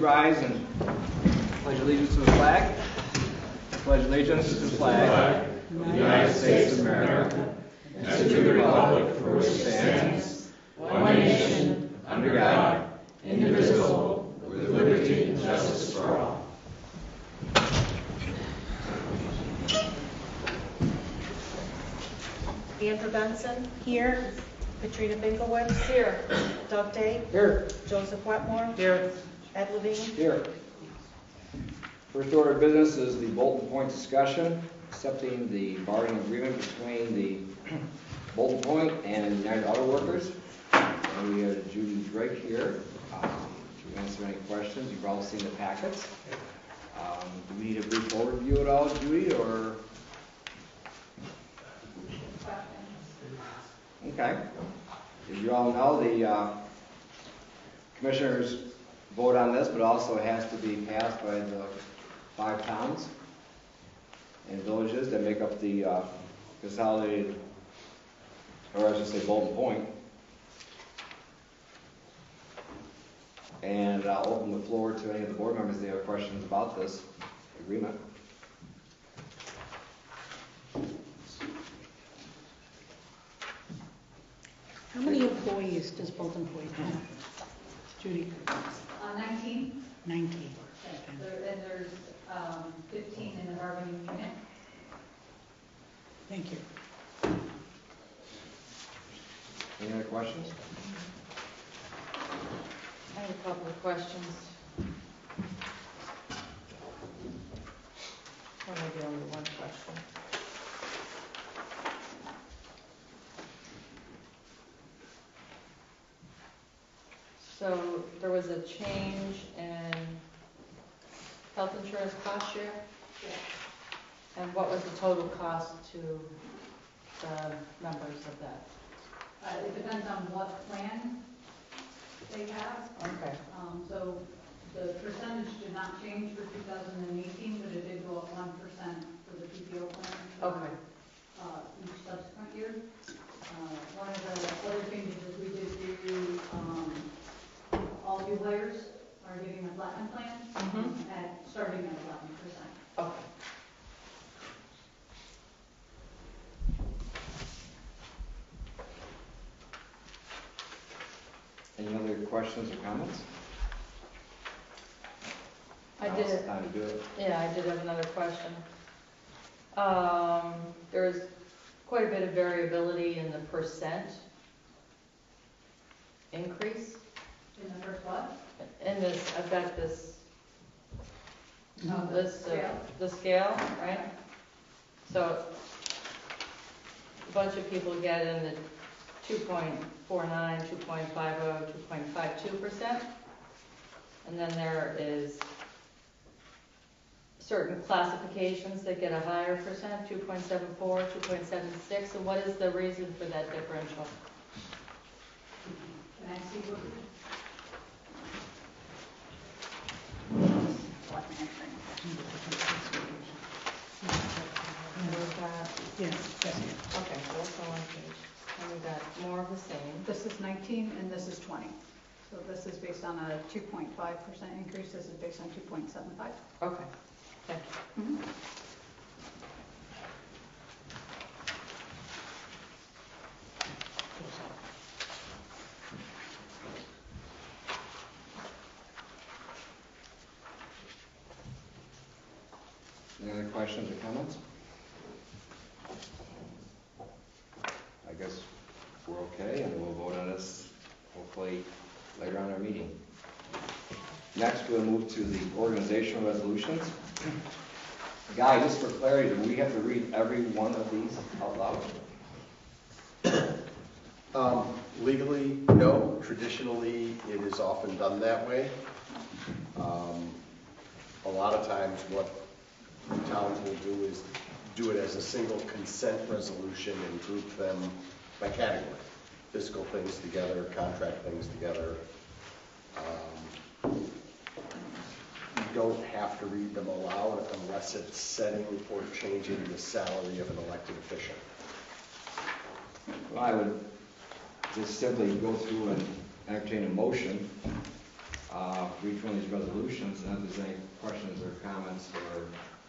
rise and pledge allegiance to the flag. Pledge allegiance to the flag of the United States of America and to the republic for which it stands, one nation, under God, indivisible, with liberty and justice for all. Andrew Benson. Here. Katrina Binglewitz. Here. Doug Day. Here. Joseph Wetmore. Here. Ed Levine. Here. First order of business is the Bolton Point discussion, accepting the bargaining agreement between the Bolton Point and United Auto Workers. And we have Judy Drake here to answer any questions. You've all seen the packets. Do we need a brief overview at all, Judy, or? Okay. As you all know, the commissioners vote on this, but also has to be passed by the 5 towns and villages that make up the consolidated, or I should say Bolton Point. And I'll open the floor to any of the board members if they have questions about this agreement. How many employees does Bolton Point have? Judy? 19. 19. And there's 15 in the bargaining unit. Thank you. Any other questions? I have a couple of questions. Or maybe only one question. So there was a change in health insurance cost share? Yes. And what was the total cost to the members of that? It depends on what plan they have. Okay. So the percentage did not change for 2018, but it did go up 1% for the PPO plan. Okay. Each subsequent year. One of the other changes is we did do all new hires are getting a platinum plan starting at 11%. Okay. Any other questions or comments? I Now's did. the time to do it. Yeah, I did have another question. There's quite a bit of variability in the percent increase. In the first what? In this, I've got this, Scale. the scale, right? So a bunch of people get in the 2.49, 2.50, 2.52%. And then there is certain classifications that get a higher percent, 2.74, 2.76. So what is the reason for that differential? Can I see what? Yes. Okay, so that's all on page. And we got more of the same. This is 19 and this is 20. So this is based on a 2.5% increase. This is based on 2.75. Okay, thank you. Any other questions or comments? I guess we're okay, and we'll vote on this hopefully later on in our meeting. Next, we'll move to the organizational resolutions. Guy, just for clarity, do we have to read every one of these out loud? Legally, no. Traditionally, it is often done that way. A lot of times what towns will do is do it as a single consent resolution and group them by category. Fiscal things together, contract things together. You don't have to read them aloud unless it's setting or changing the salary of an elected official. Well, I would just simply go through and entertain a motion for each one of these resolutions, and if there's any questions or comments, or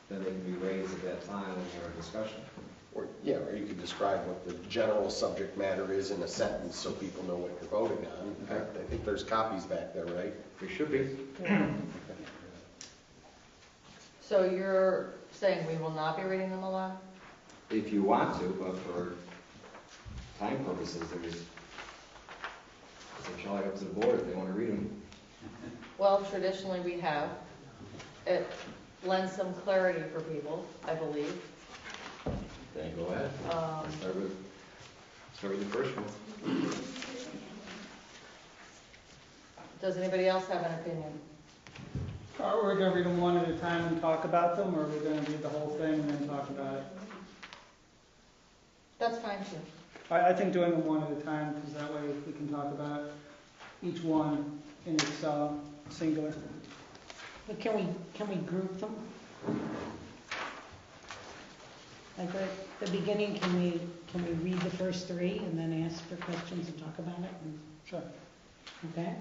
then they can be raised at that time when you're in discussion. Or, yeah, or you could describe what the general subject matter is in a sentence so people know what you're voting on. In fact, I think there's copies back there, right? There should be. So you're saying we will not be reading them aloud? If you want to, but for time purposes, it's entirely up to the board if they want to read them. Well, traditionally we have. It lends some clarity for people, I believe. Then go ahead. Start with the first one. Does anybody else have an opinion? Are we going to read them one at a time and talk about them, or are we going to read the whole thing and then talk about it? That's fine too. I think doing them one at a time, because that way we can talk about each one in its singular. But can we group them? Like at the beginning, can we read the first three and then ask for questions and talk about it? And, Sure. okay?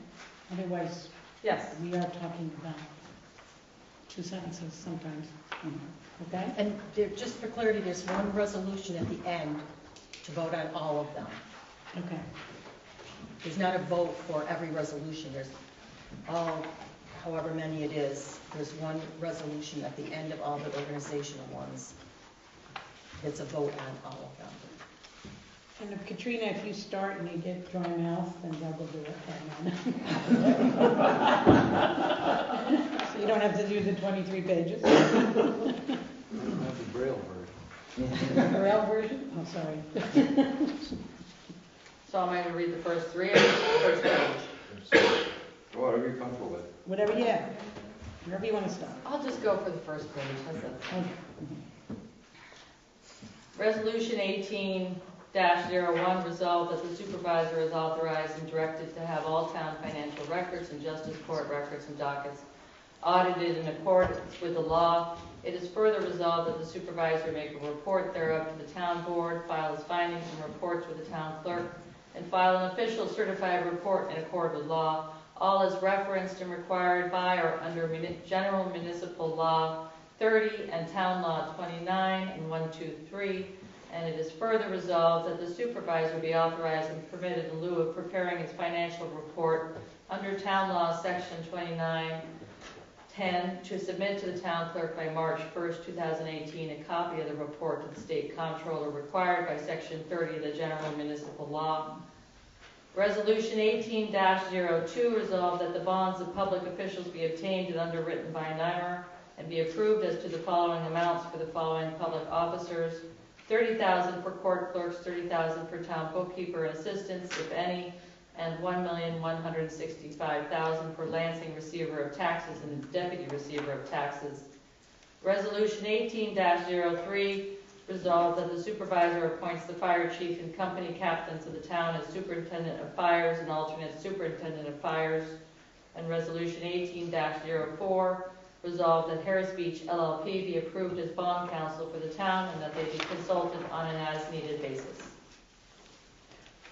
Otherwise, Yes. we are talking about two sentences sometimes. Okay? And just for clarity, there's one resolution at the end to vote on all of them. Okay. There's not a vote for every resolution. There's all, however many it is, there's one resolution at the end of all the organizational ones. It's a vote on all of them. And if Katrina, if you start and you get dry mouth, then Doug will do it. So you don't have to do the 23 pages. That's the Braille version. Braille version? Oh, sorry. So am I going to read the first three or the first page? Whatever you're comfortable with. Whatever, yeah. Wherever you want to start. I'll just go for the first page. How's that? Okay. Resolution 18-01, resolved that the supervisor is authorized and directed to have all town financial records and justice court records and dockets audited in accordance with the law. It is further resolved that the supervisor make a report thereof to the town board, file his findings and reports with the town clerk, and file an official certified report in accord with law. All is referenced and required by or under General Municipal Law 30 and Town Law 29 and 123, and it is further resolved that the supervisor be authorized and permitted in lieu of preparing his financial report under Town Law Section 2910 to submit to the town clerk by March 1st, 2018, a copy of the report to the state comptroller required by Section 30 of the General Municipal Law. Resolution 18-02 resolved that the bonds of public officials be obtained and underwritten by NYMER and be approved as to the following amounts for the following public officers: $30,000 for court clerks, $30,000 for town bookkeeper and assistants, if any, and $1,165,000 for Lansing receiver of taxes and deputy receiver of taxes. Resolution 18-03 resolved that the supervisor appoints the fire chief and company captains of the town as superintendent of fires and alternate superintendent of fires. And resolution 18-04 resolved that Harris Beach LLP be approved as bond counsel for the town and that they be consulted on an as-needed basis.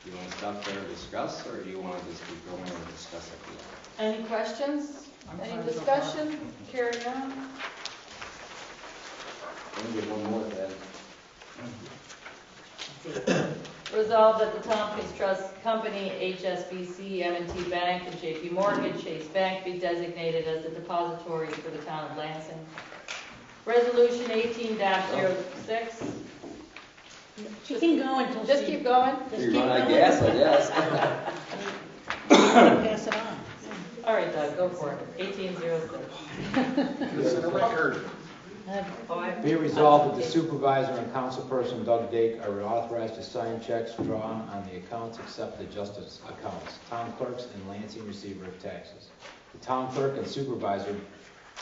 Do you want to stop there and discuss, or do you want to just keep going and discuss it? Any questions? I'm Any fine so discussion? Carry on. Let me get one more at that. Resolved that the Tompkins Trust Company, HSBC, M&T Bank, and JP Morgan Chase Bank be designated as the depositories for the town of Lansing. Resolution 18-06. She can go until Just she... keep going. Just You're keep running out of going. gas, I guess. Pass it on. All right, Doug, go for it. 18-06. It's in a record. Be it resolved that the supervisor and councilperson Doug Dake are authorized to sign checks drawn on the accounts except the justice accounts, town clerks, and Lansing receiver of taxes. The town clerk and supervisor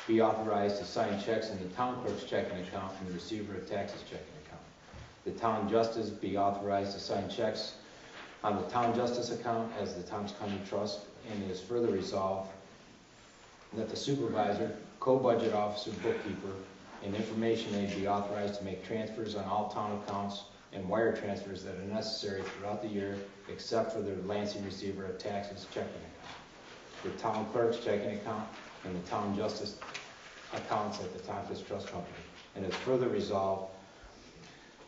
be authorized to sign checks in the town clerk's checking account and the receiver of taxes checking account. The town justice be authorized to sign checks on the town justice account as the Toms County Trust, and it is further resolved that the supervisor, co-budget officer, bookkeeper, and information aid be authorized to make transfers on all town accounts and wire transfers that are necessary throughout the year, except for the Lansing receiver of taxes checking account. the town clerk's checking account, and the town justice accounts at the Tompkins Trust Company. And it's further resolved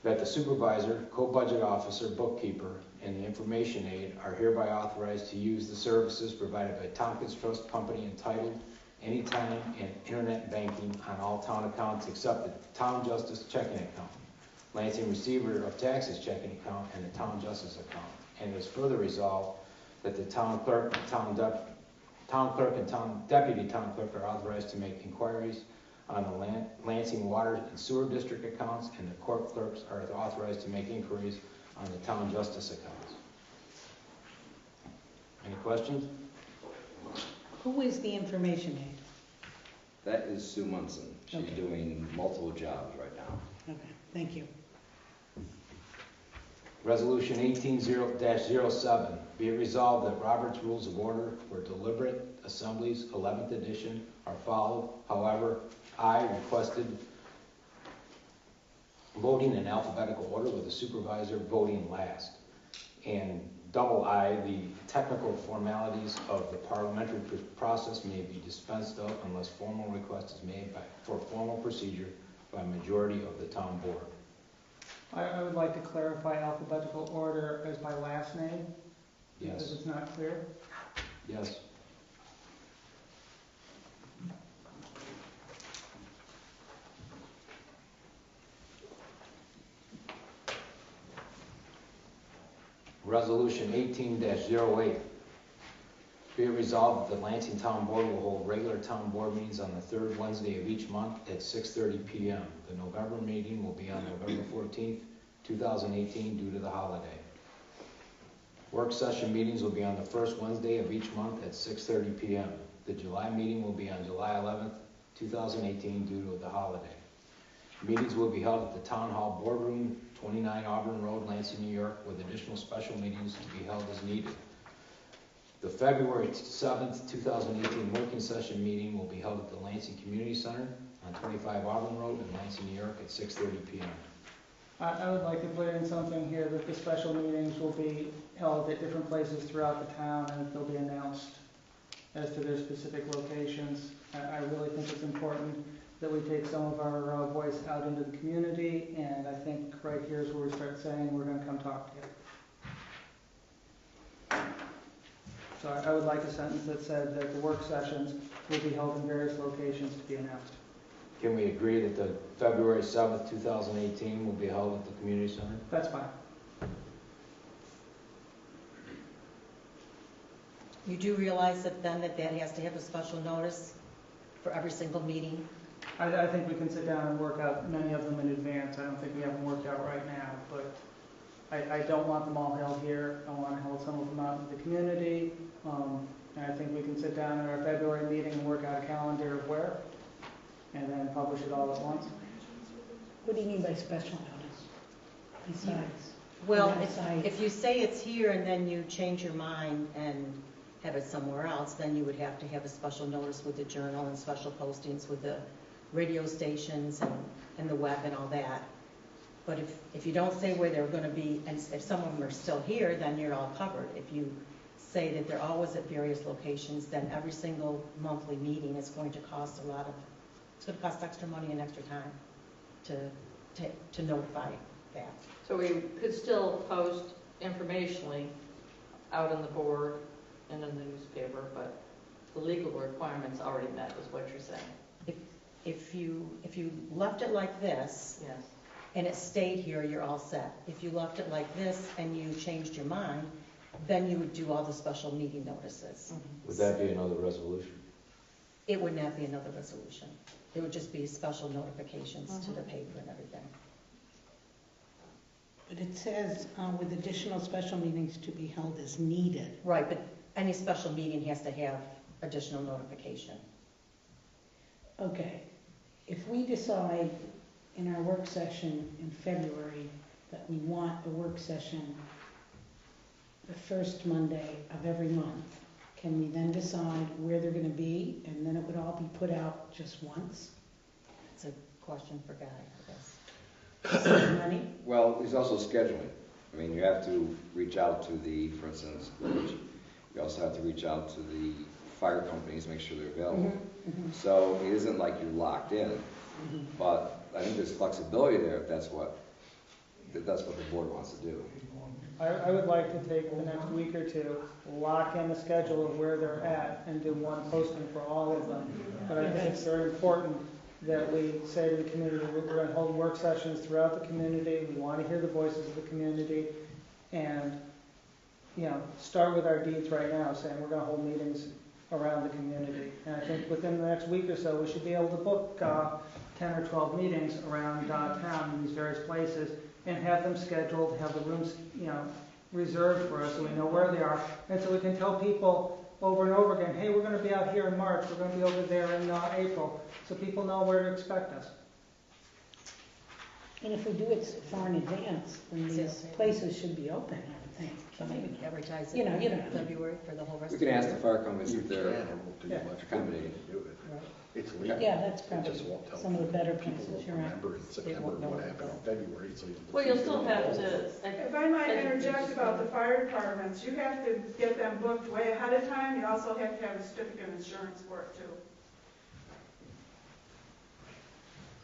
that the supervisor, co-budget officer, bookkeeper, and the information aide are hereby authorized to use the services provided by Tompkins Trust Company entitled Anytime and Internet Banking on all town accounts except the town justice checking account, Lansing receiver of taxes checking account, and the town justice account. And it is further resolved that the town clerk, town and town deputy town clerk are authorized to make inquiries on the Lansing Water and Sewer District accounts, and the court clerks are authorized to make inquiries on the town justice accounts. Any questions? Who is the information aide? That is Sue Munson. She's Okay. doing multiple jobs right now. Okay, thank you. Resolution 18-07, be it resolved that Robert's Rules of Order for Deliberate Assemblies, 11th edition, are followed. However, I requested voting in alphabetical order with the supervisor voting last. And double I, the technical formalities of the parliamentary process may be dispensed of unless formal request is made for formal procedure by majority of the town board. I would like to clarify alphabetical order as my last name, because Yes. it's not clear. Yes. Resolution 18-08. Be it resolved that the Lansing Town Board will hold regular town board meetings on the third Wednesday of each month at 6:30 p.m. The November meeting will be on November 14th, 2018 due to the holiday. Work session meetings will be on the first Wednesday of each month at 6:30 p.m. The July meeting will be on July 11th, 2018 due to the holiday. Meetings will be held at the Town Hall Boardroom, 29 Auburn Road, Lansing, New York, with additional special meetings to be held as needed. The February 7th, 2018 working session meeting will be held at the Lansing Community Center on 25 Auburn Road in Lansing, New York at 6:30 p.m. I would like to put in something here that the special meetings will be held at different places throughout the town, and that they'll be announced as to their specific locations. I really think it's important that we take some of our voice out into the community, and I think right here is where we start saying we're going to come talk to you. So I would like a sentence that said that the work sessions will be held in various locations to be announced. Can we agree that the February 7th, 2018 will be held at the community center? That's fine. You do realize that then that has to have a special notice for every single meeting? I think we can sit down and work out many of them in advance. I don't think we have them worked out right now, but I don't want them all held here. I want to hold some of them out in the community. And I think we can sit down in our February meeting and work out a calendar of where, and then publish it all at once. What do you mean by special notice? Besides? Well, Besides- if you say it's here and then you change your mind and have it somewhere else, then you would have to have a special notice with the journal and special postings with the radio stations and the web and all that. But if you don't say where they're going to be, and if some of them are still here, then you're all covered. If you say that they're always at various locations, then every single monthly meeting is going to cost it's going to cost extra money and extra time to notify that. So we could still post informationally out on the board and in the newspaper, but the legal requirements already met, is what you're saying. If you left it like this, Yes. and it stayed here, you're all set. If you left it like this and you changed your mind, then you would do all the special meeting notices. Would that be another resolution? It would not be another resolution. It would just be special notifications to the paper and everything. But it says with additional special meetings to be held as needed. Right, but any special meeting has to have additional notification. Okay, if we decide in our work session in February that we want a work session the first Monday of every month, can we then decide where they're going to be, and then it would all be put out just once? It's a question for Guy, I guess. Save money? Well, there's also scheduling. I mean, you have to reach out to for instance, you also have to reach out to the fire companies, make sure they're available. Mhm. So it isn't like you're locked in, Mhm. but I think there's flexibility there if that's what the board wants to do. I would like to take the next week or two, lock in the schedule of where they're at, and do one posting for all of them. But I think it's very important that we say to the community, we're going to hold work sessions throughout the community, we want to hear the voices of the community, and, you know, start with our deeds right now, saying we're going to hold meetings around the community. And I think within the next week or so, we should be able to book 10 or 12 meetings around town in these various places, and have them scheduled, have the rooms, you know, reserved for us so we know where they are. And so we can tell people over and over again, hey, we're going to be out here in March, we're going to be over there in April, so people know where to expect us. And if we do it far in advance, then these places should be open, I would think. So maybe advertise it You know, you in don't- February for the whole rest We of can the ask year. the fire companies if You they're can, it won't do you Yeah. much accommodating. good to do it. Right. It's legal. Yeah, that's It probably just won't tell some of the people. better People places, won't you're right. remember in September won't know what it, happened in though. February, so you. Well, you'll still have to. If I might interject about the fire departments, you have to get them booked way ahead of time. You also have to have a certificate of insurance for it too.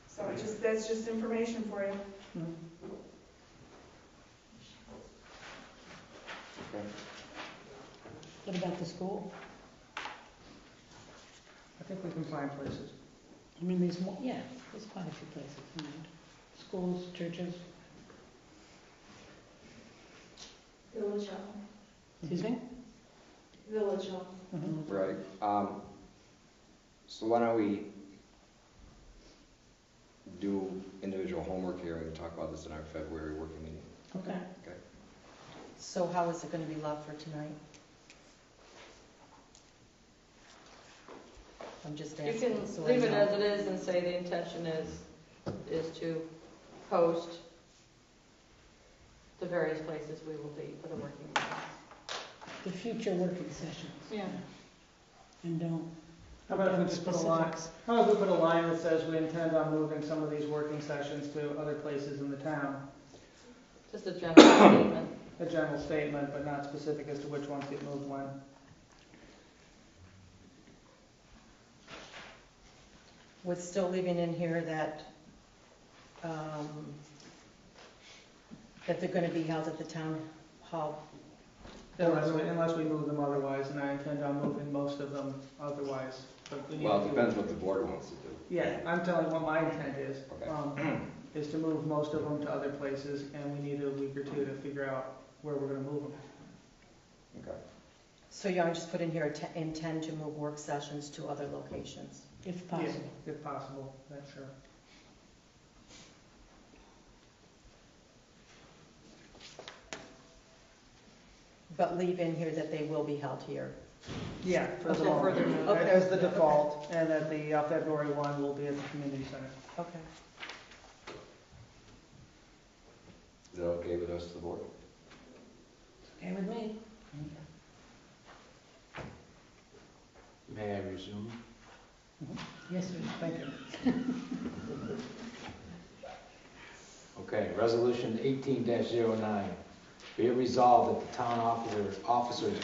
So that's just information for you. Okay. What about the school? I think we can find places. I mean, there's more, yeah, there's quite a few places, schools, churches. Village Hall. Excuse me? Village Hall. Mhm. Right. So why don't we do individual homework here and talk about this in our February working meeting? Okay. Okay. So how is it going to be left for tonight? I'm just You asking. can so I leave it know. as it is and say the intention is to post the various places we will be for the working meetings. The future working sessions. Yeah. And don't. How about if we put just down put a line, specifics. how about if we put a line that says we intend on moving some of these working sessions to other places in the town? Just a general statement. A general statement, but not specific as to which ones get moved when. With still leaving in here that they're going to be held at the town hall. Unless we move them otherwise, and I intend on moving most of them otherwise. But we need Well, to it do- depends what the board wants to do. Yeah, I'm telling you what my intent is. Okay. Is to move most of them to other places, and we need a week or two to figure out where we're gonna move them. Okay. So you just put in here, intend to move work sessions to other locations. If possible. Yeah, if possible, that's sure. But leave in here that they will be held here. Yeah, for the Until moment, further notice. Okay. as the default, and that the February 1 will be at the community center. Okay. Is that okay with the rest of the board? Okay with me? May I resume? Yes, sir. Thank you. Okay, resolution 18-09. Be it resolved that the town officers,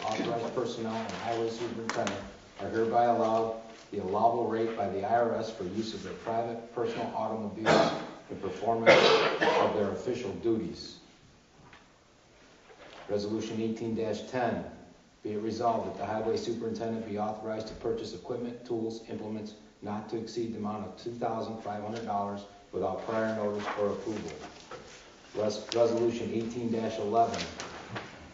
authorized personnel, and highway superintendent are hereby allowed the allowable rate by the IRS for use of their private personal automobiles in performance of their official duties. Resolution 18-10. Be it resolved that the highway superintendent be authorized to purchase equipment, tools, implements not to exceed the amount of $2,500 without prior notice or approval. Resolution 18-11.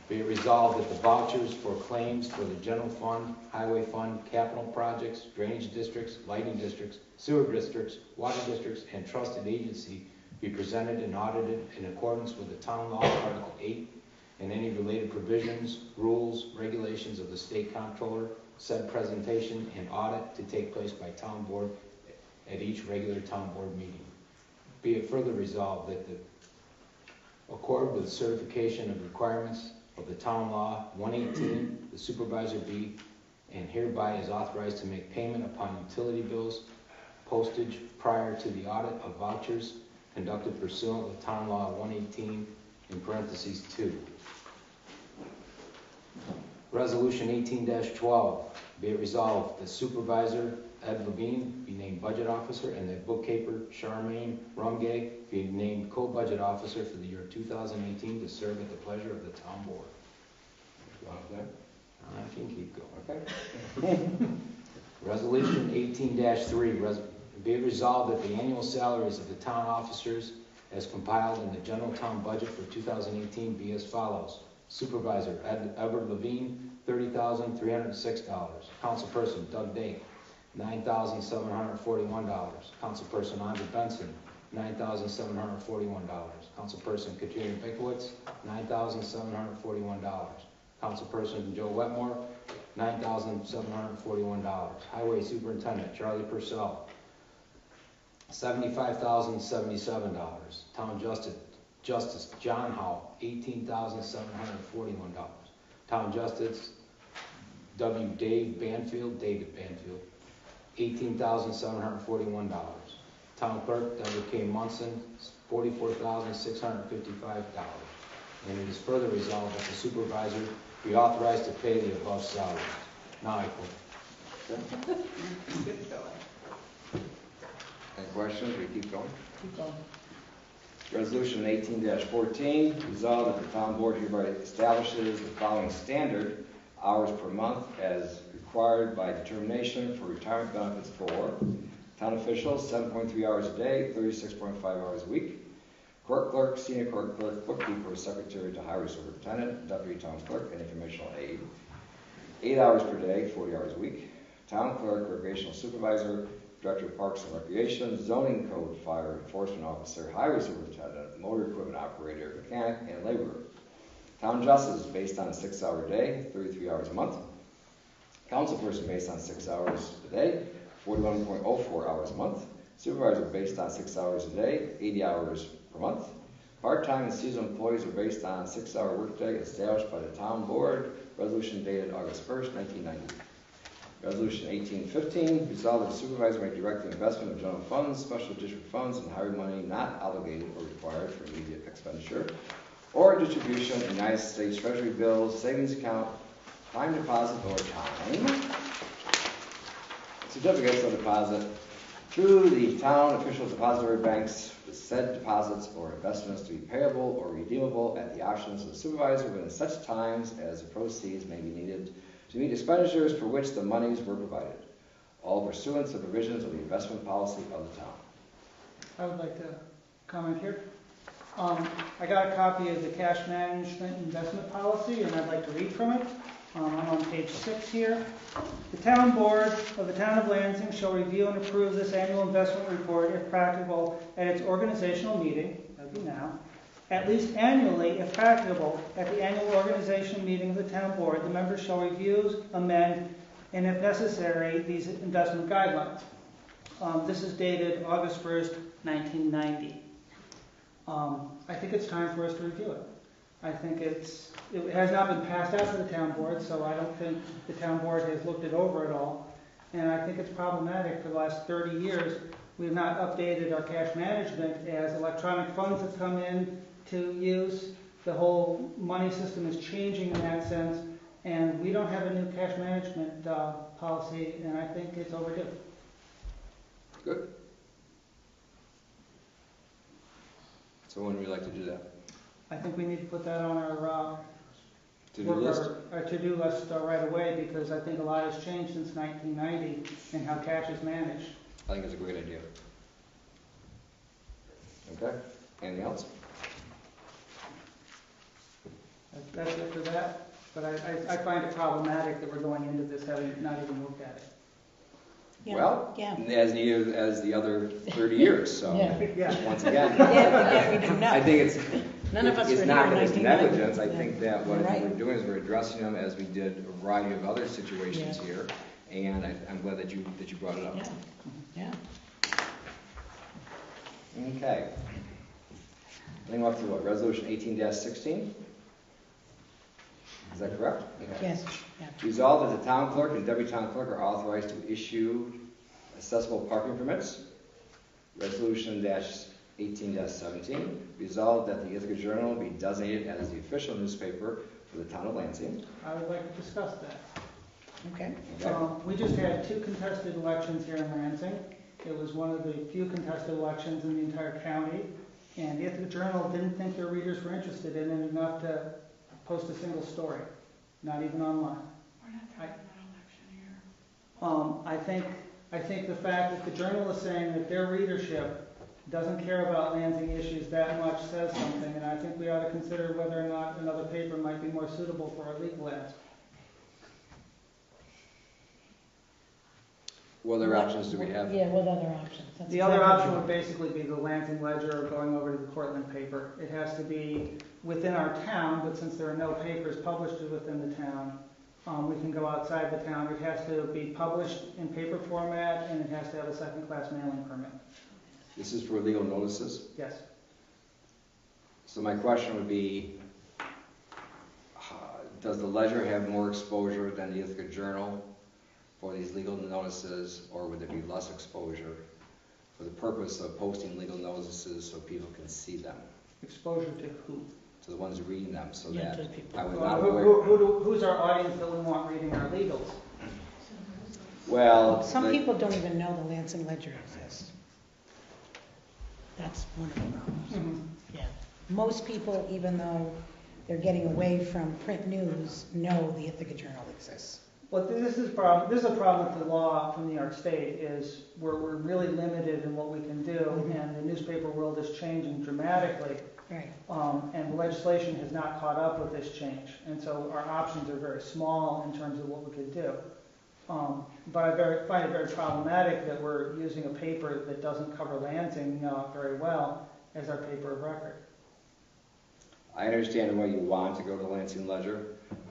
Be it resolved that the vouchers for claims for the general fund, highway fund, capital projects, drainage districts, lighting districts, sewer districts, water districts, and trusted agency be presented and audited in accordance with the town law, Article 8, and any related provisions, rules, regulations of the state comptroller, said presentation and audit to take place by town board at each regular town board meeting. Be it further resolved that the accord with certification of requirements of the town law 118, the supervisor be and hereby is authorized to make payment upon utility bills, postage prior to the audit of vouchers conducted pursuant with town law 118 in parentheses 2. Resolution 18-12. Be it resolved, the supervisor, Ed Levine, be named budget officer, and the bookkeeper, Charmaine Rumgay, be named co-budget officer for the year 2018 to serve at the pleasure of the town board. Okay. I can keep going. Okay. Resolution 18-3, be it resolved that the annual salaries of the town officers as compiled in the general town budget for 2018 be as follows. Supervisor Edward Levine, $30,306. Councilperson Doug Dake, $9,741. Councilperson Andre Benson, $9,741. Councilperson Katrina Bickowitz, $9,741. Councilperson Joe Wetmore, $9,741. Highway Superintendent Charlie Purcell, $75,077. Town Justice John Howe, $18,741. Town Justice David Banfield, $18,741. Town Clerk W. K. Munson, $44,655. And it is further resolved that the supervisor be authorized to pay the above salaries. Now I quote. Any questions? We keep going. Keep going. Resolution 18-14, resolved that the town board hereby establishes the following standard hours per month as required by determination for retirement benefits for town officials, 7.3 hours a day, 36.5 hours a week. Court clerk, senior court clerk, bookkeeper, secretary to highway superintendent, deputy town clerk, and informational aide, 8 hours per day, 40 hours a week. Town clerk, recreational supervisor, director of parks and recreation, zoning code, fire enforcement officer, highway superintendent, motor equipment operator, mechanic, and laborer. Town justice is based on a 6-hour day, 33 hours a month. Councilperson based on 6 hours a day, 41.04 hours a month. Supervisor based on 6 hours a day, 80 hours per month. Part-time and seasonal employees are based on a 6-hour workday established by the town board, resolution dated August 1st, 1990. Resolution 18-15, resolved that the supervisor may direct the investment of general funds, special district funds, and highway money not obligated or required for immediate expenditure or distribution in United States Treasury bills, savings account, time deposit or time certificates of deposit through the town official depository banks, with said deposits or investments to be payable or redeemable at the options of the supervisor within such times as the proceeds may be needed to meet expenditures for which the monies were provided, all pursuant to the provisions of the investment policy of the town. I would like to comment here. I got a copy of the cash management investment policy, and I'd like to read from it. I'm on page 6 here. The town board of the town of Lansing shall review and approve this annual investment report if practicable at its organizational meeting, that would be now, at least annually if practicable at the annual organizational meeting of the town board. The members shall review, amend, and if necessary, these investment guidelines. This is dated August 1st, 1990. I think it's time for us to review it. I think it has not been passed out to the town board, so I don't think the town board has looked it over at all. And I think it's problematic for the last 30 years. We've not updated our cash management as electronic funds have come in to use. The whole money system is changing in that sense, and we don't have a new cash management policy, and I think it's overdue. Good. So when would you like to do that? I think we need to put that on our To-do list? Our to-do list right away, because I think a lot has changed since 1990 and how cash is managed. I think it's a great idea. Okay, anything else? That's it for that, but I find it problematic that we're going into this having not even looked at it. Yeah, Well, yeah. as near as the other 30 years, so Yeah. once again, Yeah, we do not. I think None of us were it's here not in that it's 1990. negligence. I Yeah. think that what You're right. we're doing is we're addressing them as we did a variety of other situations Yeah. here, and I'm glad that you brought it up. Yeah, yeah. Okay. Then we're up to what, resolution 18-16? Is that correct? Okay. Yes, yeah. Resolved that the town clerk and deputy town clerk are authorized to issue accessible parking permits. Resolution 18-17. Resolved that the Ithaca Journal be designated as the official newspaper for the town of Lansing. I would like to discuss that. Okay. We just had 2 contested elections here in Lansing. It was one of the few contested elections in the entire county, and the Ithaca Journal didn't think their readers were interested in it enough to post a single story, not even online. We're not talking about election here. I think the fact that the Journal is saying that their readership doesn't care about Lansing issues that much says something, and I think we ought to consider whether or not another paper might be more suitable for our legal ads. What other options do we have? Yeah, what other options? That's The other exactly option right. would basically be the Lansing Ledger or going over to the Cortland paper. It has to be within our town, but since there are no papers published within the town, we can go outside the town. It has to be published in paper format, and it has to have a second-class mailing permit. This is for legal notices. Yes. So my question would be, does the Ledger have more exposure than the Ithaca Journal for these legal notices, or would there be less exposure for the purpose of posting legal notices so people can see them? Exposure to who? To the ones reading them, so Yeah, that to the people. I was not Who- aware. Who's our audience that we want reading our legals? Well, Some people don't even know the Lansing Ledger exists. That's one of the problems. Yeah. Most people, even though they're getting away from print news, know the Ithaca Journal exists. Well, this is a problem with the law from New York State, is we're really limited in what we can do, and the newspaper world is changing dramatically, Right. and the legislation has not caught up with this change, and so our options are very small in terms of what we could do. But I find it very problematic that we're using a paper that doesn't cover Lansing very well as our paper of record. I understand why you want to go to Lansing Ledger,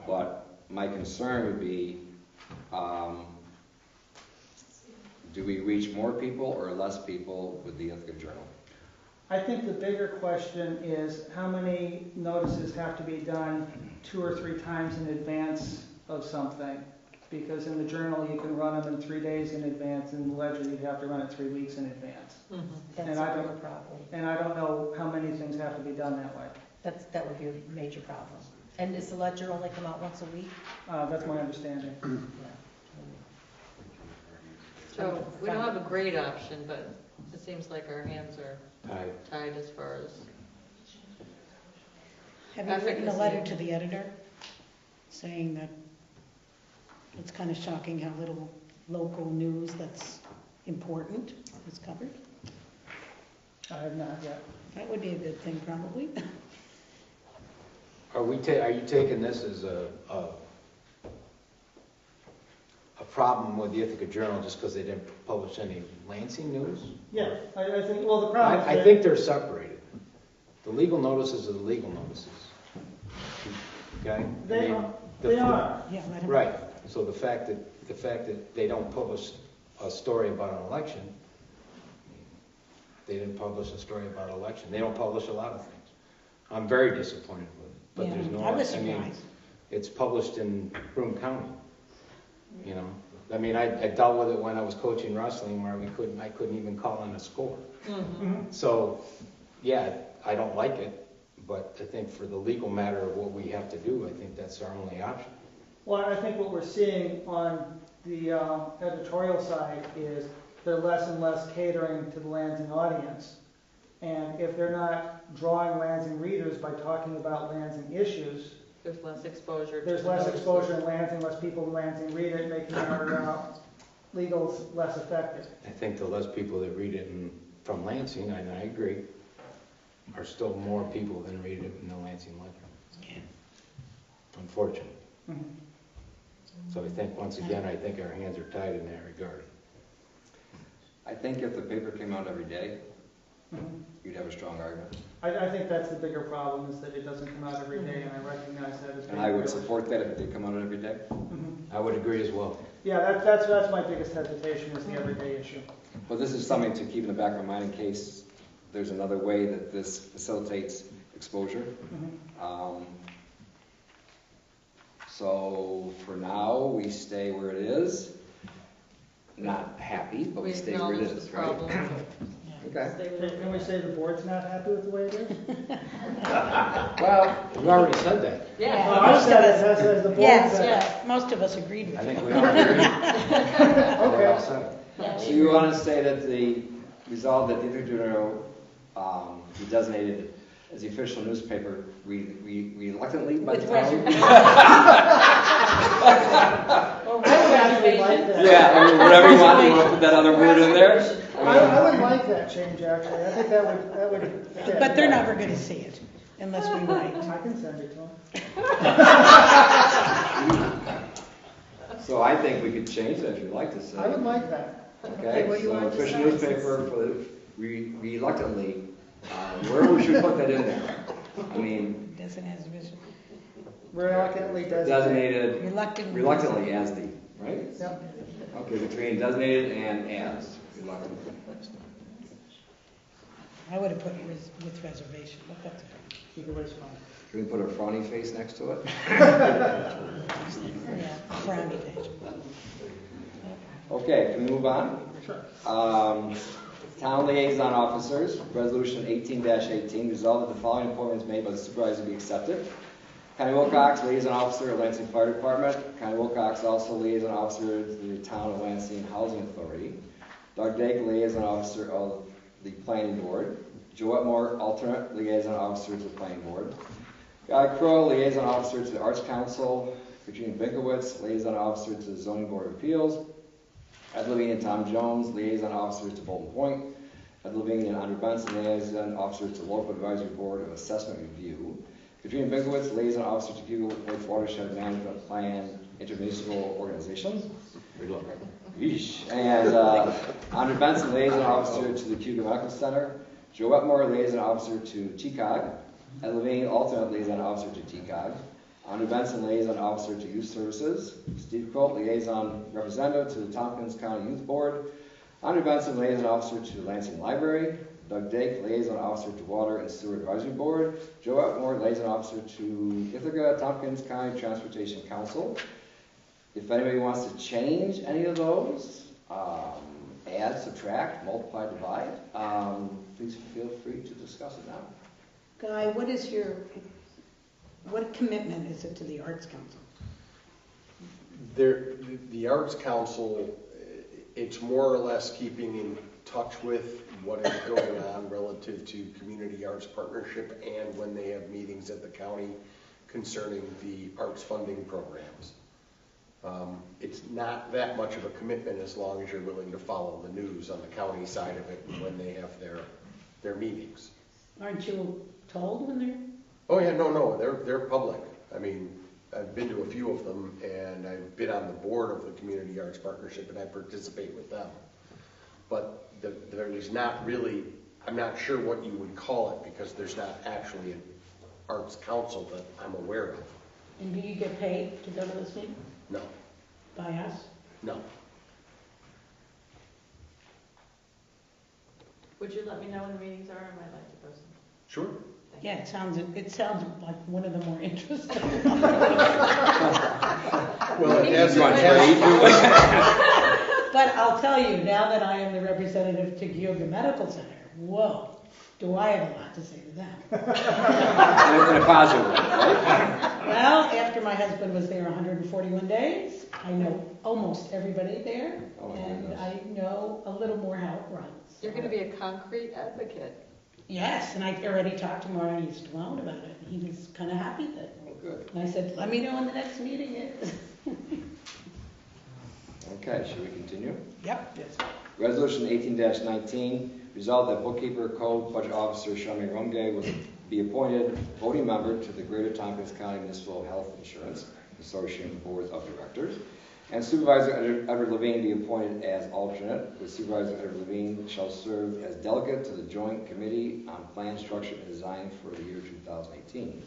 but my concern would be, do we reach more people or less people with the Ithaca Journal? I think the bigger question is how many notices have to be done 2 or 3 times in advance of something. Because in the Journal, you can run them in 3 days in advance, in the Ledger, you'd have to run it 3 weeks in advance. That's And a I real don't- problem. And I don't know how many things have to be done that way. That would be a major problem. And does the Ledger only come out once a week? That's my understanding. So we don't have a great option, but it seems like our hands are Aye. tied as far as, Have you written a letter Efficacy. to the editor saying that it's kind of shocking how little local news that's important is covered? I have not yet. That would be a good thing, probably. Are you taking this as a problem with the Ithaca Journal just because they didn't publish any Lansing news? Yeah, I think, well, the problem is I think they're separated. The legal notices are the legal notices. Okay? They I mean, are. the- They are. Yeah, let him. Right, so the fact that they don't publish a story about an election, they didn't publish a story about an election. They don't publish a lot of things. I'm very disappointed with it, but Yeah, there's no. I was mean, surprised. it's published in Broome County, you know? I mean, I dealt with it when I was coaching wrestling where I couldn't even call in a score. So, yeah, I don't like it, but I think for the legal matter of what we have to do, I think that's our only option. Well, I think what we're seeing on the editorial side is they're less and less catering to the Lansing audience. And if they're not drawing Lansing readers by talking about Lansing issues, there's less exposure. to there's the less notices. exposure in Lansing, less people in Lansing read it, making our legals less effective. I think the less people that read it from Lansing, and I agree, are still more people than read it in the Lansing Ledger. Yeah. Unfortunately. Mhm. So I think, once again, I think our hands are tied in that regard. I think if the paper came out every day, Mhm. you'd have a strong argument. I think that's the bigger problem, is that it doesn't come out every day, and I recognize that as being And I a would real issue. support that if it did come out every day. Mhm. I would agree as well. Yeah, that's my biggest hesitation, is the everyday issue. But this is something to keep in the back of our mind in case there's another way that this facilitates exposure. Mhm. So for now, we stay where it is. Not happy, but we stay where it acknowledge is, the right? problem. Yeah. Okay. Stay with it. Can we say the board's not happy with the way it is? Well, We already said that. Yeah. Oh, I said it, that's as the board Yes, said. yeah, most of us agreed with I you. think we all agree. We're all set. Yeah, so you want to say that the resolve that the Inter Journal be designated as the official newspaper reluctantly by the With town? reservation. Or I would actually like that. Yeah, I mean, whatever you want to put that other word in there? I would like that change, actually. I think that would fit. But they're never gonna see it unless we write. I can send it to them. So I think we could change that if you'd like to say. I would like that. Okay, what do you so want to official say? newspaper for the reluctantly, where would you put that in there? I mean, Doesn't have vision. Reluctantly designated Reluctantly. as the, right? Yep. Okay, between designated and as, reluctantly. I would have put with reservation, but that's okay. Either way's fine. Can we put a frowny face next to it? Yeah, frowny face. Okay, can we move on? Sure. Town liaison officers, resolution 18-18, resolved that the following appointments made by the supervisor be accepted. Connie Wilcox, liaison officer at Lansing Fire Department. Connie Wilcox, also liaison officer to the Town of Lansing Housing Authority. Doug Dake, liaison officer of the Planning Board. Joe Wetmore, alternate liaison officer to the Planning Board. Guy Crow, liaison officer to the Arts Council. Katrina Binkowitz, liaison officer to the Zoning Board of Appeals. Ed Levine and Tom Jones, liaison officers to Bolton Point. Ed Levine and Andrew Benson, liaison officers to Local Advisory Board of Assessment Review. Katrina Binkowitz, liaison officer to Bugle Lake Watershed Management Plan Intermunicipal Organization. Yeesh. And Andrew Benson, liaison officer to the Cuba Medical Center. Joe Wetmore, liaison officer to TCOG. Ed Levine, alternate liaison officer to TCOG. Andrew Benson, liaison officer to Youth Services. Steve Colt, liaison representative to the Tompkins County Youth Board. Andrew Benson, liaison officer to the Lansing Library. Doug Dake, liaison officer to Water and Sewer Advisory Board. Joe Wetmore, liaison officer to Ithaca Tompkins County Transportation Council. If anybody wants to change any of those, add, subtract, multiply, divide, please feel free to discuss it now. Guy, what commitment is it to the Arts Council? The Arts Council, it's more or less keeping in touch with what is going on relative to Community Arts Partnership and when they have meetings at the county concerning the arts funding programs. It's not that much of a commitment as long as you're willing to follow the news on the county side of it when they have their meetings. Aren't you told when they're? Oh yeah, no, they're public. I mean, I've been to a few of them, and I've been on the board of the Community Arts Partnership, and I participate with them. But there is not really, I'm not sure what you would call it, because there's not actually an arts council that I'm aware of. And do you get paid to go to this meeting? No, By us? no. Would you let me know when the meetings are? I might like to go some. Sure. Yeah, it sounds like one of the more interesting. Well, it has, But I'll tell you, now that I am the representative to Geauga Medical Center, whoa, do I have a lot to say to them. In a positive way, right? Well, after my husband was there 141 days, I know almost everybody there, Oh, my and goodness. I know a little more how it runs. You're going to be a concrete advocate. Yes, and I already talked to Maureen Stallone about it, and he was kind of happy that, Oh, good. and I said, let me know when the next meeting is. Okay, should we continue? Yep. Yes. Resolution 18-19, resolved that bookkeeper, code, budget officer Shami Rumgay will be appointed voting member to the Greater Tompkins County Municipal Health Insurance Association Board of Directors, and Supervisor Edward Levine be appointed as alternate, with Supervisor Edward Levine shall serve as delegate to the Joint Committee on Plan, Structure, and Design for the year 2018.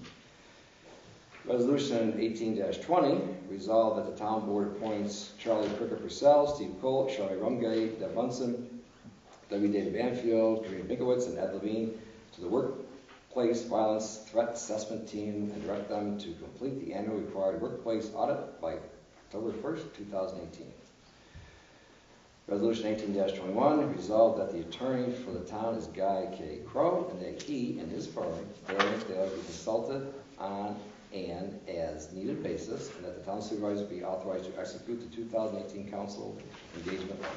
Resolution 18-20, resolved that the town board appoints Charlie Pricker Purcell, Steve Cole, Shelley Rumgay, Deb Bunsen, W. David Banfield, Katrina Binkowitz, and Ed Levine to the Workplace Violence Threat Assessment Team and direct them to complete the annual required workplace audit by October 1st, 2018. Resolution 18-21, resolved that the attorney for the town is Guy K. Crowe, and that he and his firm, Lansing, be consulted on an as-needed basis, and that the town supervisor be authorized to execute the 2018 council engagement letter.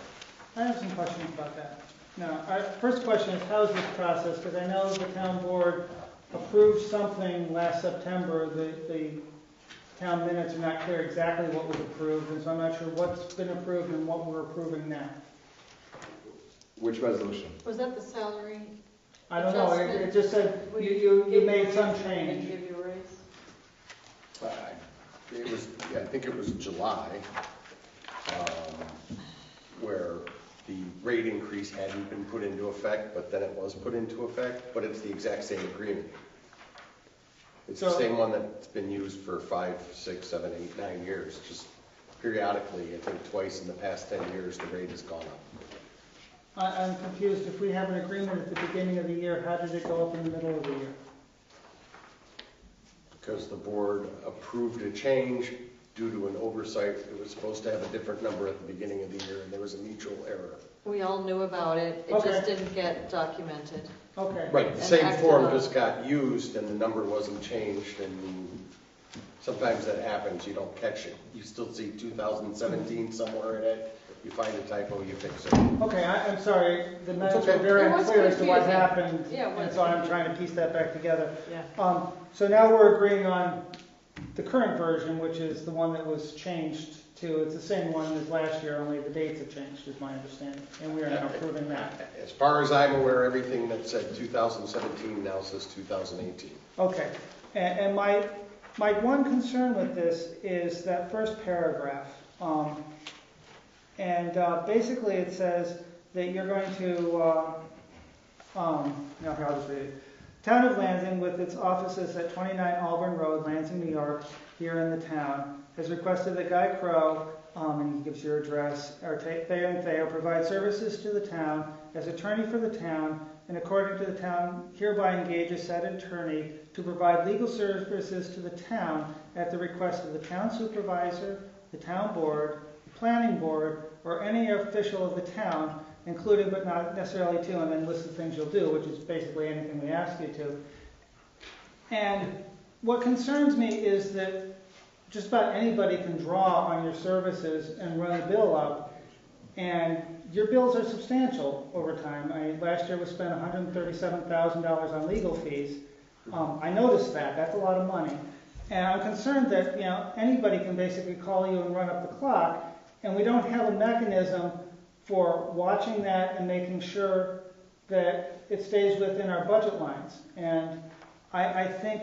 I have some questions about that. Now, our first question is, how is this process? Because I know the town board approved something last September. The town minutes are not clear exactly what was approved, and so I'm not sure what's been approved and what we're approving now. Which resolution? Was that the salary? I don't know, it just said you made some change. Give you a raise? It was, yeah, I think it was July, where the rate increase hadn't been put into effect, but then it was put into effect, but it's the exact same agreement. It's the same one that's been used for 5, 6, 7, 8, 9 years. Just periodically, I think twice in the past 10 years, the rate has gone up. I'm confused. If we have an agreement at the beginning of the year, how did it go up in the middle of the year? Because the board approved a change due to an oversight. It was supposed to have a different number at the beginning of the year, and there was a mutual error. We all knew about it, it just didn't get documented. Okay. Right, the And same acted form on. just got used and the number wasn't changed, and sometimes that happens, you don't catch it. You still see 2017 somewhere in it, you find a typo, you fix it. Okay, I'm sorry, the minutes okay. were very It was unclear as to what confusing. happened, Yeah, it was and so I'm trying to piece that back together. Yeah. So now we're agreeing on the current version, which is the one that was changed to, it's the same one as last year, only the dates have changed, is my understanding, and we are now approving that. As far as I'm aware, everything that said 2017 now says 2018. Okay, and my one concern with this is that first paragraph. Basically it says that you're going to, I'll just read it. Town of Lansing, with its offices at 29 Auburn Road, Lansing, New York, here in the town, has requested that Guy Crowe, and he gives your address, or Thayer and Thayer, provide services to the town as attorney for the town, and according to the town, hereby engages said attorney to provide legal services to the town at the request of the town supervisor, the town board, the planning board, or any official of the town, including but not necessarily to, and then list the things you'll do, which is basically anything we ask you to. And what concerns me is that just about anybody can draw on your services and run a bill up, and your bills are substantial over time. Last year we spent $137,000 on legal fees. I noticed that. That's a lot of money. And I'm concerned that anybody can basically call you and run up the clock, and we don't have a mechanism for watching that and making sure that it stays within our budget lines. And I think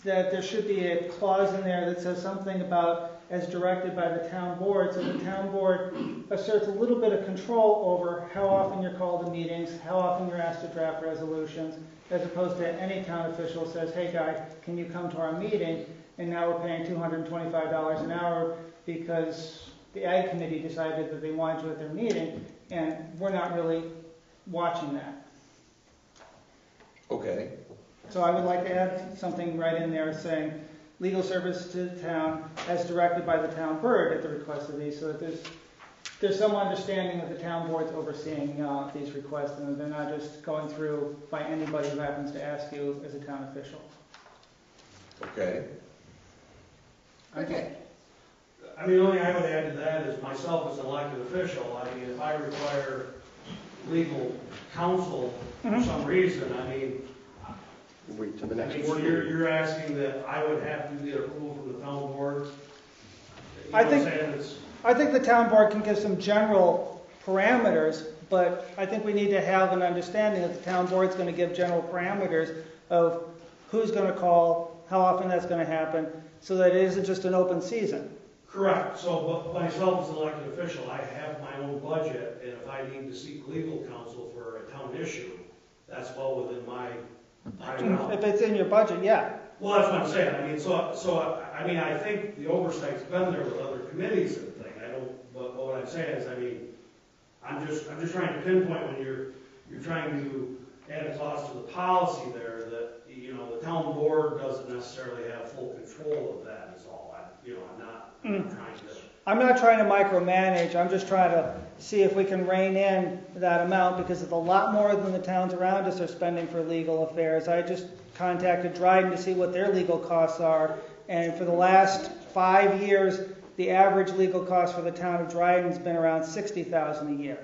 that there should be a clause in there that says something about as directed by the town board, so the town board asserts a little bit of control over how often you're called to meetings, how often you're asked to draft resolutions, as opposed to any town official says, hey Guy, can you come to our meeting? And now we're paying $225 an hour because the Ag Committee decided that they wanted you at their meeting, and we're not really watching that. Okay. So I would like to add something right in there saying legal service to the town as directed by the town board at the request of these, so that there's some understanding that the town board's overseeing these requests, and they're not just going through by anybody who happens to ask you as a town official. Okay. Okay. I mean, the only thing I would add to that is myself as an elected official, I mean, if I require legal counsel for some reason, I mean, Wait till the next I board mean, meeting. you're asking that I would have to get approval from the town board? You know I what think- I'm saying? It's- I think the town board can give some general parameters, but I think we need to have an understanding that the town board's going to give general parameters of who's going to call, how often that's going to happen, so that it isn't just an open season. Correct, so but myself as an elected official, I have my own budget, and if I need to seek legal counsel for a town issue, that's well within my realm. If it's in your budget, yeah. Well, that's what I'm saying, I mean, I mean, I think the oversight's been there with other committees and things, but what I'm saying is, I mean, I'm just trying to pinpoint when you're trying to add a clause to the policy there that, the town board doesn't necessarily have full control of that is all. I'm not trying to I'm not trying to micromanage, I'm just trying to see if we can rein in that amount, because it's a lot more than the towns around us are spending for legal affairs. I just contacted Dryden to see what their legal costs are, and for the last 5 years, the average legal cost for the town of Dryden's been around $60,000 a year.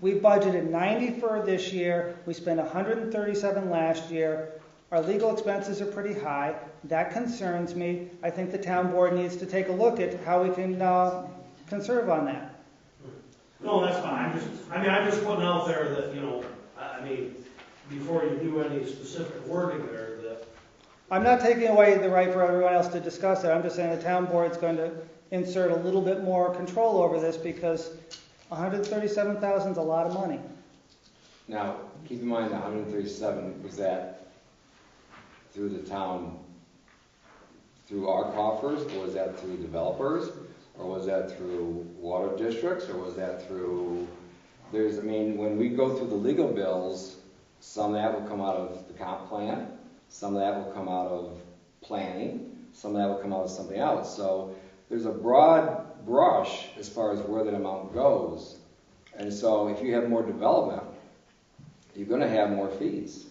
We budgeted 90 for this year, we spent 137 last year. Our legal expenses are pretty high. That concerns me. I think the town board needs to take a look at how we can conserve on that. No, that's fine, I'm just putting out there that, you know, I mean, before you do any specific wording there, that, I'm not taking away the right for everyone else to discuss it. I'm just saying the town board's going to insert a little bit more control over this, because $137,000 is a lot of money. Now, keep in mind, the 137, was that through the town, through our coffers, or was that through developers, or was that through water districts, or was that through, I mean, when we go through the legal bills, some of that will come out of the comp plan, some of that will come out of planning, some of that will come out of something else. So there's a broad brush as far as where that amount goes. And so if you have more development, you're going to have more fees.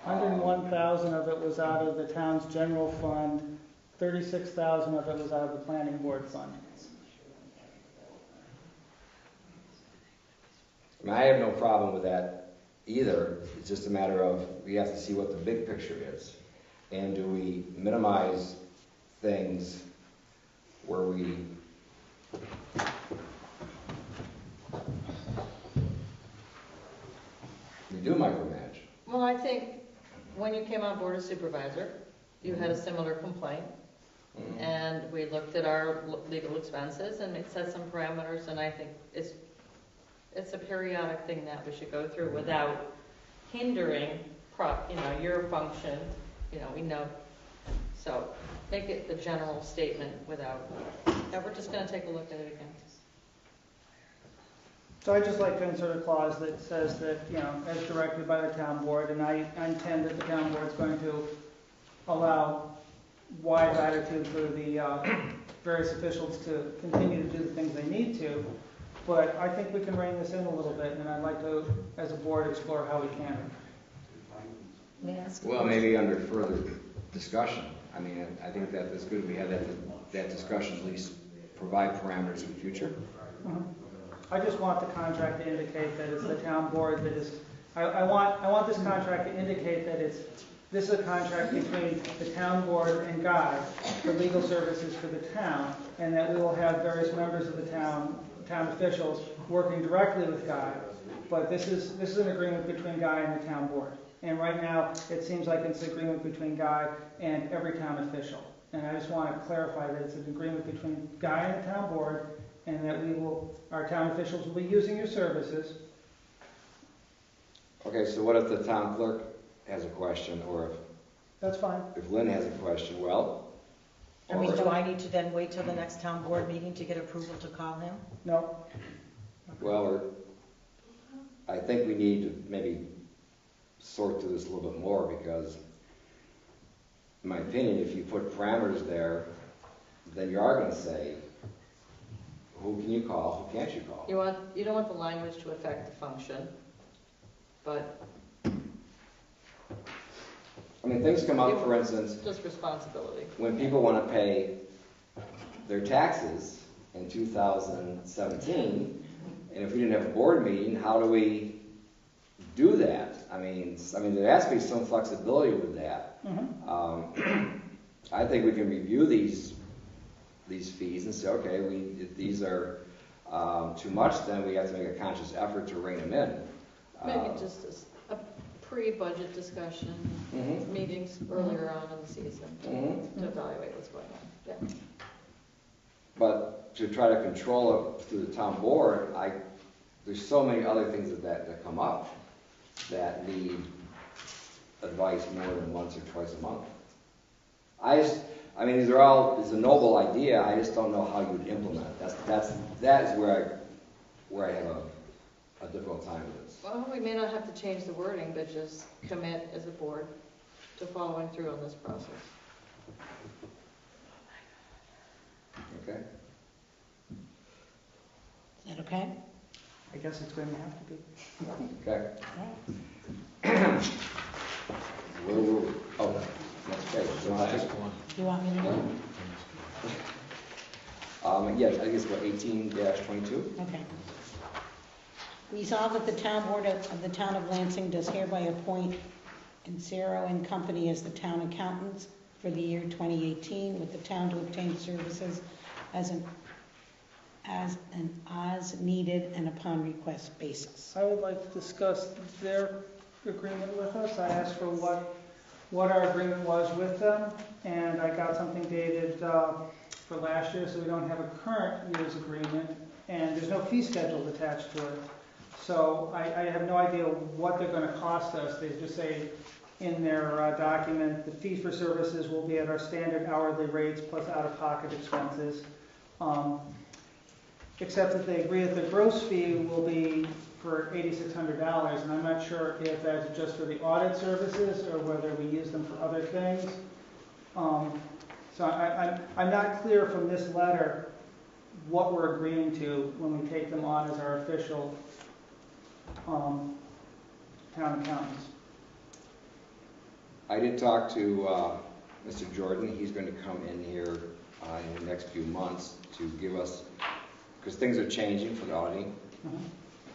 101,000 of it was out of the town's general fund, 36,000 of it was out of the planning board fund. I mean, I have no problem with that either. It's just a matter of, we have to see what the big picture is. And do we minimize things where we do micromanage? Well, I think when you came on board as supervisor, you had a similar complaint. And we looked at our legal expenses and it set some parameters, and I think it's a periodic thing that we should go through without hindering, your function, we know. So make it the general statement without, we're just gonna take a look at it again. So I'd just like to insert a clause that says that, as directed by the town board, and I intend that the town board is going to allow wide latitude for the various officials to continue to do the things they need to, but I think we can rein this in a little bit, and I'd like to, as a board, explore how we can. May I ask a Well, question? maybe under further discussion. I mean, I think that it's good we have that discussion, at least provide parameters in the future. I just want the contract to indicate that it's the town board that is, I want this contract to indicate that this is a contract between the town board and Guy for legal services for the town, and that we will have various members of the town officials working directly with Guy. But this is an agreement between Guy and the town board. And right now, it seems like it's an agreement between Guy and every town official. And I just want to clarify that it's an agreement between Guy and the town board, and that our town officials will be using your services. Okay, so what if the town clerk has a question, or That's fine. if Lynn has a question? Well, I mean, do I need to then wait till the next town board meeting to get approval to call him? No. well, I think we need to maybe sort through this a little bit more, because in my opinion, if you put parameters there, then you are going to say, who can you call, who can't you call? You don't want the language to affect the function, but I mean, things come up, for instance, just responsibility. when people want to pay their taxes in 2017, and if we didn't have a board meeting, how do we do that? I mean, there has to be some flexibility with that. I think we can review these fees and say, okay, if these are too much, then we have to make a conscious effort to rein them in. Maybe just a pre-budget discussion, meetings earlier on in the season to evaluate what's going on. Yeah. But to try to control it through the town board, there's so many other things that come up that need advice more than once or twice a month. It's a noble idea. I just don't know how you'd implement it. That is where I have a difficult time with this. Well, we may not have to change the wording, but just commit as a board to following through on this process. Okay? Is that okay? I guess it's going to have to be. Okay. All right. Where were we? Oh, next page. You want this? Do you want me to do it? Yes, I guess what, 18-22? Okay. Resolve that the town board of the town of Lansing does hereby appoint Insero and Company as the town accountants for the year 2018, with the town to obtain services as needed and upon request basis. I would like to discuss their agreement with us. I asked for what our agreement was with them, and I got something dated for last year, so we don't have a current year's agreement, and there's no fee schedule attached to it. So I have no idea what they're going to cost us. They just say in their document, the fee for services will be at our standard hourly rates plus out-of-pocket expenses. Except that they agree that the gross fee will be for $8,600, and I'm not sure if that's just for the audit services or whether we use them for other things. So I'm not clear from this letter what we're agreeing to when we take them on as our official town accountants. I did talk to Mr. Jordan. He's going to come in here in the next few months to give us, because things are changing for the auditing,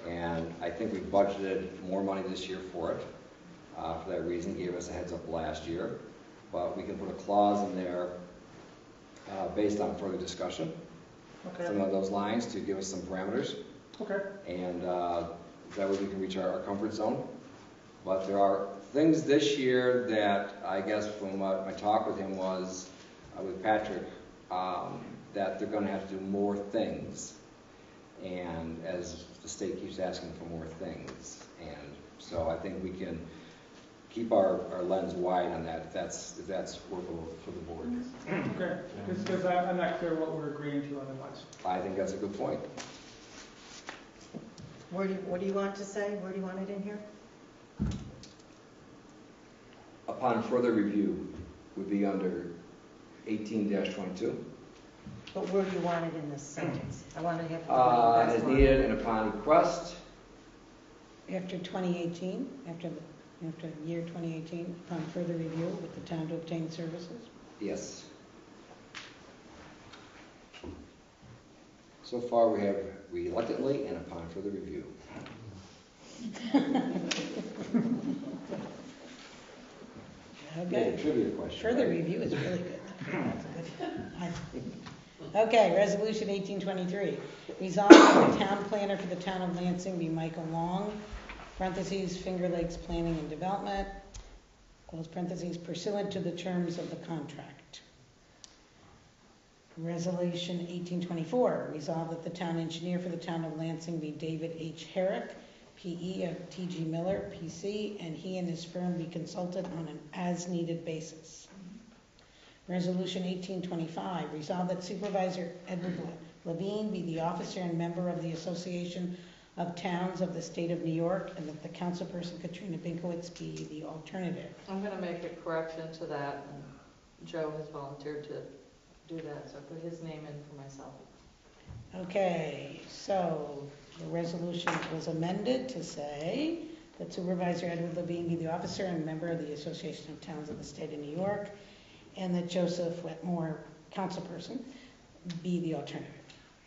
and I think we budgeted more money this year for it. For that reason, he gave us a heads up last year, but we can put a clause in there based on further discussion. Okay. Some of those lines to give us some parameters, Okay. and that way we can reach our comfort zone. But there are things this year that I guess from what my talk with him was, with Patrick, that they're going to have to do more things, and as the state keeps asking for more things, and so I think we can keep our lens wide on that if that's workable for the board. Okay, because I'm not clear what we're agreeing to otherwise. I think that's a good point. What do you want to say? Where do you want it in here? Upon further review would be under 18-22. But where do you want it in this sentence? I want to have. As needed and upon request. After 2018, after year 2018, upon further review with the town to obtain services? Yes. So far we have reluctantly and upon further review. Okay. Trivia question. Further right? review is really good. Okay, resolution 1823. Resolved that the town planner for the town of Lansing be Michael Long, parentheses, Finger Lakes Planning and Development, close parentheses, pursuant to the terms of the contract. Resolution 1824. Resolved that the town engineer for the town of Lansing be David H. Herrick, P.E. of T.G. Miller, P.C., and he and his firm be consulted on an as-needed basis. Resolution 1825, resolved that Supervisor Edward Levine be the officer and member of the Association of Towns of the State of New York, and that the councilperson Katrina Binkowitz be the alternative. I'm going to make a correction to that, and Joe has volunteered to do that, so I put his name in for myself. Okay, so the resolution was amended to say that Supervisor Edward Levine be the officer and member of the Association of Towns of the State of New York, and that Joseph Wetmore, councilperson, be the alternative.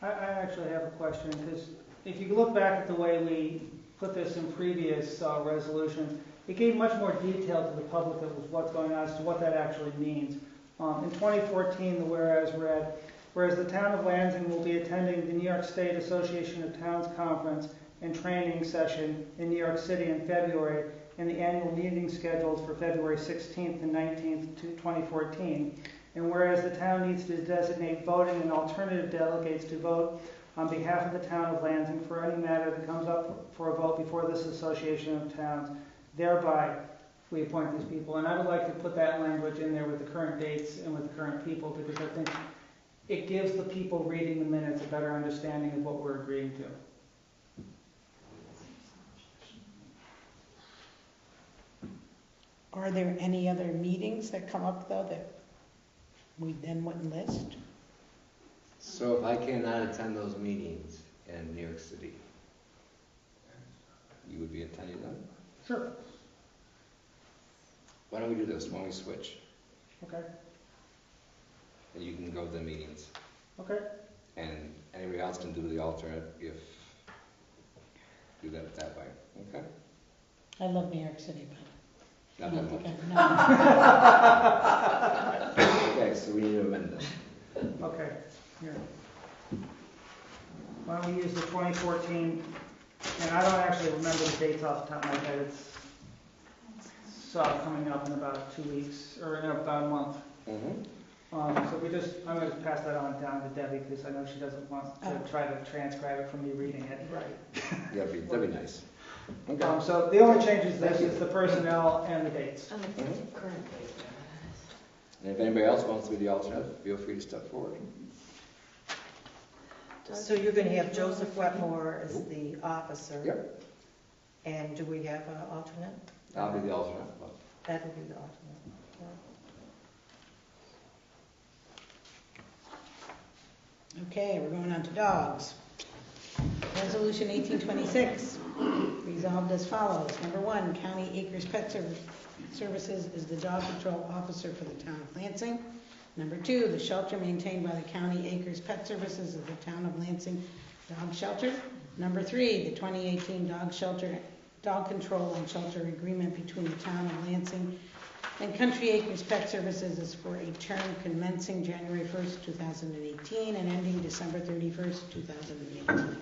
I actually have a question, because if you look back at the way we put this in previous resolutions, it gave much more detail to the public of what's going on as to what that actually means. In 2014, the whereas read, whereas the town of Lansing will be attending the New York State Association of Towns Conference and Training Session in New York City in February, and the annual meeting scheduled for February 16th and 19th, 2014. And whereas the town needs to designate voting and alternative delegates to vote on behalf of the town of Lansing for any matter that comes up for a vote before this Association of Towns, thereby we appoint these people. And I would like to put that language in there with the current dates and with the current people, because I think it gives the people reading the minutes a better understanding of what we're agreeing to. Are there any other meetings that come up, though, that we then wouldn't list? So if I cannot attend those meetings in New York City, you would be attending them? Sure. Why don't we do this? Why don't we switch? Okay, And you can go to the meetings. okay. And anybody else can do the alternate if, do that way, okay? I love New York City, but I Not don't that think much. I, Okay, so we need to amend this. Okay, here. Why don't we use the 2014, and I don't actually remember the dates off the top of my head, it's coming up in about 2 weeks, or in about a month. Mm-hmm. I'm going to pass that on down to Debbie, because I know she doesn't want to try to transcribe it from me reading it. right. Yeah, that'd be nice. Okay. So the only change is this, is the personnel and the dates. And the Mhm. current date. And if anybody else wants to be the alternate, feel free to step forward. So you're gonna have Joseph Wetmore as the officer? Yep. And do we have an alternate? I'll be the alternate. but- That will be the alternate. Okay, we're going on to dogs. Resolution 1826, resolved as follows. Number 1, County Acres Pet Services is the dog control officer for the town of Lansing. Number 2, the shelter maintained by the County Acres Pet Services of the town of Lansing Dog Shelter. Number 3, the 2018 dog control and shelter agreement between the town of Lansing and Country Acres Pet Services is for a term commencing January 1st, 2018 and ending December 31st, 2018.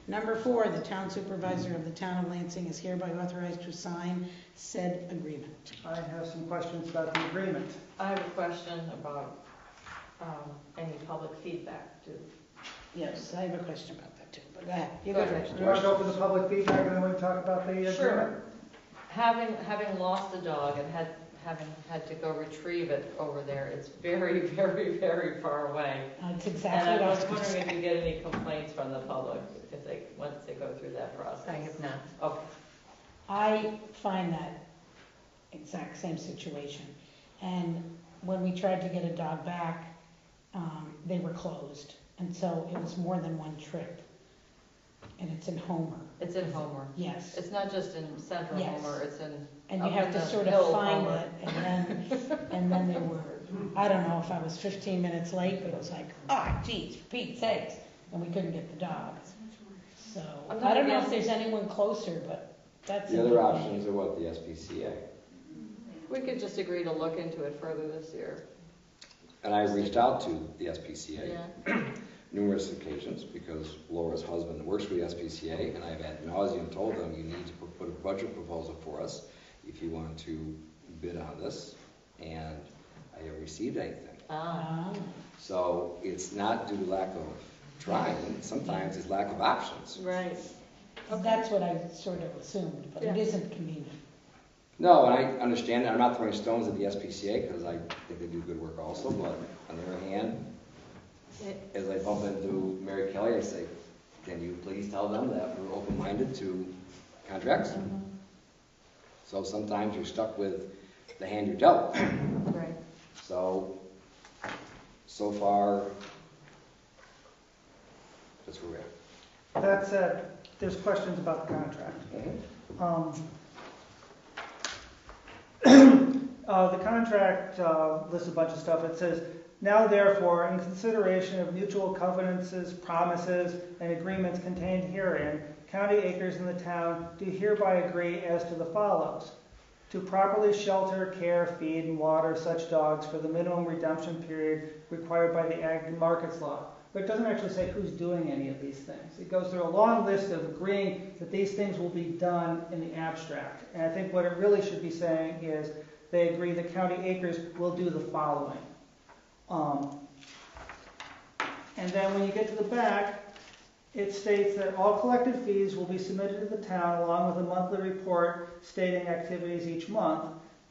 Number 4, the town supervisor of the town of Lansing is hereby authorized to sign said agreement. I have some questions about the agreement. I have a question about any public feedback too. Yes, I have a question about that too, but go ahead. You Go go ahead. first. You want to go for the public feedback and then we can talk about the agreement? Sure. Having lost a dog and having had to go retrieve it over there, it's very, very, very far away. That's And exactly I what I was was going to wondering if say. you get any complaints from the public once they go through that process. I have not. Okay. I find that exact same situation. And when we tried to get a dog back, they were closed. And so it was more than one trip. And it's in Homer. It's in Homer. Yes. It's not just in central Yes. Homer, it's in. And you up have in to the sort hill of find Homer. it, and then they were, I don't know if I was 15 minutes late, but it was like, geez, for Pete's sakes, and we couldn't get the dog. So, I'm not I don't know if against- there's anyone closer, but that's. The other options are what, the SPCA. We could just agree to look into it further this year. And I reached out to the SPCA Yeah. numerous occasions because Laura's husband works for the SPCA, and I've ad nauseum told them you need to put a budget proposal for us if you want to bid on this, and I haven't received anything. So it's not due to lack of trying, sometimes it's lack of options. Right. That's what I sort of assumed, but it Yeah. isn't convenient. No, and I understand that. I'm not throwing stones at the SPCA because I think they do good work also, but on the other hand, as I bump into Mary Kelly, I say, can you please tell them that we're open-minded to contracts? So sometimes you're stuck with the hand you're dealt. Right. So far, that's where we're at. That said, there's questions about the contract. The contract lists a bunch of stuff. It says, now therefore, in consideration of mutual covenants, promises, and agreements contained herein, County Acres and the town do hereby agree as to the follows. To properly shelter, care, feed, and water such dogs for the minimum redemption period required by the Ag and Markets Law. But it doesn't actually say who's doing any of these things. It goes through a long list of agreeing that these things will be done in the abstract. And I think what it really should be saying is they agree that County Acres will do the following. And then when you get to the back, it states that all collected fees will be submitted to the town along with a monthly report stating activities each month.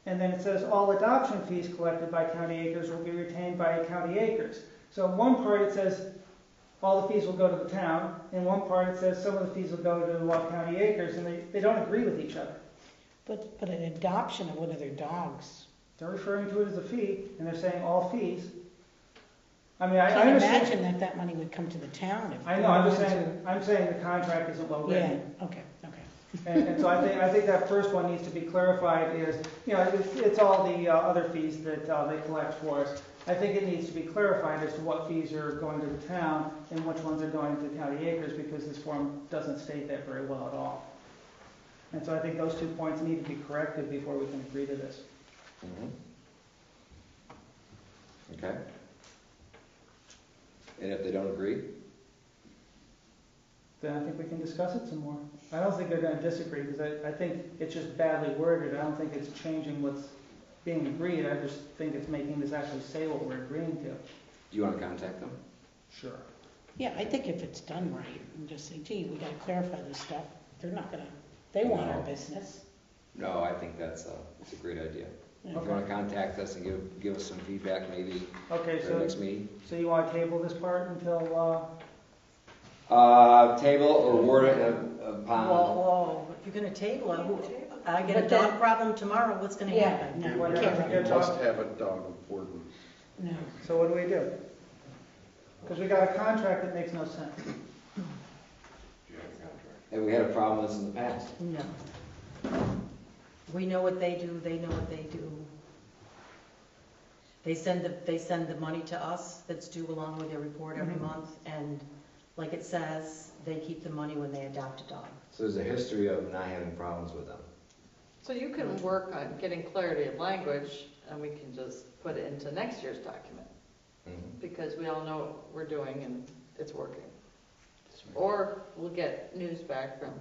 And then it says all adoption fees collected by County Acres will be retained by County Acres. So in one part it says all the fees will go to the town. In one part it says some of the fees will go to County Acres, and they don't agree with each other. But an adoption of one of their dogs. They're referring to it as a fee, and they're saying all fees. I mean, I Can't understand. imagine that that money would come to the town if. I know, I'm just saying, the contract isn't well Yeah, written. okay. And so I think that first one needs to be clarified is, it's all the other fees that they collect for us. I think it needs to be clarified as to what fees are going to the town and which ones are going to county acres, because this form doesn't state that very well at all. And so I think those 2 points need to be corrected before we can agree to this. Okay. And if they don't agree? Then I think we can discuss it some more. I don't think they're going to disagree, because I think it's just badly worded. I don't think it's changing what's being agreed. I just think it's making this actually say what we're agreeing to. Do you want to contact them? Sure. Yeah, I think if it's done right, and just say, gee, we gotta clarify this stuff, they're not gonna, they want our business. No, I think that's a great idea. If you want to contact us and give us some feedback maybe Okay, for the next meeting. so you want to table this part until, Table or word it upon. Whoa, if you're gonna table it, I get a But then- dog problem tomorrow, what's gonna Yeah, happen? no, What we happens can't. if You must have a dog warden. No. so what do we do? Because we got a contract that makes no sense. And we had a problem with this in the past. No. We know what they do, they know what they do. They send the money to us that's due along with their report every month, and like it says, they keep the money when they adopt a dog. So there's a history of not having problems with them. So you can work on getting clarity of language, and we can just put it into next year's document, because we all know what we're doing and it's working. Or we'll get news back from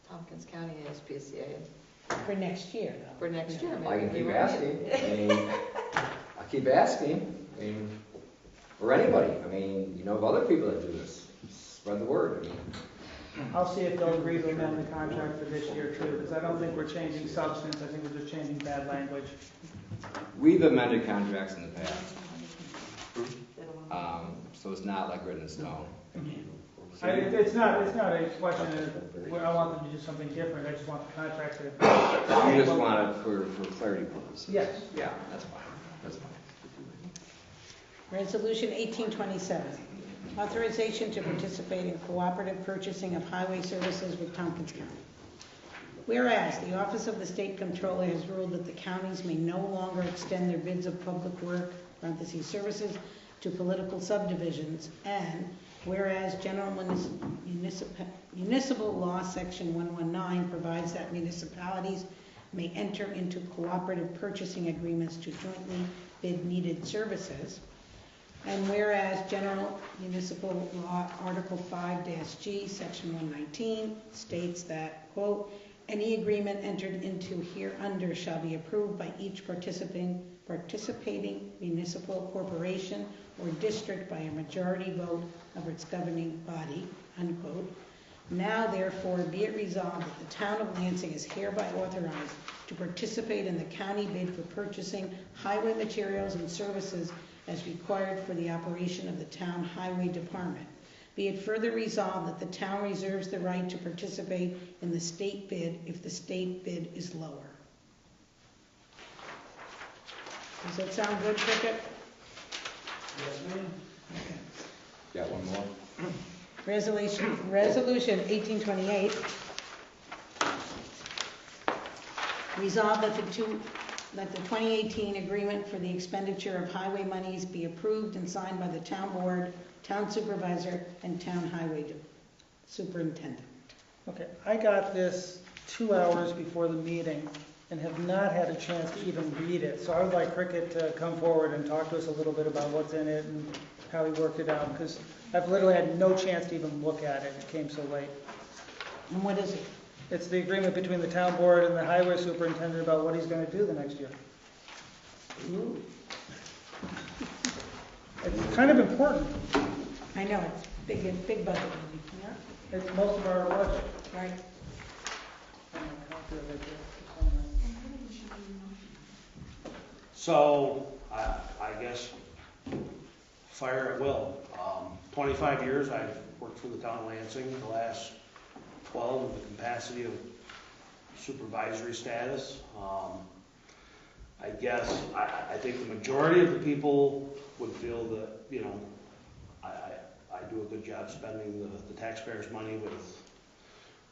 Tompkins County ASPCA For next year, though. for next year. I can maybe keep we won't asking. need it. I mean, I keep asking. I mean, or anybody. I mean, you know of other people that do this. Spread the word. I mean, I'll see if they'll agree to amend the contract for this year too, because I don't think we're changing substance. I think we're just changing bad language. we've amended contracts in the past, so it's not like written in stone. It's not a question of, I want them to do something different. I just want the contract to. You just want it for clarity purposes. Yes. Yeah, that's fine. That's fine. Resolution 1827, authorization to participate in cooperative purchasing of highway services with Tompkins County. Whereas the Office of the State Comptroller has ruled that the counties may no longer extend their bids of public work, (services) to political subdivisions, and whereas General Municipal Law Section 119 provides that municipalities may enter into cooperative purchasing agreements to jointly bid needed services, and whereas General Municipal Law Article 5-G, Section 119 states that, quote, any agreement entered into hereunder shall be approved by each participating municipal corporation or district by a majority vote of its governing body, unquote. Now therefore be it resolved that the town of Lansing is hereby authorized to participate in the county bid for purchasing highway materials and services as required for the operation of the town highway department. Be it further resolved that the town reserves the right to participate in the state bid if the state bid is lower. Does that sound good, Cricket? Yes, ma'am. Okay. Got one more? Resolution 1828. Resolved that the 2018 agreement for the expenditure of highway monies be approved and signed by the town board, town supervisor, and town highway superintendent. Okay, I got this 2 hours before the meeting and have not had a chance to even read it. So I would like Cricket to come forward and talk to us a little bit about what's in it and how he worked it out, because I've literally had no chance to even look at it. It came so late. And what is it? It's the agreement between the town board and the highway superintendent about what he's going to do the next year. Ooh. It's kind of important. I know, it's big budget. Yeah. It's most of our budget. Right. So, I guess, fire at will. 25 years I've worked for the town of Lansing, the last 12 in the capacity of supervisory status. I guess, I think the majority of the people would feel that, you know, I do a good job spending the taxpayers' money with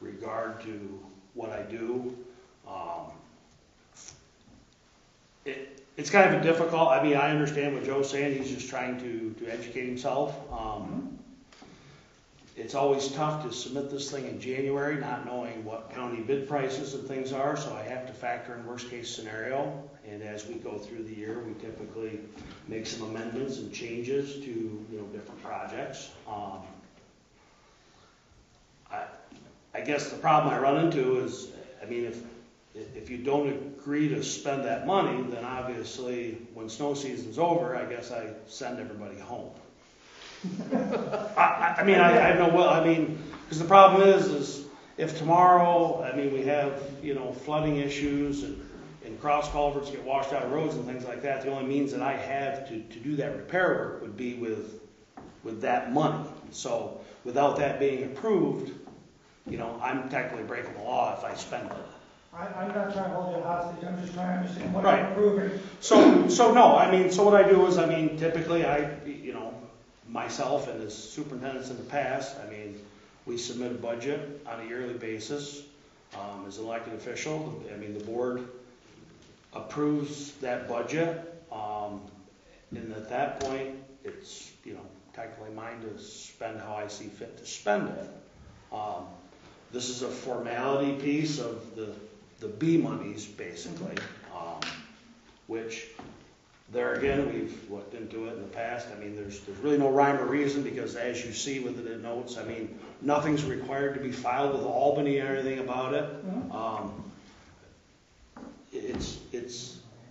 regard to what I do. It's kind of a difficult, I mean, I understand what Joe's saying, he's just trying to educate himself. It's always tough to submit this thing in January, not knowing what county bid prices and things are, so I have to factor in worst case scenario. And as we go through the year, we typically make some amendments and changes to, you know, different projects. I guess the problem I run into is, I mean, if you don't agree to spend that money, then obviously when snow season's over, I guess I send everybody home. I mean, I have no will, I mean, because the problem is if tomorrow, I mean, we have, you know, flooding issues and cross culverts get washed out of roads and things like that, the only means that I have to do that repair work would be with that money. So without that being approved, you know, I'm technically breaking the law if I spend it. I'm not trying to hold you hostage, I'm just trying to understand what Right. I'm approving. So no, I mean, so what I do is, I mean, typically you know, myself and as superintendents in the past, I mean, we submit a budget on a yearly basis as an elected official. I mean, the board approves that budget, and at that point, it's, you know, technically mine to spend how I see fit to spend it. This is a formality piece of the B monies, basically, which there again, we've looked into it in the past. I mean, there's really no rhyme or reason because as you see within the notes, I mean, nothing's required to be filed with Albany or anything about it.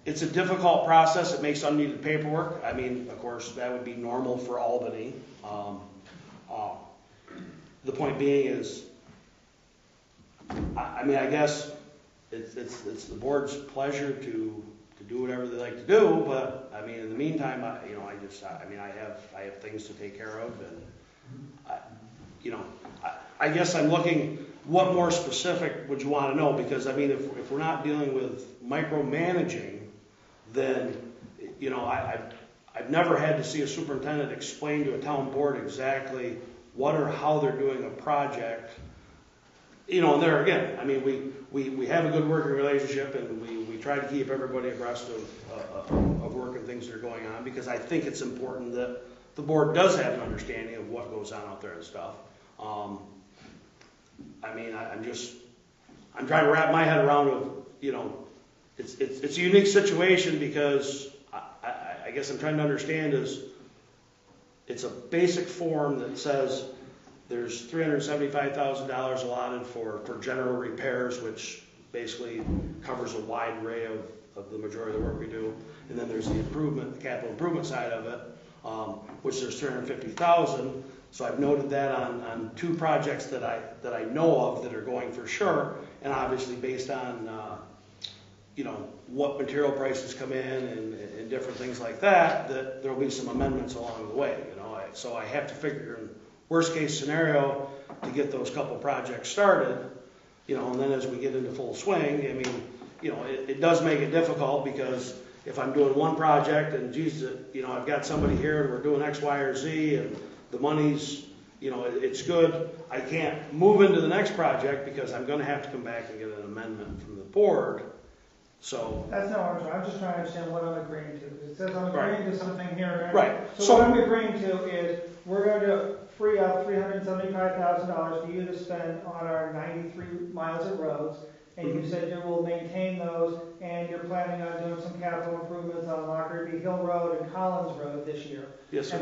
It's a difficult process. It makes unneeded paperwork. I mean, of course, that would be normal for Albany. The point being is, I mean, I guess it's the board's pleasure to do whatever they like to do, but I mean, in the meantime, I have things to take care of, and I guess I'm looking. What more specific would you want to know? Because I mean, if we're not dealing with micromanaging, then you know, I've never had to see a superintendent explain to a town board exactly what or how they're doing a project. You know, and there again, I mean, we have a good working relationship, and we try to keep everybody abreast of work and things that are going on, because I think it's important that the board does have an understanding of what goes on out there and stuff. I mean, I'm trying to wrap my head around, you know, it's a unique situation because I guess I'm trying to understand is it's a basic form that says there's $375,000 allotted for general repairs, which basically covers a wide array of the majority of the work we do. And then there's the capital improvement side of it, which there's $350,000. So I've noted that on two projects that I know of that are going for sure, and obviously based on you know, what material prices come in and different things like that there will be some amendments along the way. You know, so I have to figure in worst case scenario to get those couple projects started. You know, and then as we get into full swing, I mean, you know, it does make it difficult because if I'm doing one project and geez, you know, I've got somebody here and we're doing X, Y, or Z and the money's, you know, it's good. I can't move into the next project because I'm going to have to come back and get an amendment from the board. So That's no argument. I'm just trying to understand what I'm agreeing to. Because it says I'm agreeing to something here. Right. So what I'm agreeing to is we're going to free up $375,000 for you to spend on our 93 miles of roads. And you said you will maintain those, and you're planning on doing some capital improvements on Lockerbie Hill Road and Collins Road this year. Yes, sir.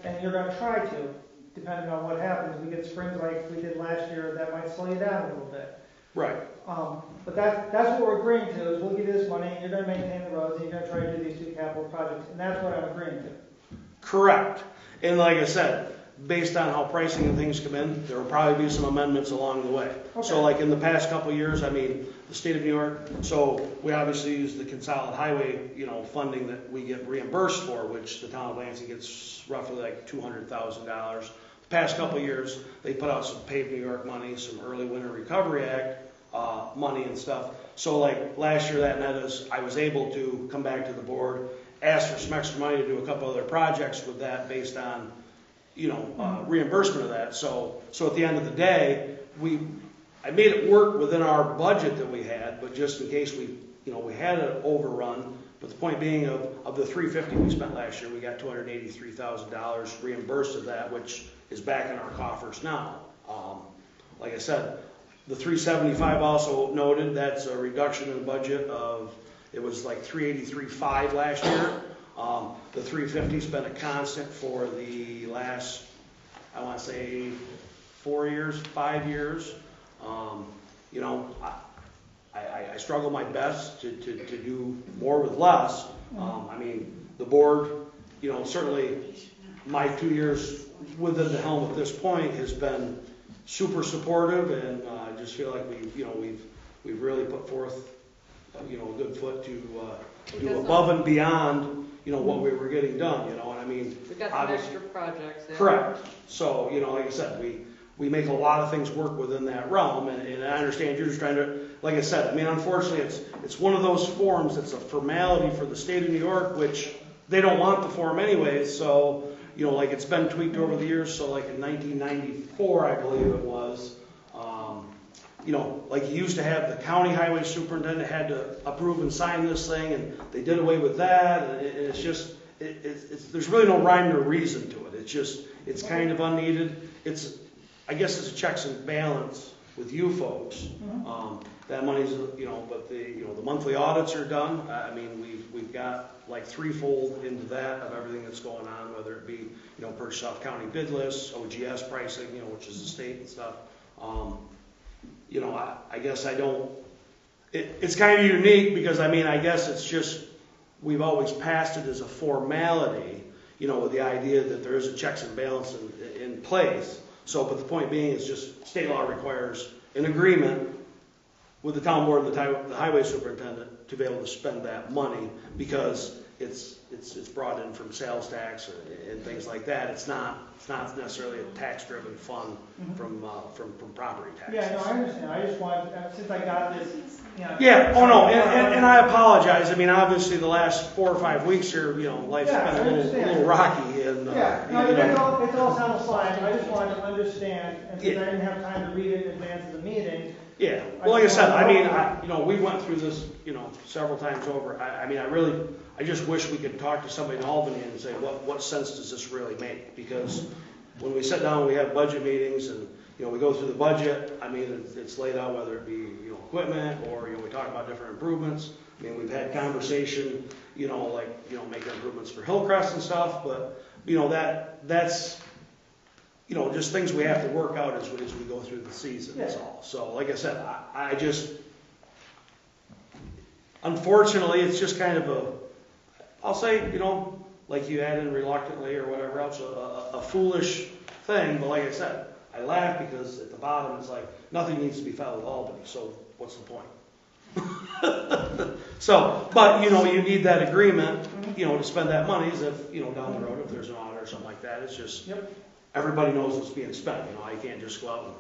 And you're going to try to, depending on what happens. We get springs like we did last year, that might slow you down a little bit. Right. But that's what we're agreeing to, is we'll give you this money, and you're going to maintain the roads, and you're going to try to do these two capital projects, and that's what I'm agreeing to. Correct. And like I said, based on how pricing and things come in, there will probably be some amendments along the way. Okay. So like in the past couple of years, I mean, the state of New York, so we obviously use the consolidated highway, you know, funding that we get reimbursed for, which the town of Lansing gets roughly like $200,000. The past couple of years, they put out some Pave New York money, some Early Winter Recovery Act money and stuff. So like last year, that net is, I was able to come back to the board, ask for some extra money to do a couple other projects with that based on, reimbursement of that. So at the end of the day, I made it work within our budget that we had, but just in case we had an overrun. But the point being of the $350 we spent last year, we got $283,000 reimbursed of that, which is back in our coffers now. Like I said, the $375 also noted, that's a reduction in the budget of, it was like $383.5 last year. The $350's been a constant for the last, I want to say, 4 years, 5 years. I struggle my best to do more with less. The board, certainly my 2 years within the helm at this point has been super supportive, and I just feel like we've really put forth, a good foot to do above and beyond, what we were getting done, and We've got some extra projects there. correct. So, like I said, we make a lot of things work within that realm, and I understand you're just trying to, like I said, unfortunately, it's one of those forms that's a formality for the state of New York, which they don't want the form anyways, so, like it's been tweaked over the years, so like in 1994, I believe it was, like you used to have the county highway superintendent had to approve and sign this thing, and they did away with that, and it's just, there's really no rhyme or reason to it. It's kind of unneeded. I guess it's a checks and balance with you folks. That money's, but the monthly audits are done. We've got like threefold into that of everything that's going on, whether it be, purchase off county bid lists, OGS pricing, which is the state and stuff. I guess I don't, it's kind of unique because, I guess it's just, we've always passed it as a formality, with the idea that there is a checks and balance in place. So, but the point being is just state law requires an agreement with the town board and the highway superintendent to be able to spend that money because it's brought in from sales tax and things like that. It's not necessarily a tax-driven fund from property taxes. Yeah, no, I understand. I just want, since I got this, Yeah, oh no, and I apologize. Obviously the last 4 or 5 weeks here, life's been a little rocky. And, it's all sounds fine. I just wanted to understand, and since I didn't have time to read it in advance of the meeting. Yeah, well, like I said, we went through this, several times over. I just wish we could talk to somebody in Albany and say, what sense does this really make? Because when we sit down, we have budget meetings and, we go through the budget. It's laid out whether it be, equipment or, we talk about different improvements. We've had conversation, making improvements for Hillcrest and stuff, but, that's, just things we have to work out as we go through the season, that's all. So, like I said, I just, unfortunately, it's just kind of I'll say, like you add in reluctantly or whatever else, a foolish thing, but like I said, I laugh because at the bottom it's like, nothing needs to be filed with Albany, so what's the point? So, but, you need that agreement, to spend that money as if, down the road, if there's an audit or something like that, it's just, everybody knows it's being spent, I can't just go out and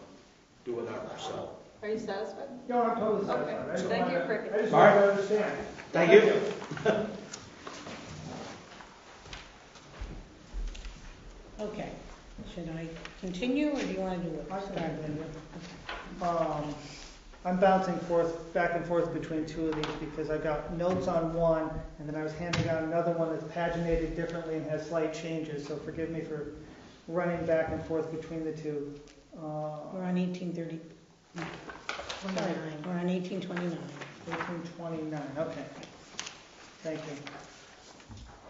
do whatever, so. Are you satisfied? No, I'm totally satisfied. Okay. I just Thank you, wanted- Cricket. I just All wanted right. to understand. Thank you. Okay, should I continue, or do you want to do it? I can Start. continue. I'm bouncing back and forth between two of these because I got notes on one, and then I was handing out another one that's paginated differently and has slight changes, so forgive me for running back and forth between the two. We're on 1830. Sorry, we're on 1829. 1829, okay. Thank you.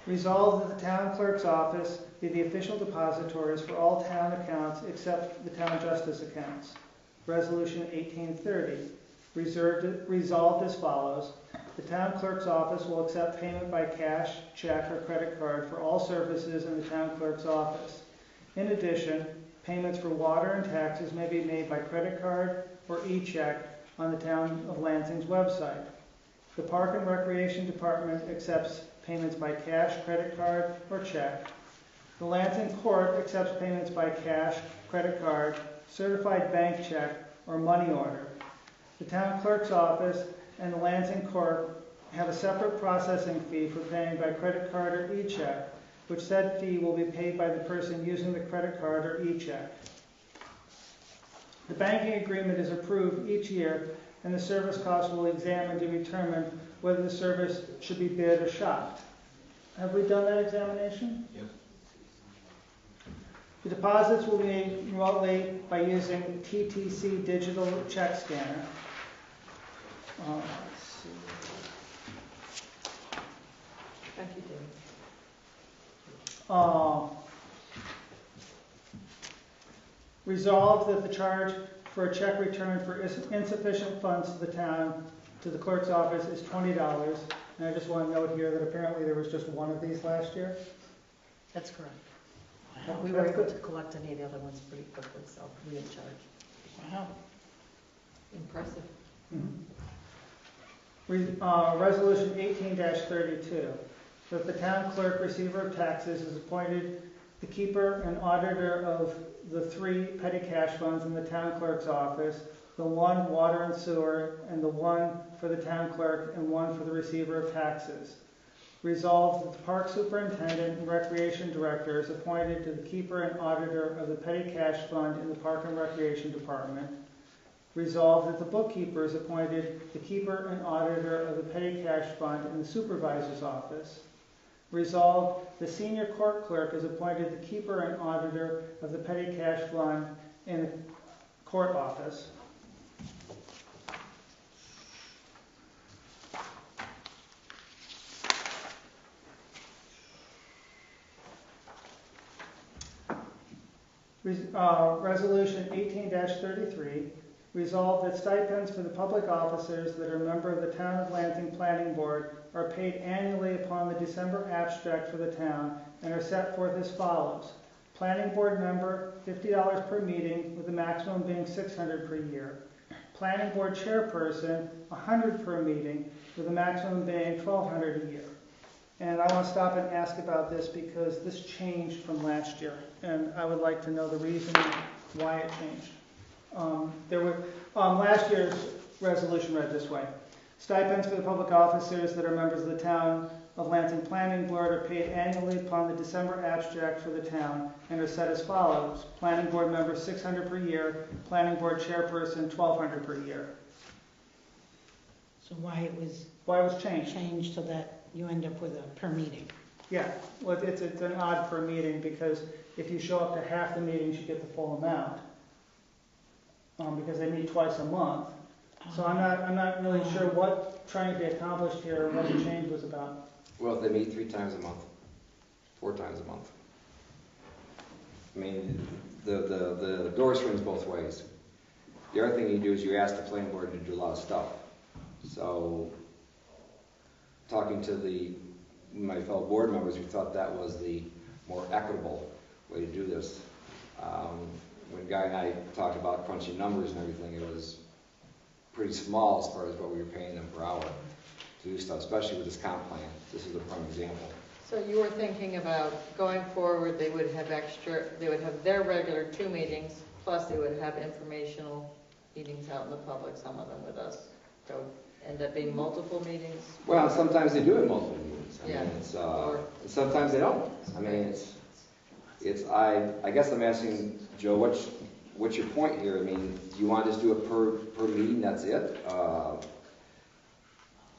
Resolved that the town clerk's office be the official depositories for all town accounts except the town justice accounts. Resolution 1830, resolved as follows. The town clerk's office will accept payment by cash, check, or credit card for all services in the town clerk's office. In addition, payments for water and taxes may be made by credit card or e-check on the town of Lansing's website. The Park and Recreation Department accepts payments by cash, credit card, or check. The Lansing Court accepts payments by cash, credit card, certified bank check, or money order. The town clerk's office and the Lansing Corp. Have a separate processing fee for paying by credit card or e-check, which said fee will be paid by the person using the credit card or e-check. The banking agreement is approved each year, and the service cost will examine to determine whether the service should be bid or shopped. Have we done that examination? Yep. The deposits will be made remotely by using TTC digital check scanner. Let's see. Thank you, David. Resolved that the charge for a check return for insufficient funds to the town, to the clerk's office, is $20. And I just want to note here that apparently there was just one of these last year. That's correct. We were able to collect any of the other ones pretty quickly, so we in charge. Wow. Impressive. Resolution 18-32, that the town clerk, receiver of taxes, is appointed the keeper and auditor of the 3 petty cash funds in the town clerk's office, the 1 water and sewer, and the 1 for the town clerk, and 1 for the receiver of taxes. Resolved that the park superintendent and recreation director is appointed to the keeper and auditor of the petty cash fund in the park and recreation department. Resolved that the bookkeeper is appointed the keeper and auditor of the petty cash fund in the supervisor's office. Resolved, the senior court clerk is appointed the keeper and auditor of the petty cash fund in the court office. Resolution 18-33, resolved that stipends for the public officers that are a member of the Town of Lansing Planning Board are paid annually upon the December abstract for the town and are set forth as follows. Planning Board member, $50 per meeting, with the maximum being $600 per year. Planning Board chairperson, $100 per meeting, with the maximum being $1,200 a year. And I want to stop and ask about this because this changed from last year, and I would like to know the reason why it changed. Last year's resolution read this way. Stipends for the public officers that are members of the Town of Lansing Planning Board are paid annually upon the December abstract for the town and are set as follows. Planning Board member, $600 per year. Planning Board chairperson, $1,200 per year. So why it was changed? changed so that you end up with a per meeting? Yeah, well, it's an odd per meeting because if you show up to half the meetings, you get the full amount. Because they meet twice a month. So I'm not really sure what trying to be accomplished here or what the change was about. Well, if they meet 3 times a month, 4 times a month. I mean, the door swings both ways. The other thing you do is you ask the planning board to do a lot of stuff. So, talking to my fellow board members, we thought that was the more equitable way to do this. When Guy and I talked about crunching numbers and everything, it was pretty small as far as what we were paying them per hour to do stuff, especially with this comp plan. This is a prime example. So you were thinking about going forward, they would have their regular 2 meetings, plus they would have informational meetings out in the public, some of them with us. So end up being multiple meetings? Well, sometimes they do have multiple meetings. I Yeah. mean, sometimes they don't. I mean, I guess I'm asking Joe, what's your point here? I mean, do you want to just do it per meeting, that's it?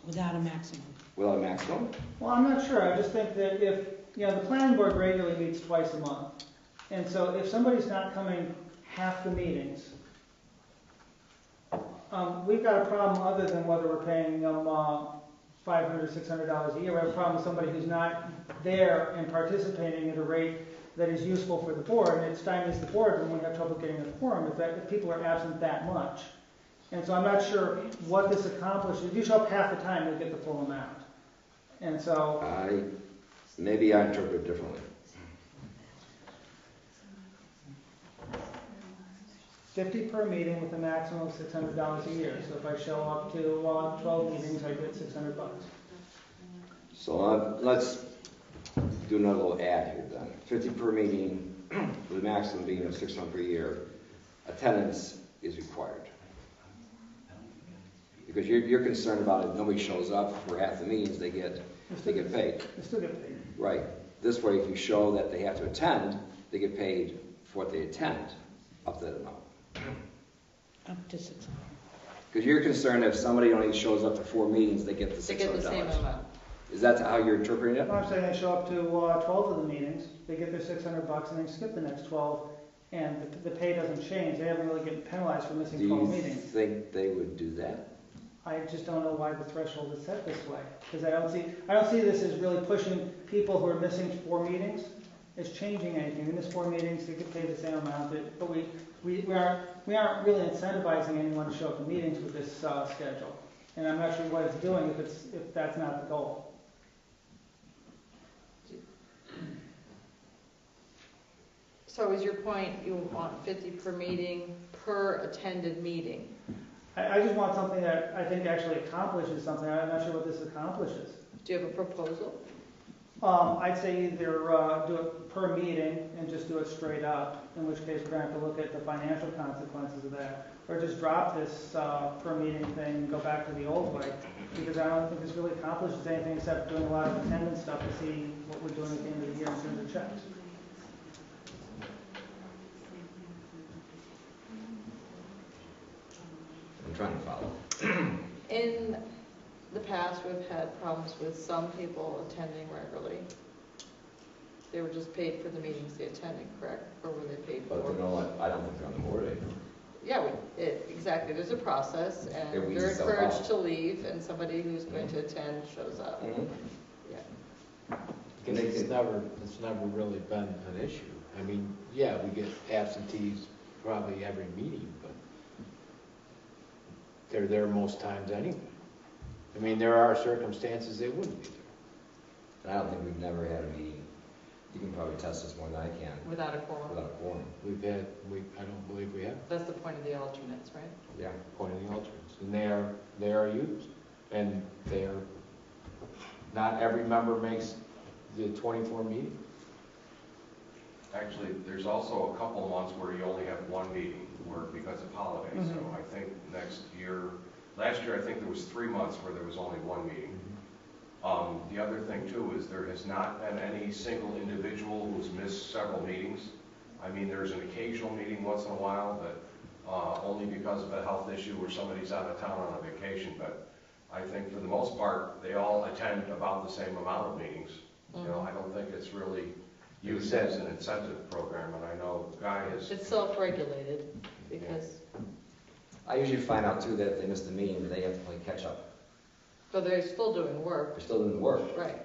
Without a maximum? Without a maximum? Well, I'm not sure. I just think that if, the planning board regularly meets twice a month. And so if somebody's not coming half the meetings, we've got a problem other than whether we're paying them $500, $600 a year. We have a problem with somebody who's not there and participating at a rate that is useful for the board, and it stymies the board when we have trouble getting a quorum if people are absent that much. And so I'm not sure what this accomplishes. If you show up half the time, you'll get the full amount. And so... Maybe I interpret it differently. $50 per meeting with a maximum of $600 a year. So if I show up to 12 meetings, I get $600. So let's do another little add here then. 50 per meeting, with a maximum being of $600 per year. Attendance is required. Because you're concerned about if nobody shows up for half the meetings, they get paid. They still get paid. Right. This way, if you show that they have to attend, they get paid for what they attend, up to that amount. Up to 600. Because you're concerned if somebody only shows up to 4 meetings, they get the $600. They get the same amount. Is that how you're interpreting it? I'm saying they show up to 12 of the meetings, they get their $600 and they skip the next 12, and the pay doesn't change. They haven't really getting penalized for missing Do 12 you meetings. think they would do that? I just don't know why the threshold is set this way, because I don't see this as really pushing people who are missing 4 meetings. It's changing anything. In this 4 meetings, they get paid the same amount, but we aren't really incentivizing anyone to show up to meetings with this schedule. And I'm not sure what it's doing if that's not the goal. So is your point, you want 50 per meeting, per attended meeting? I just want something that I think actually accomplishes something. I'm not sure what this accomplishes. Do you have a proposal? I'd say either do it per meeting and just do it straight up, in which case we're going to have to look at the financial consequences of that, or just drop this per meeting thing and go back to the old way, because I don't think this really accomplishes anything except doing a lot of attendance stuff to see what we're doing at the end of the year in terms of checks. I'm trying to follow. In the past, we've had problems with some people attending regularly. They were just paid for the meetings they attended, correct? Or were they paid But for? you know what? I don't think they're on the board anymore. Yeah, exactly. There's a process, and It weeds they're itself encouraged out. to leave, and somebody who's going to attend shows up. Yeah. Because it's never really been an issue. I mean, yeah, we get absentees probably every meeting, but they're there most times anyway. I mean, there are circumstances they wouldn't be there. And I don't think we've never had a meeting. You can probably test this more than I can. Without a quorum. Without a quorum. I don't believe we have. That's the point of the alternates, right? Yeah. Point of the alternates, and they are used, and not every member makes the 24 meetings. Actually, there's also a couple months where you only have 1 meeting, because of holidays. So I think last year I think there was 3 months where there was only 1 meeting. The other thing too is there has not been any single individual who's missed several meetings. I mean, there's an occasional meeting once in a while, but only because of a health issue or somebody's out of town on a vacation. But I think for the most part, they all attend about the same amount of meetings. You know, I don't think it's really used as an incentive program, and I know Guy is. It's self-regulated, because, I usually find out too that if they miss the meeting, they have to play catch up. but they're still doing work. They're still doing the work. Right.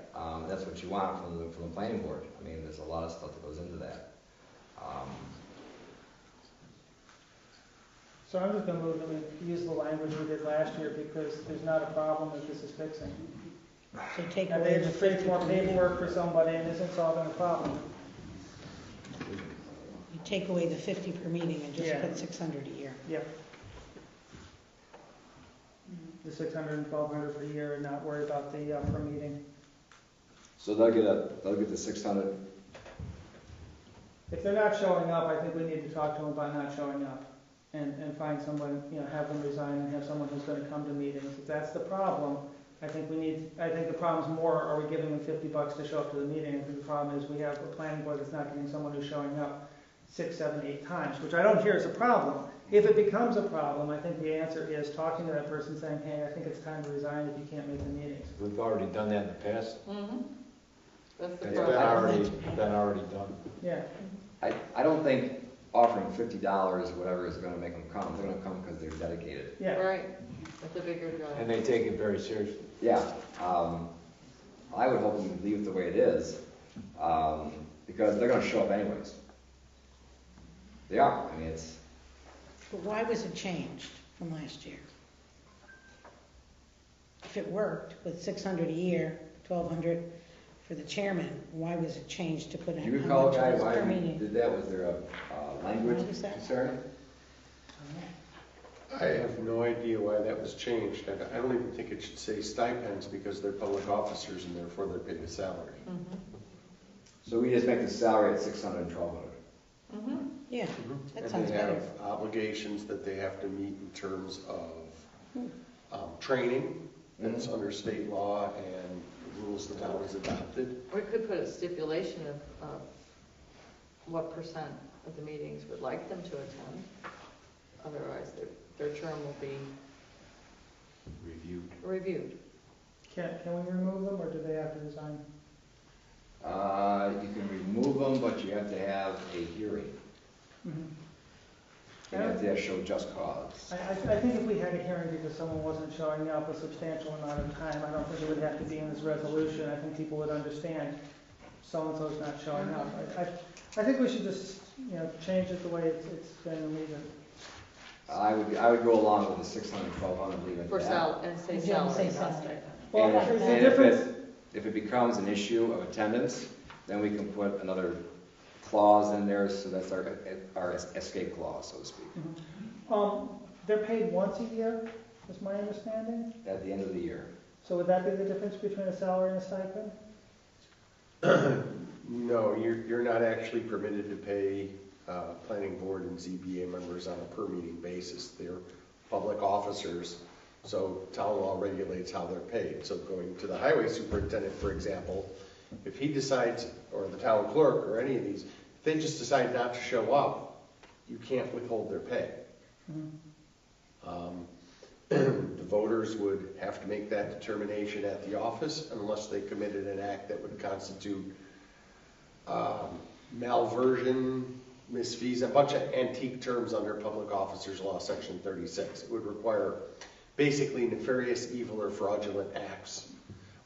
That's what you want from the planning board. I mean, there's a lot of stuff that goes into that. So I'm just going to move that we use the language we did last year, because there's not a problem that this is fixing. So take And away they the just create 50 more per meeting. paperwork for somebody and isn't solving a problem. You take away the 50 per meeting and just Yeah. put 600 a year. Yep. The 600 and 1,200 per year, and not worry about the per meeting. So they'll get the 600. If they're not showing up, I think we need to talk to them about not showing up, and find someone, have them resign and have someone who's going to come to meetings. If that's the problem, I think the problem's more, are we giving them $50 to show up to the meeting? I think the problem is we have a planning board that's not getting someone who's showing up 6, 7, 8 times, which I don't hear as a problem. If it becomes a problem, I think the answer is talking to that person, saying, hey, I think it's time to resign if you can't make the meetings. We've already done that in the past. That's the It's problem. been already done. Yeah. I don't think offering $50 or whatever is going to make them come. They're going to come because they're dedicated. Yeah. Right. That's a bigger job. And they take it very seriously. Yeah. I would hope we would leave it the way it is, because they're going to show up anyways. They are. I mean, it's. But why was it changed from last year? If it worked with 600 a year, 1,200 for the chairman, why was it changed to put Do how you recall, much Guy, it was why per we meeting? did that? Was there a language Why was that? concern? I have no idea why that was changed. I don't even think it should say stipends, because they're public officers and therefore they're paid a salary. So we just make the salary at 600 and 1,200. Yeah, that And sounds they better. have obligations that they have to meet in terms of training that's under state law and rules the town has adopted. We could put a stipulation of what percent of the meetings would like them to attend. Otherwise, their term will be reviewed. Can we remove them, or do they have to resign? You can remove them, but you have to have a hearing. You have to show just cause. I think if we had a hearing because someone wasn't showing up a substantial amount of time, I don't think it would have to be in this resolution. I think people would understand so-and-so's not showing up. I think we should just, change it the way it's been and leave it. I would go along with the 600, 1,200, leave it For at that. and say And salary, say not salary. stipend. Well, And there's a if difference. if it becomes an issue of attendance, then we can put another clause in there, so that's our escape clause, so to speak, They're paid once a year, is my understanding. at the end of the year. So would that be the difference between a salary and a stipend? No, you're not actually permitted to pay planning board and ZBA members on a per meeting basis. They're public officers, so town law regulates how they're paid. So going to the highway superintendent, for example, if he decides, or the town clerk, or any of these, if they just decide not to show up, you can't withhold their pay. The voters would have to make that determination at the office unless they committed an act that would constitute malversion, misfeasance, a bunch of antique terms under Public Officers Law, Section 36. It would require basically nefarious, evil, or fraudulent acts,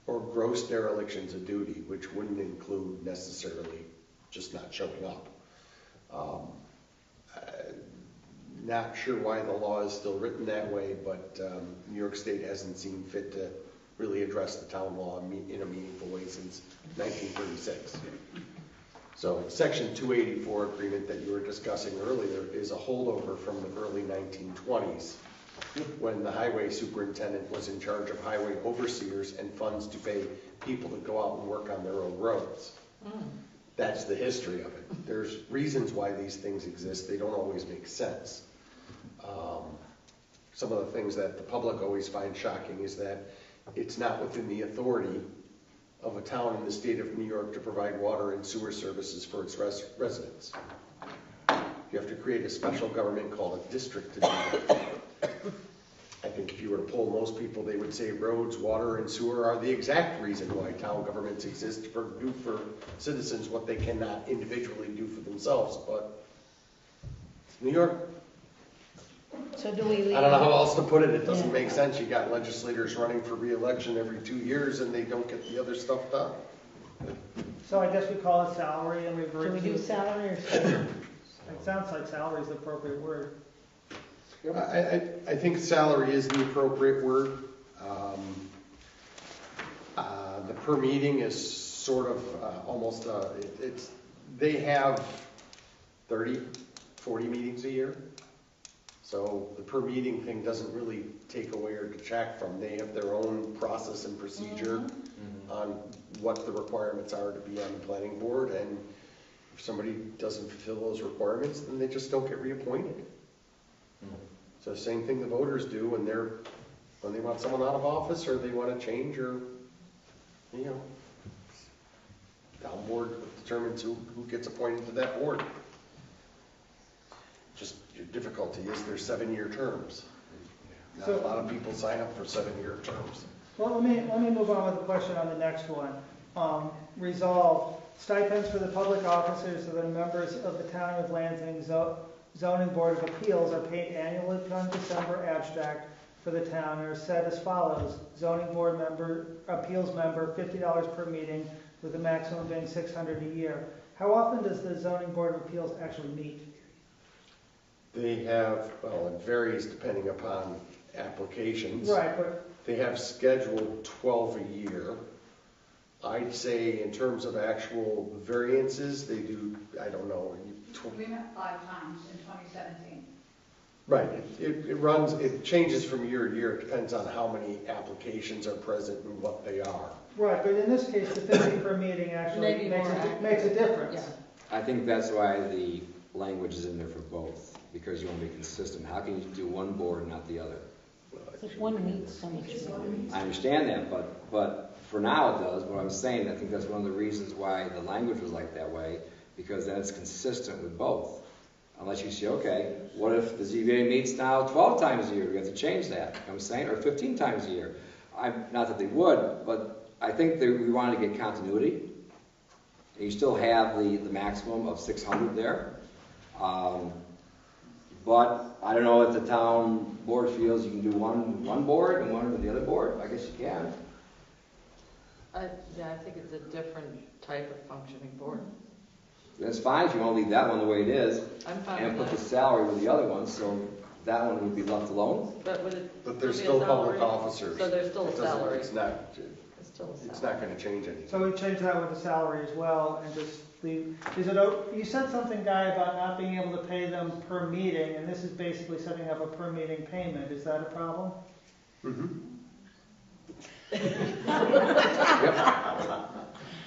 or gross derelictions of duty, which wouldn't include necessarily just not showing up. Not sure why the law is still written that way, but New York State hasn't seen fit to really address the town law in a meaningful way since 1936. So Section 284 agreement that you were discussing earlier is a holdover from the early 1920s, when the highway superintendent was in charge of highway overseers and funds to pay people to go out and work on their own roads. That's the history of it. There's reasons why these things exist. They don't always make sense. Some of the things that the public always finds shocking is that it's not within the authority of a town in the state of New York to provide water and sewer services for its residents. You have to create a special government called a district to do that. I think if you were to poll most people, they would say roads, water, and sewer are the exact reason why town governments exist, to do for citizens what they cannot individually do for themselves, but it's New York. So do we leave? I don't know how else to put it. It doesn't make sense. You got legislators running for re-election every 2 years and they don't get the other stuff done. So I guess we call it salary and we agree. Do we do salary or stipend? It sounds like salary is the appropriate word. I think salary is the appropriate word. The per meeting is sort of almost, they have 30, 40 meetings a year. So the per meeting thing doesn't really take away or detract from. They have their own process and procedure on what the requirements are to be on the planning board. And if somebody doesn't fulfill those requirements, then they just don't get reappointed. So same thing the voters do when they want someone out of office or they want to change, or, town board determines who gets appointed to that board. Just your difficulty is there's 7-year terms. Not a lot of people sign up for 7-year terms. Well, let me move on with the question on the next one. Resolved, stipends for the public officers of the members of the town of Lansing Zoning Board of Appeals are paid annually on December abstract for the town and are set as follows. Zoning Board member, appeals member, $50 per meeting, with the maximum being $600 a year. How often does the Zoning Board of Appeals actually meet? They have, well, it varies depending upon applications. Right, but They have scheduled 12 a year. I'd say in terms of actual variances, they do, I don't know. We met 5 times in 2017. Right, it changes from year to year. It depends on how many applications are present and what they are. right, but in this case, the 50 per meeting actually Maybe more makes a difference. Yeah. I think that's why the language is in there for both, because you want to be consistent. How can you do one board and not the other? If one meets so much more. I understand that, but for now it does. What I'm saying, I think that's one of the reasons why the language was like that way, because then it's consistent with both. Unless you say, okay, what if the ZBA meets now 12 times a year? We have to change that, you know what I'm saying, or 15 times a year. Not that they would, but I think that we wanted to get continuity. And you still have the maximum of 600 there. But I don't know if the town board feels you can do one with one board and one with the other board. I guess you can. Yeah, I think it's a different type of functioning board. That's fine if you want to leave that one the way it is. I'm fine And with put the that. salary with the other one, so that one would be left alone. But would it But they're still be a still public salary? officers. So there's still a It doesn't- salary. It's not, It's still a it's salary. not gonna change anything. So we change that with the salary as well, and just leave, you said something, Guy, about not being able to pay them per meeting, and this is basically setting up a per meeting payment, is that a problem?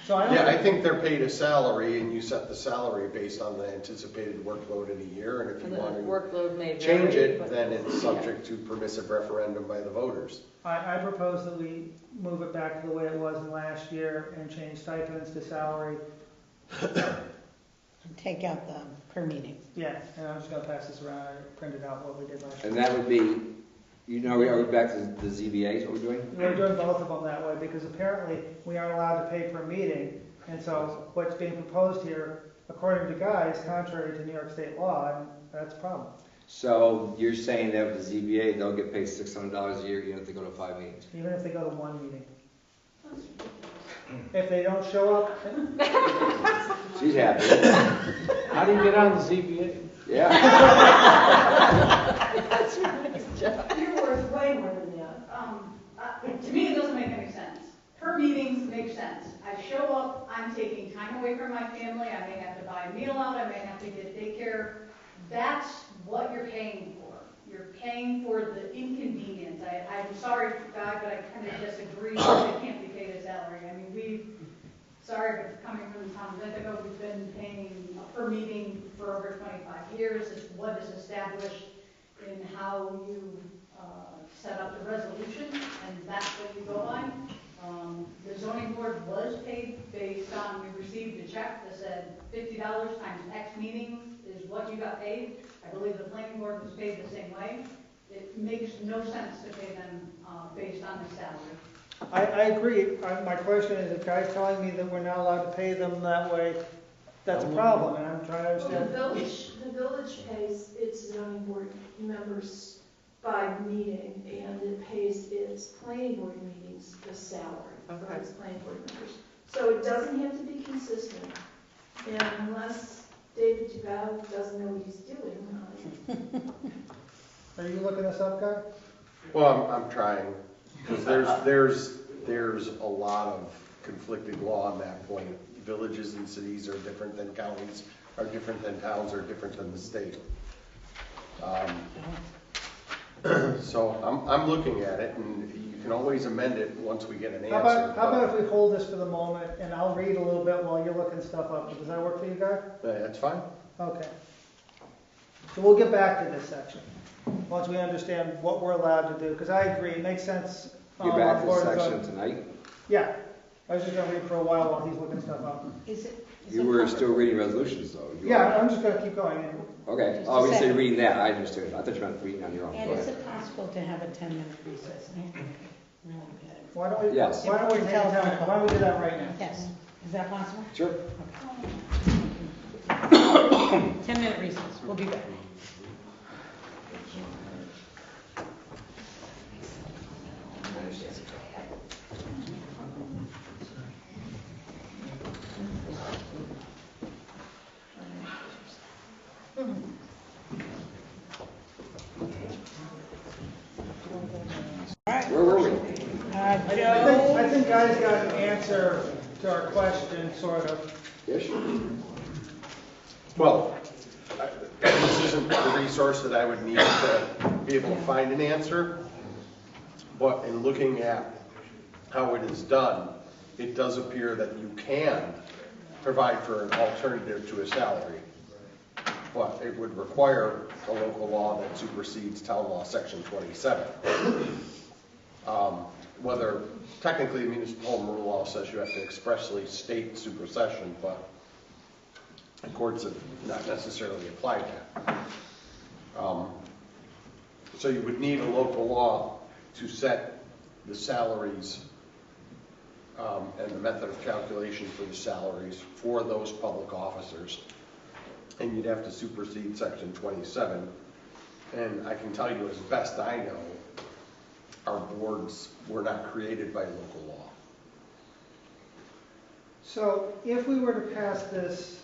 So I don't. Yeah, I think they're paid a salary, and you set the salary based on the anticipated workload in a year, and if And you the want to workload may vary. change it, but- then it's subject to permissive referendum by the voters. I propose that we move it back to the way it was in last year and change stipends to salary. Take out the per meeting. Yeah, and I'm just gonna pass this around, I printed out what we did last year. And that would be, are we back to the ZBAs, what we're doing? We're doing both of them that way, because apparently we aren't allowed to pay per meeting, and so what's being proposed here, according to Guy, is contrary to New York state law, and that's a problem. So you're saying that with the ZBA, they'll get paid $600 a year even if they go to 5 meetings? Even if they go to one meeting. If they don't show up, She's happy. How do you get on the ZBA? Yeah. You're worth way more than that. To me, it doesn't make any sense. Per meetings make sense. I show up, I'm taking time away from my family, I may have to buy a meal out, I may have to get daycare. That's what you're paying for. You're paying for the inconvenience. I'm sorry, Guy, but I kind of disagree that it can't be paid a salary. I mean, sorry, but coming from the town of Ithaca, we've been paying per meeting for over 25 years. It's what is established in how you set up the resolution, and that's what you go by. The zoning board was paid based on, we received a check that said $50 times X meetings is what you got paid. I believe the planning board was paid the same way. It makes no sense to pay them based on the salary. I agree. My question is, if Guy's telling me that we're not allowed to pay them that way, that's a problem, and I'm trying to Well, understand. the village pays its zoning board members by meeting, and it pays its planning board meetings the salary for Okay. its planning board members. So it doesn't have to be consistent, and unless David Dubow doesn't know what he's doing, Are you looking this up, Guy? Well, I'm trying, because there's a lot of conflicting law on that point. Villages and cities are different than counties, are different than towns, are different than the state. So I'm looking at it, and you can always amend it once we get an answer. How about if we hold this for the moment, and I'll read a little bit while you're looking stuff up. Does that work for you, Guy? That's fine. Okay. So we'll get back to this section, once we understand what we're allowed to do, because I agree, it makes sense. You're back to on the board of section zoning. tonight? Yeah, I was just gonna read for a while he's looking stuff up. Is it? You were still reading resolutions, though. Yeah, I'm just gonna keep going. Okay. Just a Oh, we said second. reading that. I understood. I thought you meant reading on your own. And Go is ahead. it possible to have a 10-minute recess? Really good. Why don't we, Yes. why don't we take a time, why don't we do that right now? Yes, is that possible? Sure. 10-minute recess, we'll be back. Where were we? I think Guy's got an answer to our question, sort of. Ish? Well, this isn't the resource that I would need to be able to find an answer, but in looking at how it is done, it does appear that you can provide for an alternative to a salary. but it would require a local law that supersedes town law section 27. Whether technically municipal home rule law says you have to expressly state supersession, but the courts have not necessarily applied that. So you would need a local law to set the salaries and the method of calculation for the salaries for those public officers. And you'd have to supersede section 27. And I can tell you, as best I know, our boards were not created by local law. So if we were to pass this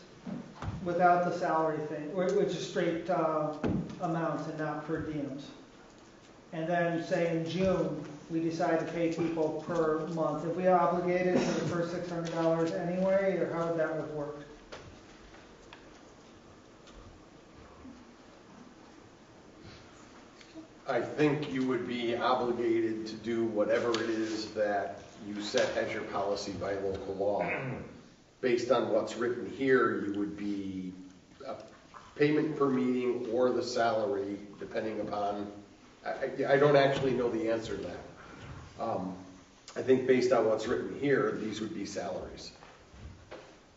without the salary thing, which is straight amounts and not per diems, and then say in June, we decide to pay people per month, if we obligated for the first $600 anyway, or how would that have worked? I think you would be obligated to do whatever it is that you set as your policy by local law. Based on what's written here, you would be a payment per meeting or the salary, depending upon, I don't actually know the answer to that. I think based on what's written here, these would be salaries.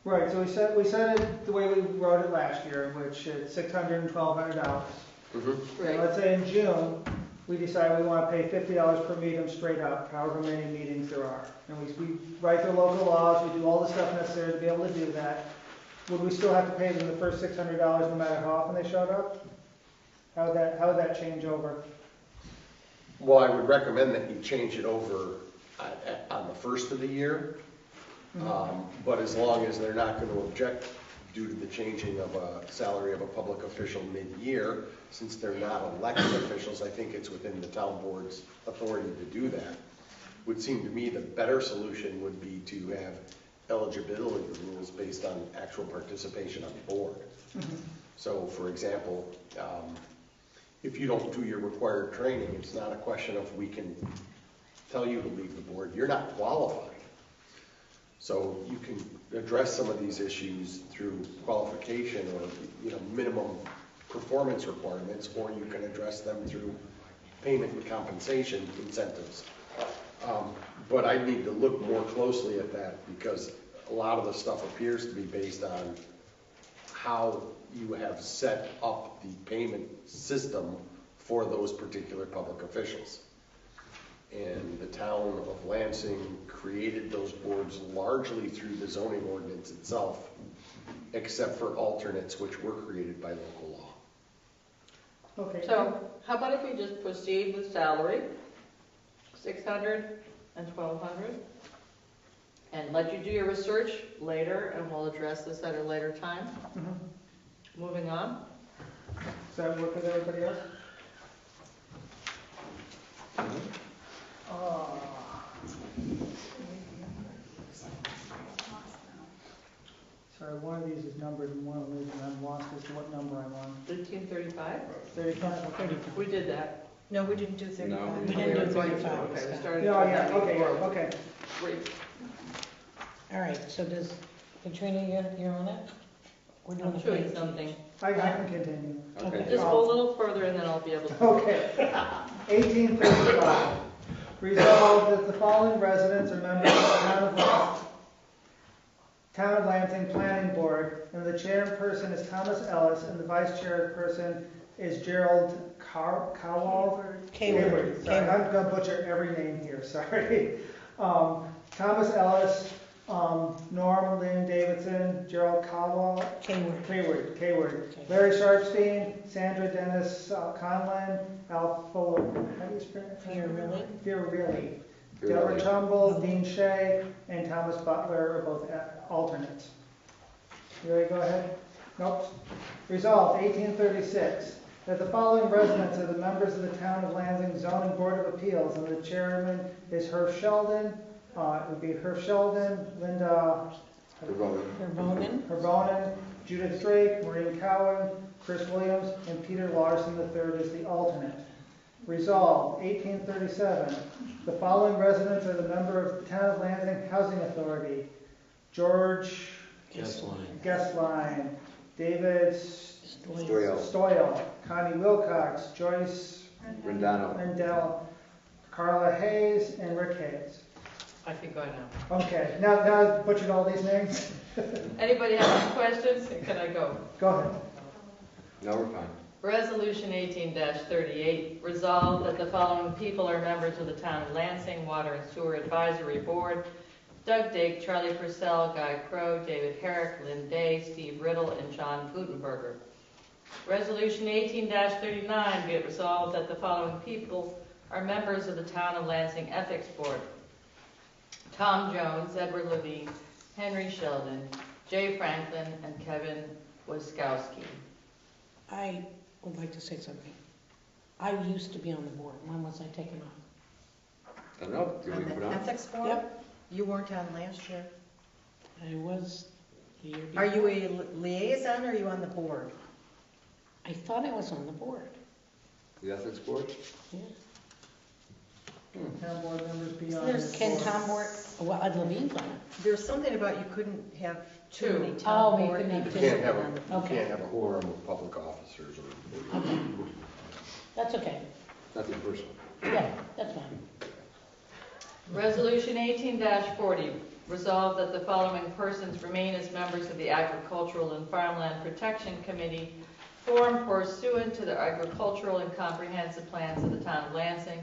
Right, so we set it the way we wrote it last year, which is $600 and $1,200. Mm-hmm. And let's say in June, we decide we want to pay $50 per meeting straight up, however many meetings there are. And we write the local laws, we do all the stuff necessary to be able to do that. Would we still have to pay them the first $600 no matter how often they showed up? How would that change over? Well, I would recommend that you change it over on the first of the year. But as long as they're not going to object due to the changing of a salary of a public official mid-year, since they're not elected officials, I think it's within the town board's authority to do that. Would seem to me the better solution would be to have eligibility rules based on actual participation on the board. So, for example, if you don't do your required training, it's not a question of we can tell you to leave the board. You're not qualified. So you can address some of these issues through qualification or minimum performance requirements, or you can address them through payment and compensation incentives. But I need to look more closely at that because a lot of the stuff appears to be based on how you have set up the payment system for those particular public officials. And the town of Lansing created those boards largely through the zoning ordinance itself, except for alternates which were created by local law. Okay. So how about if we just proceed with salary, 600 and 1,200, and let you do your research later, and we'll address this at a later time. Moving on. Does that work with everybody else? Sorry, one of these is numbered and one of these, and I'm lost as to what number I'm on. 1335? 35? We did that. No, we didn't do 35. No, We didn't do Going 35. to, okay, we started. Yeah, okay, okay. Great. All right, so does, Katrina, you're on it? We're doing I'm the showing page. something. I can continue. Okay. Just go a little further and then I'll be able to. Okay. 1835. Resolved that the following residents are members of the Town of Lansing Planning Board, and the chairperson is Thomas Ellis, and the vice chairperson is Gerald Cowell. Kayward. Sorry, I'm going to butcher every name here, sorry. Thomas Ellis, Norm Lynn Davidson, Gerald Cowell. Kayward. Larry Sharpstein, Sandra Dennis Conlon, Al Fuller, how do you spell it? Fiorilli. Deborah Trumbull, Dean Shea, and Thomas Butler are both alternates. You ready to go ahead? Nope. Resolved, 1836, that the following residents are the members of the Town of Lansing Zoning Board of Appeals, and the chairman is Herb Sheldon. It would be Herb Sheldon, Linda Herbonen, Judith Drake, Maureen Cowan, Chris Williams, and Peter Larson III is the alternate. Resolved, 1837, the following residents are the member of the Town of Lansing Housing Authority: George Gessline, David Stoyl. Stoyl, Connie Wilcox, Joyce Rendano. Rendell, Carla Hayes, and Rick Hayes. I can go now. Okay, now I butchered all these names. Anybody have any questions? Can I go? Go ahead. No, we're fine. Resolution 18-38, resolved that the following people are members of the Town of Lansing Water and Sewer Advisory Board: Doug Dake, Charlie Purcell, Guy Crow, David Herrick, Lynn Day, Steve Riddle, and John Putenberger. Resolution 18-39, be it resolved that the following people are members of the Town of Lansing Ethics Board: Tom Jones, Edward Levine, Henry Sheldon, Jay Franklin, and Kevin Wiskowski. I would like to say something. I used to be on the board. When was I taken off? I don't know, did we On put the on? ethics board? Yep. You weren't on last year. I was the year before. Are you a liaison or are you on the board? I thought I was on the board. The ethics board? Yeah. Town board members beyond There's this Can board. Tom Board, well, Ed Levine's on it. There's something about you couldn't have too many Oh, town you board couldn't have members. You can't have on the- a, Okay. you can't have a quorum of public officers. Okay. That's okay. Nothing personal. Yeah, that's fine. Resolution 18-40, resolved that the following persons remain as members of the Agricultural and Farmland Protection Committee, formed pursuant to the agricultural and comprehensive plans of the Town of Lansing,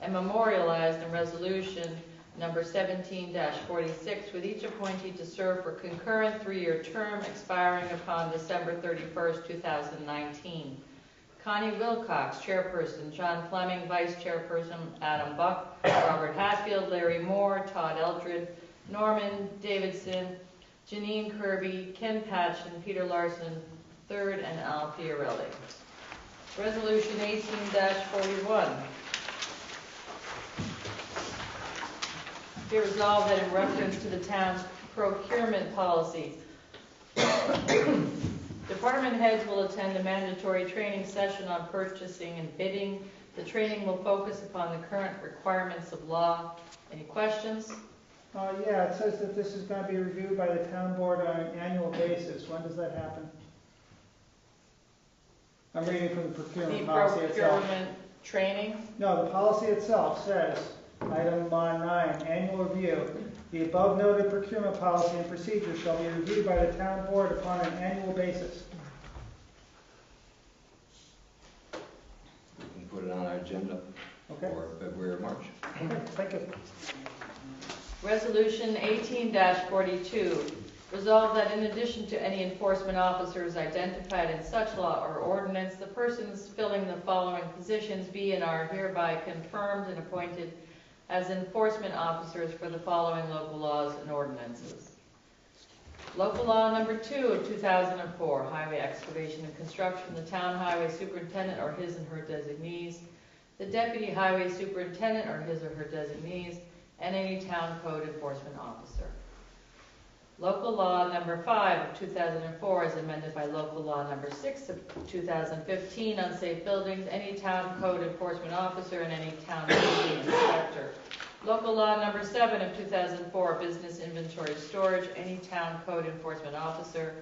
and memorialized in Resolution number 17-46, with each appointee to serve for concurrent 3-year term expiring upon December 31st, 2019. Connie Wilcox, Chairperson; John Fleming, Vice Chairperson; Adam Buck, Robert Hatfield, Larry Moore, Todd Eldred, Norman Davidson, Janine Kirby, Ken Patchen, Peter Larson III, and Al Fiorelli. Resolution 18-41. Be resolved that in reference to the town's procurement policy, department heads will attend a mandatory training session on purchasing and bidding. The training will focus upon the current requirements of law. Any questions? Yeah, it says that this is going to be reviewed by the town board on an annual basis. When does that happen? I'm reading from the The procurement policy itself. procurement training? No, the policy itself says, item 9, annual review. The above noted procurement policy and procedures shall be reviewed by the town board upon an annual basis. We can put it on our agenda Okay? for February or March. Okay, thank you. Resolution 18-42, resolved that in addition to any enforcement officers identified in such law or ordinance, the persons filling the following positions be and are hereby confirmed and appointed as enforcement officers for the following local laws and ordinances. Local law number 2 of 2004, highway excavation and construction, the town highway superintendent or his and her designees, the deputy highway superintendent or his or her designees, and any town code enforcement officer. Local law number 5 of 2004 is amended by local law number 6 of 2015, unsafe buildings, any town code enforcement officer and any town building inspector. Local law number 7 of 2004, business inventory storage, any town code enforcement officer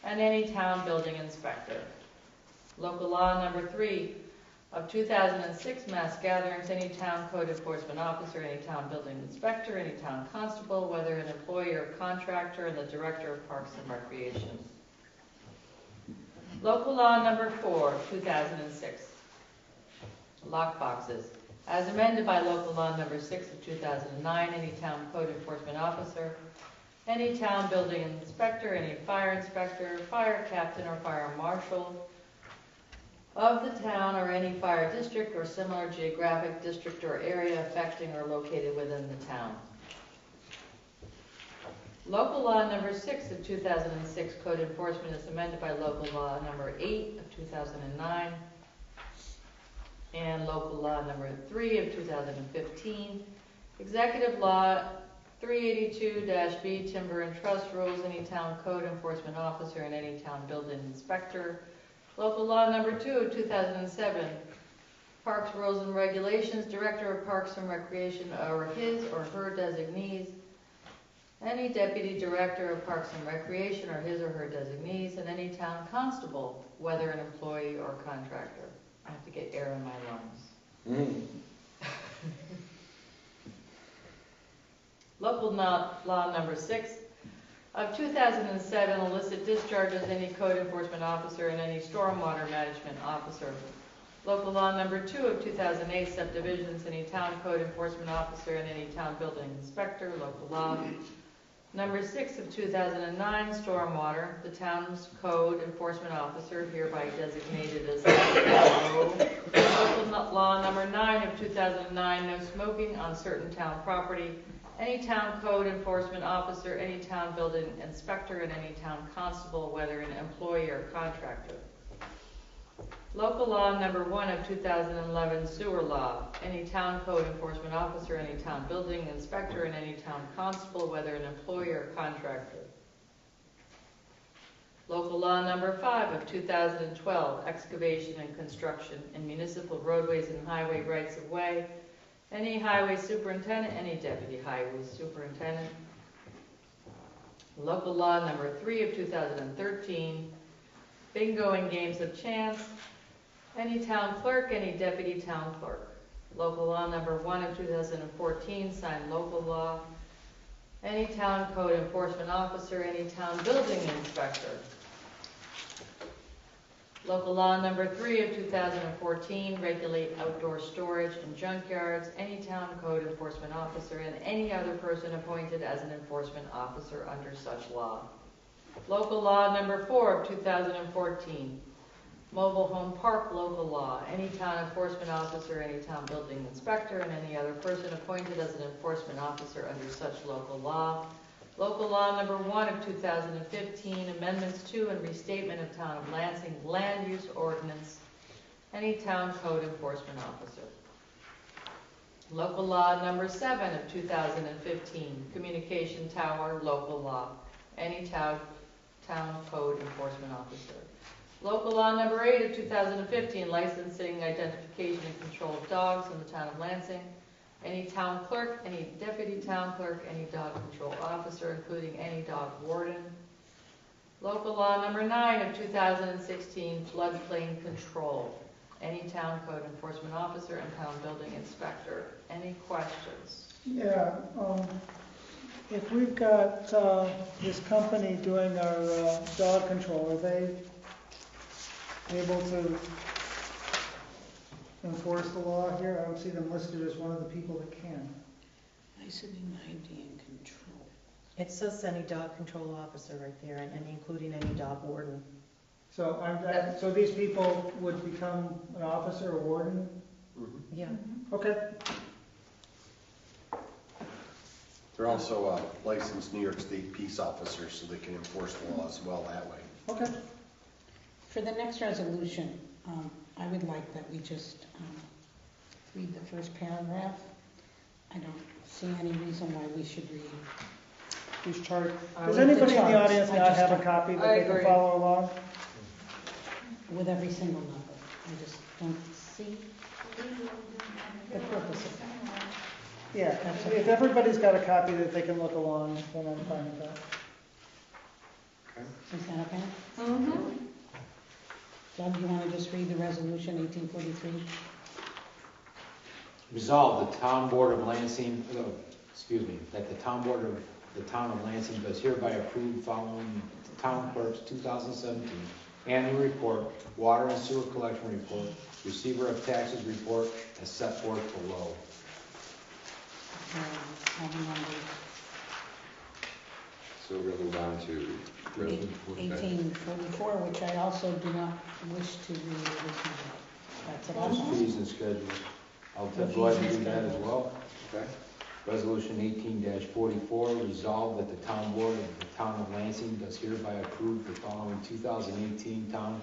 and any town building inspector. Local law number 3 of 2006, mass gatherings, any town code enforcement officer, any town building inspector, any town constable, whether an employee or contractor, and the director of parks and recreation. Local law number 4 of 2006, lockboxes. As amended by local law number 6 of 2009, any town code enforcement officer, any town building inspector, any fire inspector, fire captain, or fire marshal of the town or any fire district or similar geographic district or area affecting or located within the town. Local law number 6 of 2006, code enforcement, is amended by local law number 8 of 2009 and local law number 3 of 2015. Executive law 382-B, timber and trust rules, any town code enforcement officer and any town building inspector. Local law number 2 of 2007, parks rules and regulations, director of parks and recreation or his or her designees. any deputy director of Parks and Recreation or his or her designees, and any town constable, whether an employee or contractor. I have to get air in my lungs. Local law number 6 of 2007, illicit discharges, any code enforcement officer and any stormwater management officer. Local law number 2 of 2008, subdivisions, any town code enforcement officer and any town building inspector. Local law number 6 of 2009, stormwater, the town's code enforcement officer, hereby designated as LO. Local law number 9 of 2009, no smoking on certain town property. Any town code enforcement officer, any town building inspector, and any town constable, whether an employee or contractor. Local law number 1 of 2011, sewer law, any town code enforcement officer, any town building inspector, and any town constable, whether an employee or contractor. Local law number 5 of 2012, excavation and construction in municipal roadways and highway rights of way, any highway superintendent, any deputy highway superintendent. Local law number 3 of 2013, bingo and games of chance, any town clerk, any deputy town clerk. Local law number 1 of 2014, signed local law, any town code enforcement officer, any town building inspector. Local law number 3 of 2014, regulate outdoor storage and junkyards, any town code enforcement officer, and any other person appointed as an enforcement officer under such law. Local law number 4 of 2014, mobile home park local law, any town enforcement officer, any town building inspector, and any other person appointed as an enforcement officer under such local law. Local law number 1 of 2015, amendments to and restatement of Town of Lansing land use ordinance, any town code enforcement officer. Local law number 7 of 2015, communication tower local law, any town code enforcement officer. Local law number 8 of 2015, licensing, identification, and control of dogs in the Town of Lansing, any town clerk, any deputy town clerk, any dog control officer, including any dog warden. Local law number 9 of 2016, floodplain control, any town code enforcement officer and town building inspector. Any questions? Yeah, if we've got this company doing our dog control, are they able to enforce the law here? I don't see them listed as one of the people that can. Licensing, ID, and control. It says any dog control officer right there, and including any dog warden. So so these people would become an officer or warden? Yeah. Okay. They're also licensed New York State peace officers, so they can enforce the law as well that way. Okay. For the next resolution, I would like that we just read the first paragraph. I don't see any reason why we should read. These charts. Does With the anybody in the charts. audience I not just have a don't- copy that I they can agree. follow along? With every single number. I just don't see the purpose of that. Yeah, That's if everybody's got a copy that they can look along, then I'm fine with that. Is that okay? Mm-hmm. Doug, you want to just read the resolution 1843? Resolved, the town board of Lansing, that the town board of the town of Lansing does hereby approve following the town clerk's 2017 annual report, water and sewer collection report, receiver of taxes report as set forth below. All the numbers. So we're going to move on to resolution 1844, which I also do not wish to read every single. That's about Just all. fees and schedules. I'll go ahead and do that as well. Okay. Resolution 18-44, resolved that the town board of the town of Lansing does hereby approve the following 2018 town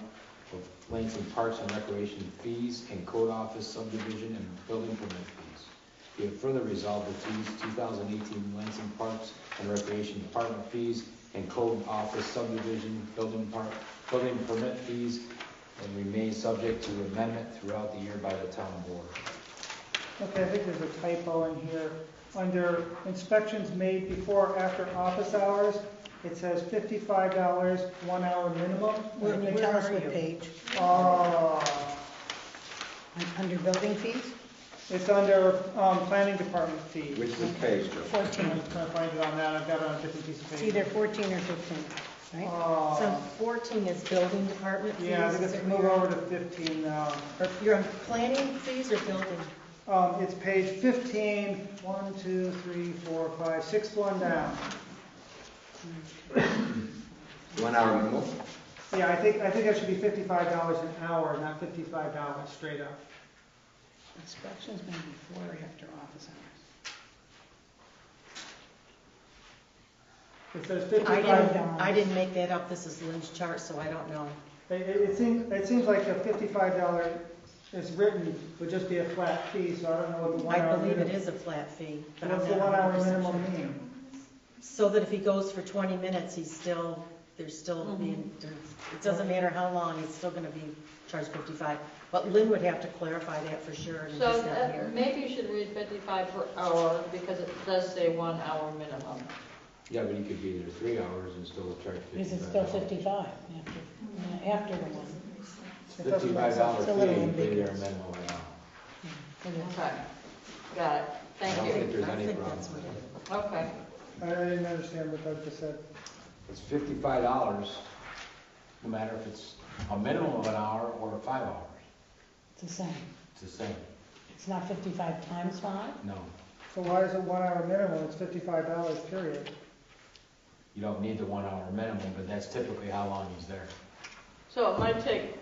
of Lansing Parks and Recreation fees and code office subdivision and building permit fees. Be it further resolved that these 2018 Lansing Parks and Recreation Department fees and code office subdivision building permit fees and remain subject to amendment throughout the year by the town board. Okay, I think there's a typo in here. under inspections made before or after office hours, it says $55, 1 hour minimum. Can you tell us what page? Under building fees? It's under planning department fees. Which is page, Joe? 14. I'm just gonna find it on that, I've got it on a different piece of It's paper. either 14 or 15, right? So 14 is building department fees? Yeah, I think is it's it move where- over to 15 now. Or you're on planning fees or building? It's page 15, 1, 2, 3, 4, 5, 6th one down. 1 hour minimum? Yeah, I think it should be $55 an hour, not $55 straight up. Inspections made before or after office hours. It says I $55. didn't make that up, this is Lynn's chart, so I don't know. It seems like the $55 is written would just be a flat fee, so I don't know what the 1 I hour believe minimum. it is a flat fee. but I'm What's the not 1 hour 100% minimum sure. mean? So that if he goes for 20 minutes, there's still being, it doesn't matter how long, he's still gonna be charged 55. But Lynn would have to clarify that for sure, and So he's not here. maybe you should read 55 per hour, because it does say 1 hour minimum. Yeah, but he could be there 3 hours and still charge Is it $55. still 55 after the one? $55 It's a fee, little and be there a ambiguous. minimum of an hour. Okay, got it, I thank don't you. think there's I any think problem that's what with it it. is. Okay, I didn't understand what Doug just said. It's $55, no matter if it's a minimum of an hour or 5 hours. It's the same. It's the same. It's not 55 times 5? No, So why is it 1 hour minimum? It's $55, period. you don't need the 1 hour minimum, but that's typically how long he's there. so it might take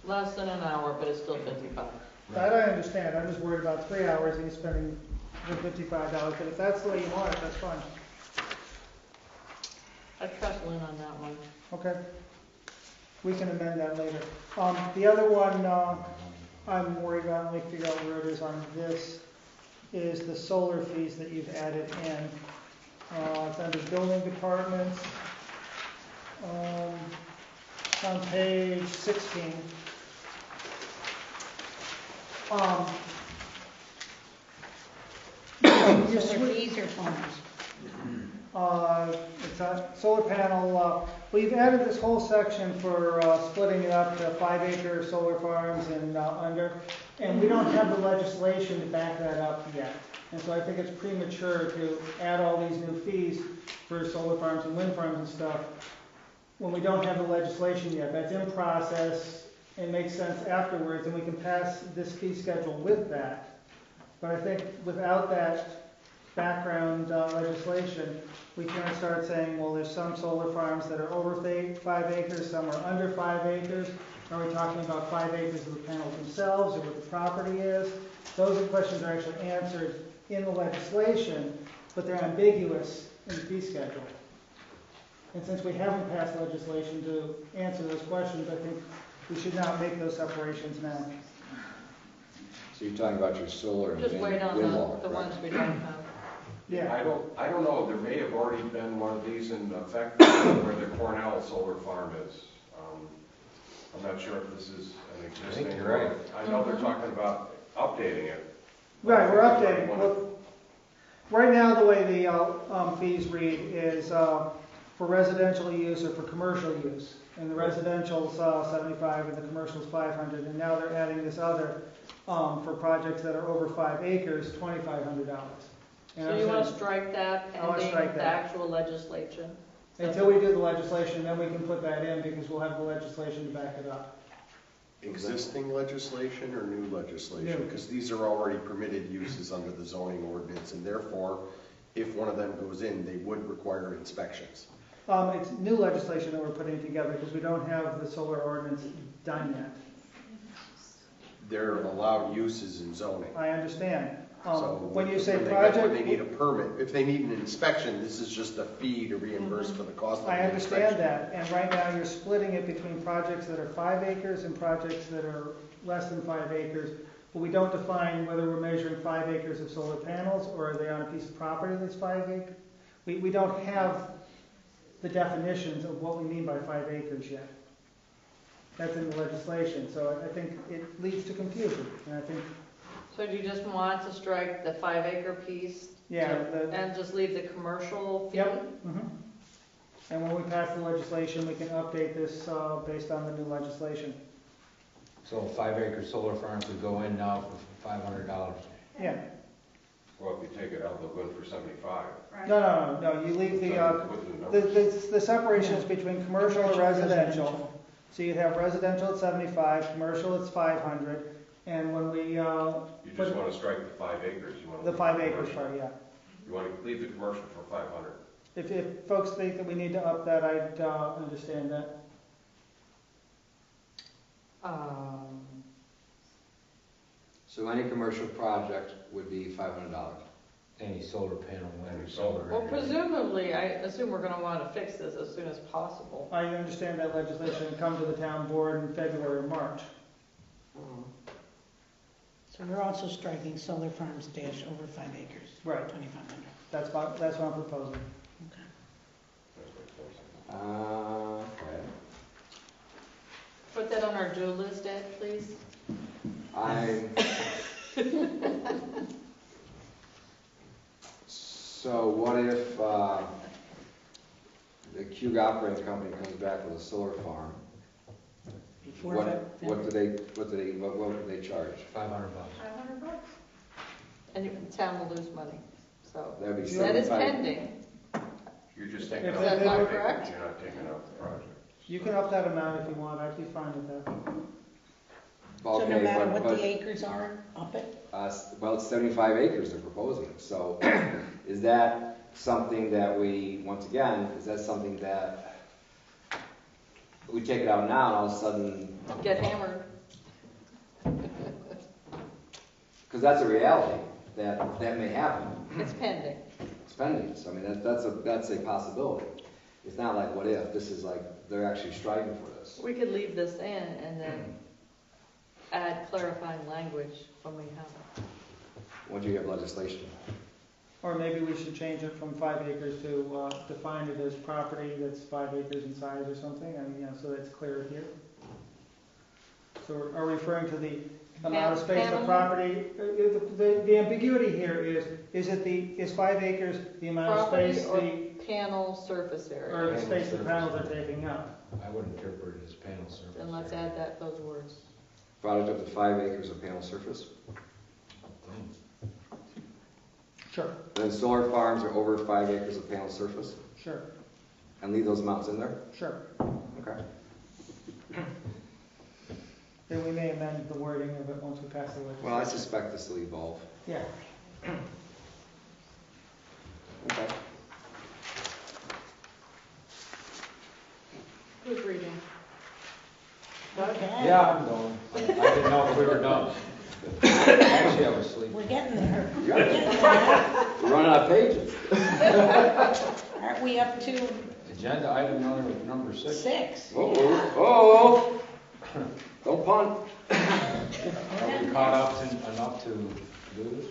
less than an hour, but it's still 55. That I understand. I'm just worried about 3 hours and he's spending the $55. But if that's the way you want it, that's fine. I trust Lynn on that one. Okay. We can amend that later. The other one I'm worried about, let me figure out where it is on this, is the solar fees that you've added in. It's under building departments. On page 16. Solar fees or farms? It's a solar panel, we've added this whole section for splitting it up to 5-acre solar farms and under, and we don't have the legislation to back that up yet. And so I think it's premature to add all these new fees for solar farms and wind farms and stuff when we don't have the legislation yet. That's in process, it makes sense afterwards, and we can pass this fee schedule with that. But I think without that background legislation, we can't start saying, well, there's some solar farms that are over 5 acres, some are under 5 acres. Are we talking about 5 acres of the panels themselves, or what the property is? Those questions are actually answered in the legislation, but they're ambiguous in the fee schedule. And since we haven't passed legislation to answer those questions, I think we should not make those separations now. So you're talking about your solar and Just wait on wind law, the right? ones we don't have. Yeah. I don't know, there may have already been one of these in effect where the Cornell solar farm is. I'm not sure if this is an existing. think you're right. I know they're talking about updating it. Right, we're updating. Well, right now, the way the fees read is for residential use or for commercial use. And the residential's 75 and the commercial's 500. And now they're adding this other for projects that are over 5 acres, $2,500. And So I'm you want to saying, strike that I wanna pending strike the that. actual legislation? until we do the legislation, then we can put that in because we'll have the legislation to back it up. Existing legislation or new legislation? New. Because these are already permitted uses under the zoning ordinance, and therefore, if one of them goes in, they would require inspections. It's new legislation that we're putting together because we don't have the solar ordinance done yet. They're allowed uses in zoning. I understand. So When you say when they project, need a permit, if they need an inspection, this is just a fee to reimburse for the cost of the I understand inspection. that, and right now you're splitting it between projects that are 5 acres and projects that are less than 5 acres, but we don't define whether we're measuring 5 acres of solar panels, or are they on a piece of property that's 5 acres? We don't have the definitions of what we mean by 5 acres yet. That's in the legislation, so I think it leads to confusion, and I think So do you just want to strike the 5-acre piece? Yeah, And just leave the commercial fee? Yep. And when we pass the legislation, we can update this based on the new legislation. So 5-acre solar farms would go in now for $500. Yeah. Well, if you take it out, they'll go in for 75. Right? No, you leave the separation is between commercial and residential. So you'd have residential at 75, commercial at 500, and when we, You just want to strike the 5 acres. You want to the leave 5 the acres commercial. part, yeah. You want to leave the commercial for 500. If folks think that we need to up that, I'd understand that. So any commercial project would be $500. Any solar panel, wind or Solar. solar. Well, presumably, I assume we're gonna wanna fix this as soon as possible. I understand that legislation will come to the town board in February or March. So we're also striking solar farms dash over 5 acres. Right. 2,500. That's what I'm proposing. Okay. Put that on our do list, Ed, please. So what if the Cube Operating Company comes back with a solar farm? Before What would they charge? $500. 500 bucks. And the town will lose money, so. That'd be That is 75. pending. You're just taking If out that- the that- 5 correct? acres. You're not taking out the project. You can up that amount if you want, I'd be fine with that. So no Okay, matter but- what the acres are, up it? Well, it's 75 acres they're proposing, so is that something that is that something that we take it out now and all of a sudden, Get hammered. because that's a reality, that may happen. It's pending. It's pending, so I mean, that's a possibility. It's not like what if, this is like, they're actually striving for this. We could leave this in and then add clarifying language when we have it. Once you have legislation. Or maybe we should change it from 5 acres to define it as property that's 5 acres in size or something, I mean, so that's clear here. So are we referring to the amount of space of Panel? property? The ambiguity here is 5 acres the amount of space Property or panel surface area? or the space the panels are taking up? I would interpret it as panel surface. Then let's add those words. Product up to 5 acres of panel surface. Sure, Then solar farms are over 5 acres of panel surface, sure, and leave those amounts in there? sure. Okay. Then we may amend the wording of it once we pass the legislation. Well, I suspect this will evolve. Yeah. Okay. Who's reading? Okay. Yeah, I'm going. I didn't know if we were done. Actually, I was asleep. We're getting there. You're We're getting there. running out of pages. Aren't we up to Agenda item number 6. 6? Oh, don't punt. Are we caught up enough to do this?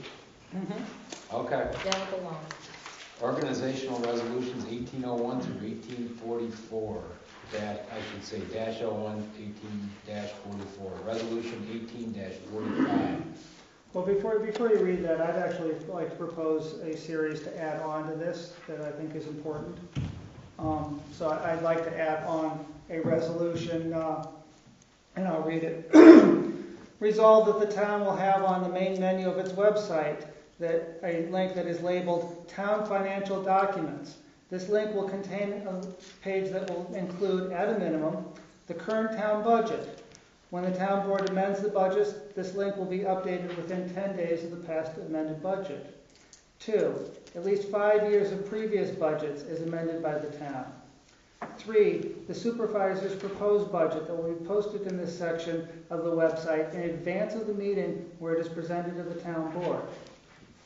Mm-hmm. Okay. Down at the line. Organizational resolutions 1801 through 1844. I should say -01, 18-44. Resolution 18-45. Well, before you read that, I'd actually like to propose a series to add on to this that I think is important. So I'd like to add on a resolution, and I'll read it. Resolved that the town will have on the main menu of its website a link that is labeled Town Financial Documents. This link will contain a page that will include, at a minimum, the current town budget. When the town board amends the budget, this link will be updated within 10 days of the past amended budget. 2, at least 5 years of previous budgets as amended by the town. 3, the supervisor's proposed budget that will be posted in this section of the website in advance of the meeting where it is presented to the town board.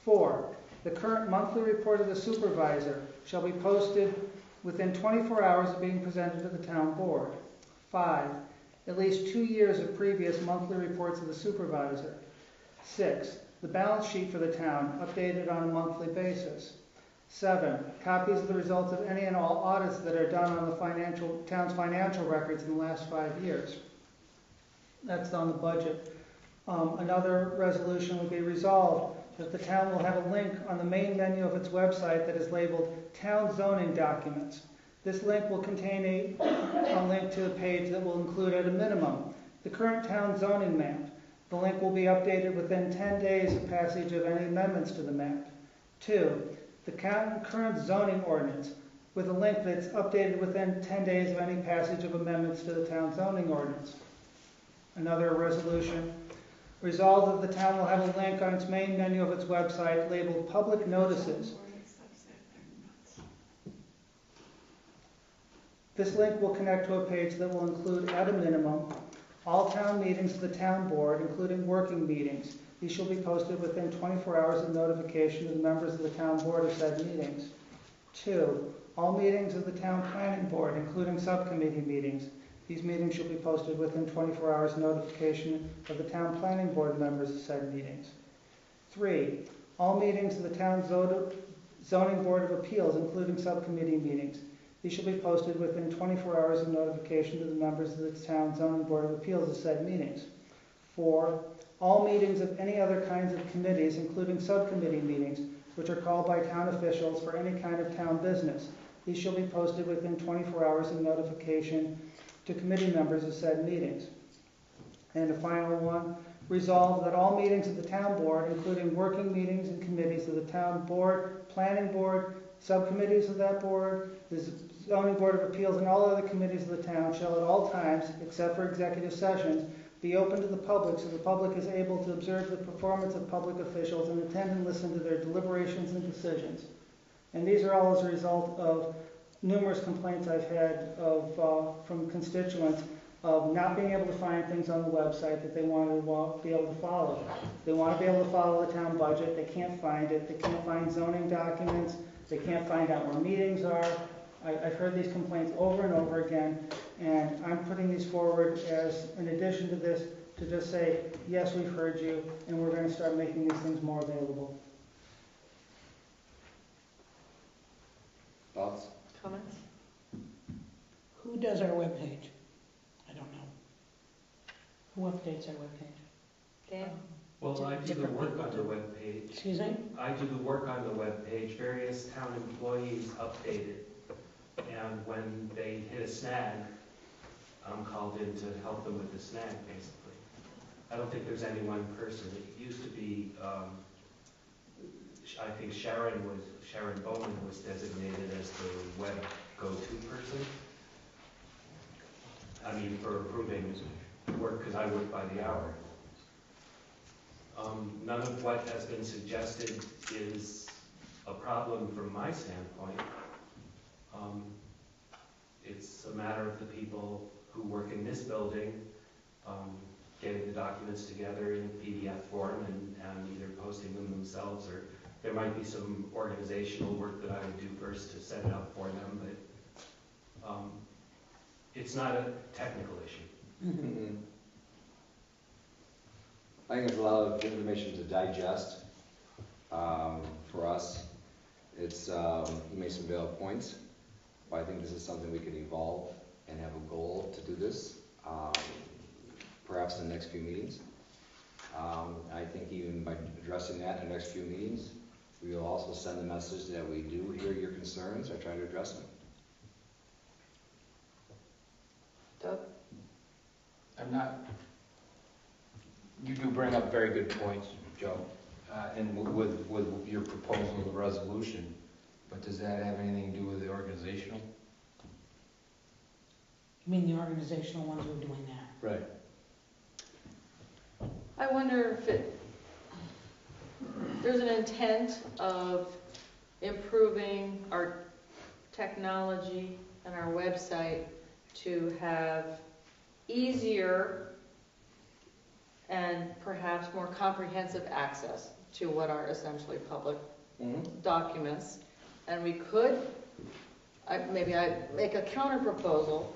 4, the current monthly report of the supervisor shall be posted within 24 hours of being presented to the town board. 5, at least 2 years of previous monthly reports of the supervisor. 6, the balance sheet for the town, updated on a monthly basis. 7, copies of the results of any and all audits that are done on the town's financial records in the last 5 years. That's on the budget. Another resolution would be resolved that the town will have a link on the main menu of its website that is labeled Town Zoning Documents. This link will contain a link to a page that will include at a minimum the current town zoning map. The link will be updated within 10 days of passage of any amendments to the map. 2, the current zoning ordinance with a link that's updated within 10 days of any passage of amendments to the town zoning ordinance. Another resolution. Resolved that the town will have a link on its main menu of its website labeled Public Notices. This link will connect to a page that will include, at a minimum, all town meetings of the town board, including working meetings. These shall be posted within 24 hours of notification to the members of the town board of said meetings. 2, all meetings of the town planning board, including subcommittee meetings. These meetings shall be posted within 24 hours notification of the town planning board members of said meetings. 3, all meetings of the town zoning board of appeals, including subcommittee meetings. These shall be posted within 24 hours of notification to the members of the town zoning board of appeals of said meetings. 4, all meetings of any other kinds of committees, including subcommittee meetings, which are called by town officials for any kind of town business. These shall be posted within 24 hours of notification to committee members of said meetings. And a final one, resolve that all meetings of the town board, including working meetings and committees of the town board, planning board, subcommittees of that board, the zoning board of appeals, and all other committees of the town shall at all times, except for executive sessions, be open to the public so the public is able to observe the performance of public officials and attend and listen to their deliberations and decisions. And these are all as a result of numerous complaints I've had from constituents of not being able to find things on the website that they want to be able to follow. They want to be able to follow the town budget. They can't find it. They can't find zoning documents. They can't find out where meetings are. I've heard these complaints over and over again, and I'm putting these forward as an addition to this to just say, yes, we've heard you, and we're going to start making these things more available. Thoughts? Comments? Who does our webpage? I don't know. Who updates our webpage? Dan? Well, I do the work on the webpage. Excuse me? I do the work on the webpage. Various town employees update it. And when they hit a snag, I'm called in to help them with the snag, basically. I don't think there's any one person. It used to be, I think Sharon Bowman was designated as the web go-to person. I mean, for approving work, because I work by the hour. None of what has been suggested is a problem from my standpoint. It's a matter of the people who work in this building getting the documents together in PDF form and either posting them themselves, or there might be some organizational work that I would do first to set it up for them, but it's not a technical issue. Mm-hmm. I think there's a lot of information to digest for us. It's you made some valid points, but I think this is something we can evolve and have a goal to do this, perhaps in the next few meetings. I think even by addressing that in the next few meetings, we will also send the message that we do hear your concerns or try to address them. Doug? You do bring up very good points, Joe, and with your proposal of the resolution, but does that have anything to do with the organizational? You mean the organizational ones who are doing that? Right. I wonder if there's an intent of improving our technology and our website to have easier and perhaps more comprehensive access to what are essentially public documents. And we could, maybe I make a counter proposal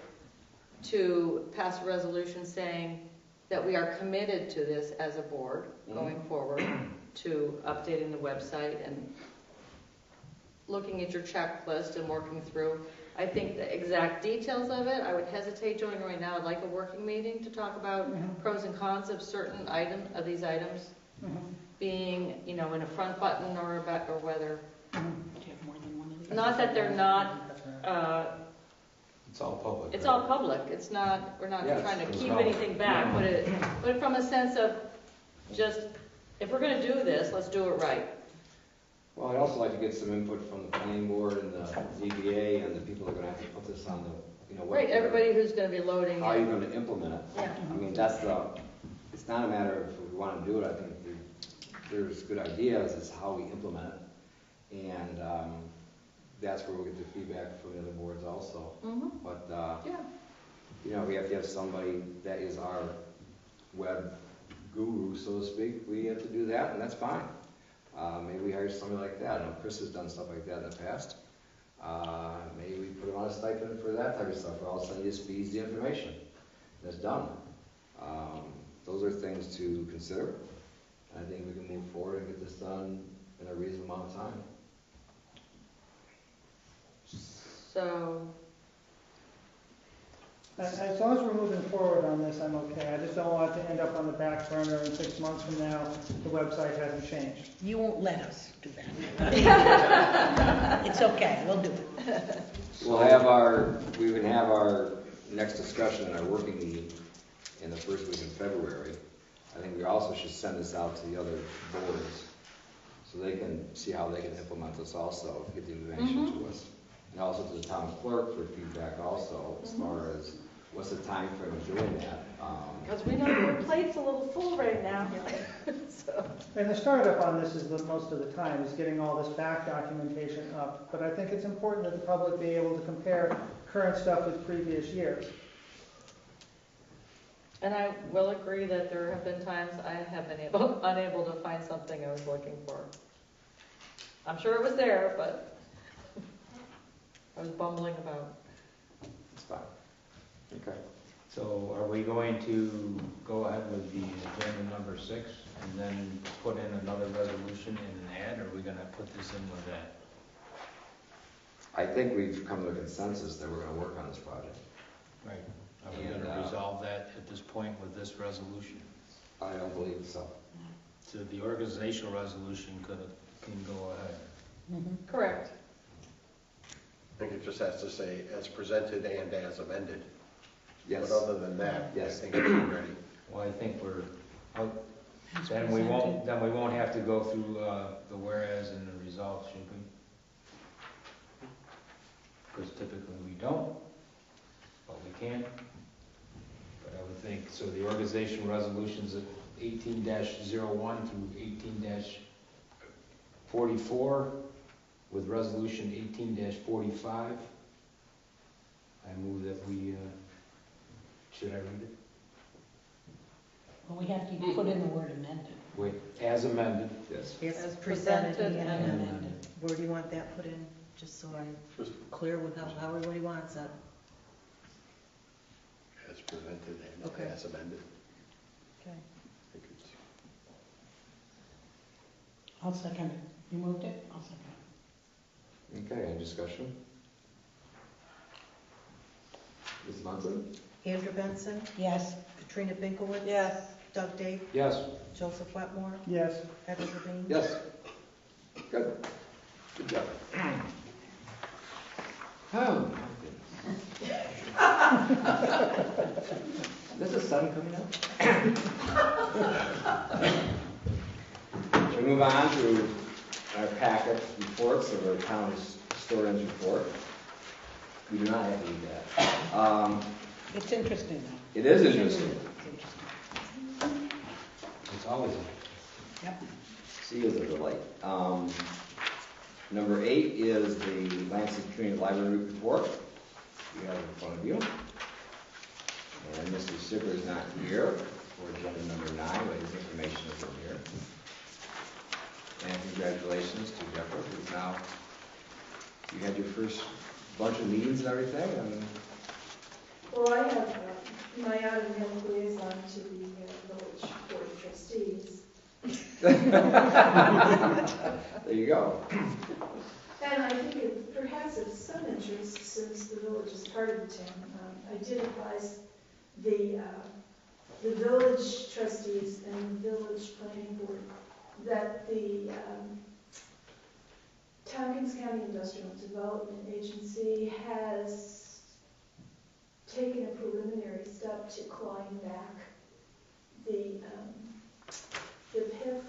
to pass a resolution saying that we are committed to this as a board going forward, to updating the website and looking at your checklist and working through. I think the exact details of it, I would hesitate joining right now. I'd like a working meeting to talk about pros and cons of certain these items being, in a front button or a back, or whether, Do you have more than one of these? not that they're not, It's all public. it's right? all public. It's not, we're not Yes, trying to it's keep not. anything back, but from a sense of just, if we're gonna do this, let's do it right. Well, I'd also like to get some input from the planning board and the ZBA and the people that are gonna have to put this on the, what. Right, everybody who's gonna be loading How are you it. gonna implement it? Yeah. I mean, it's not a matter of if we wanna do it, I think there's good ideas, it's how we implement it. And, that's where we'll get the feedback from the other boards also. But, Yeah. We have to have somebody that is our web guru, so to speak. We have to do that, and that's fine. Maybe we hire somebody like that. I know Chris has done stuff like that in the past. Maybe we put him on a stipend for that type of stuff, or all of a sudden he just feeds the information. That's done. Those are things to consider. I think we can move forward and get this done in a reasonable amount of time. So, As long as we're moving forward on this, I'm okay. I just don't want it to end up on the back burner and 6 months from now, the website hasn't changed. You won't let us do that. It's okay, we'll do it. We can have our next discussion in our working meeting in the first week in February. I think we also should send this out to the other boards so they can see how they can implement this also, get the information to us. And also to the town clerk for feedback also, as far as what's the time frame of doing that. because we know your plate's a little full right now. So. And the startup on this is most of the time, is getting all this back documentation up. But I think it's important that the public be able to compare current stuff with previous years. And I will agree that there have been times I have been unable to find something I was looking for. I'm sure it was there, but I was bumbling about. It's fine. Okay. So are we going to go ahead with the agenda number 6 and then put in another resolution and an ad, or are we gonna put this in with that? I think we've come to a consensus that we're gonna work on this project. Right. Are we And, gonna resolve that at this point with this resolution? I don't believe so. So the organizational resolution can go ahead. Correct. I think it just has to say as presented and as amended. Yes. But other than that, I Yes. think it's ready. Well, I think then we won't have to go through the whereas and the resolve, should we? Because typically we don't, but we can. But I would think, so the organizational resolutions at 18-01 through 18-44, with resolution 18-45, I move that we, should I read it? Well, we have to put in the word amended. Wait, as amended. Yes. It's As presented presented and and amended. Where do you want that put in? Just so I'm clear with how everybody wants it. As presented and Okay. as amended. Okay. I think it's- I'll second it. You moved it? I'll second it. Okay, any discussion? Ms. Munson? Andrew Benson, Yes. Katrina Binkowitz. Yes. Doug Dake, Yes. Joseph Wetmore, Yes. Edward Levine. Yes. Good. Good job. Oh, my goodness. This is sun coming out? We move on to our packet reports of our town's historian's report. We do not have to do that. It's interesting though. It is interesting. It's interesting. It's always. Yep. See, is a delight. Number 8 is the Lansing Community Library report. You have it in front of you. And Mr. Sipper is not here for agenda number 9, but his information is in here. And congratulations to Deborah, who's now, you had your first bunch of meetings and everything, and Well, I have my out-of-town liaison to the village board of trustees. there you go. And I think it perhaps of some interest, since the village is part of the town, I did advise the village trustees and the village planning board that the Tompkins County Industrial Development Agency has taken a preliminary step to clawing back the PIF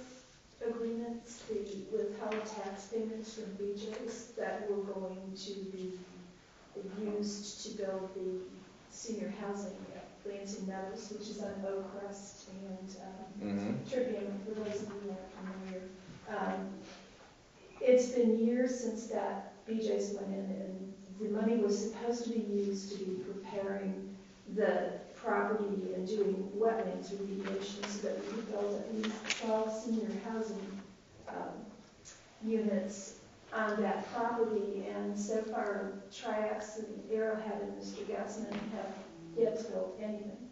agreements, the withheld tax payments from BJ's that were going to be used to build the senior housing at Lansing Meadows, which is on Oak Crest and Tribune, for those of you who aren't familiar. It's been years since that BJ's went in, and the money was supposed to be used to be preparing the property and doing wetlands remediation so that we could build at least 12 senior housing units on that property. And so far, Triax and Arrowhead and Mr. Gassman have yet to build anything,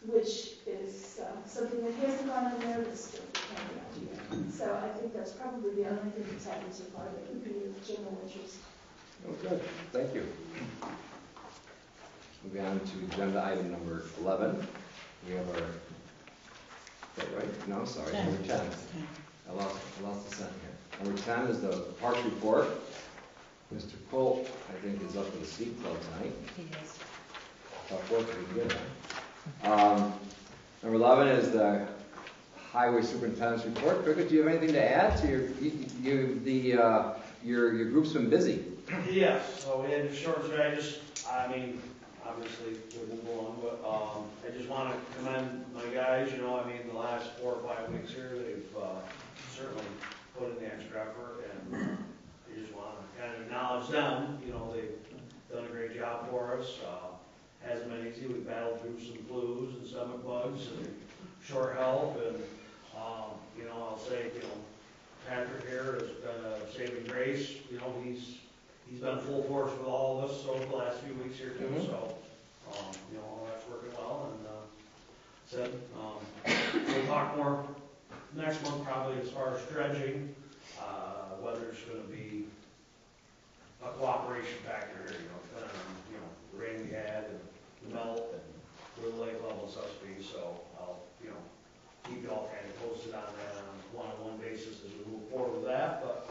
which is something that hasn't gone unnoticed at the county out here. So I think that's probably the only thing that's happened so far that would be of general interest. Oh, good, thank you. Moving on to agenda item number 11. We have our, is that right? No, sorry, number 10. I lost the scent here. Number 10 is the Parks report. Mr. Colt, I think, is up for the seat club tonight. He is. How fortunate we get, huh? Number 11 is the Highway Superintendent's report. Cricket, do you have anything to add to your group's been busy? Yes, so we had a short strategy. I mean, obviously, we'll move along, but I just want to commend my guys. You know, I mean, the last 4 or 5 weeks here, they've certainly put in the extra effort, and I just want to kind of acknowledge them. You know, they've done a great job for us. Hasn't been easy. We've battled through some flus and stomach bugs and short help, and you know, I'll say, you know, Patrick here has been a saving grace. You know, he's been full force with all of us over the last few weeks here too. So, you know, all that's working well. And we'll talk more next month probably as far as dredging. Weather's going to be a cooperation factor here. You know, depending on the rain we had and the melt and where the lake level is supposed to be. So I'll keep you all kind of posted on that on a one-on-one basis as we move forward with that. But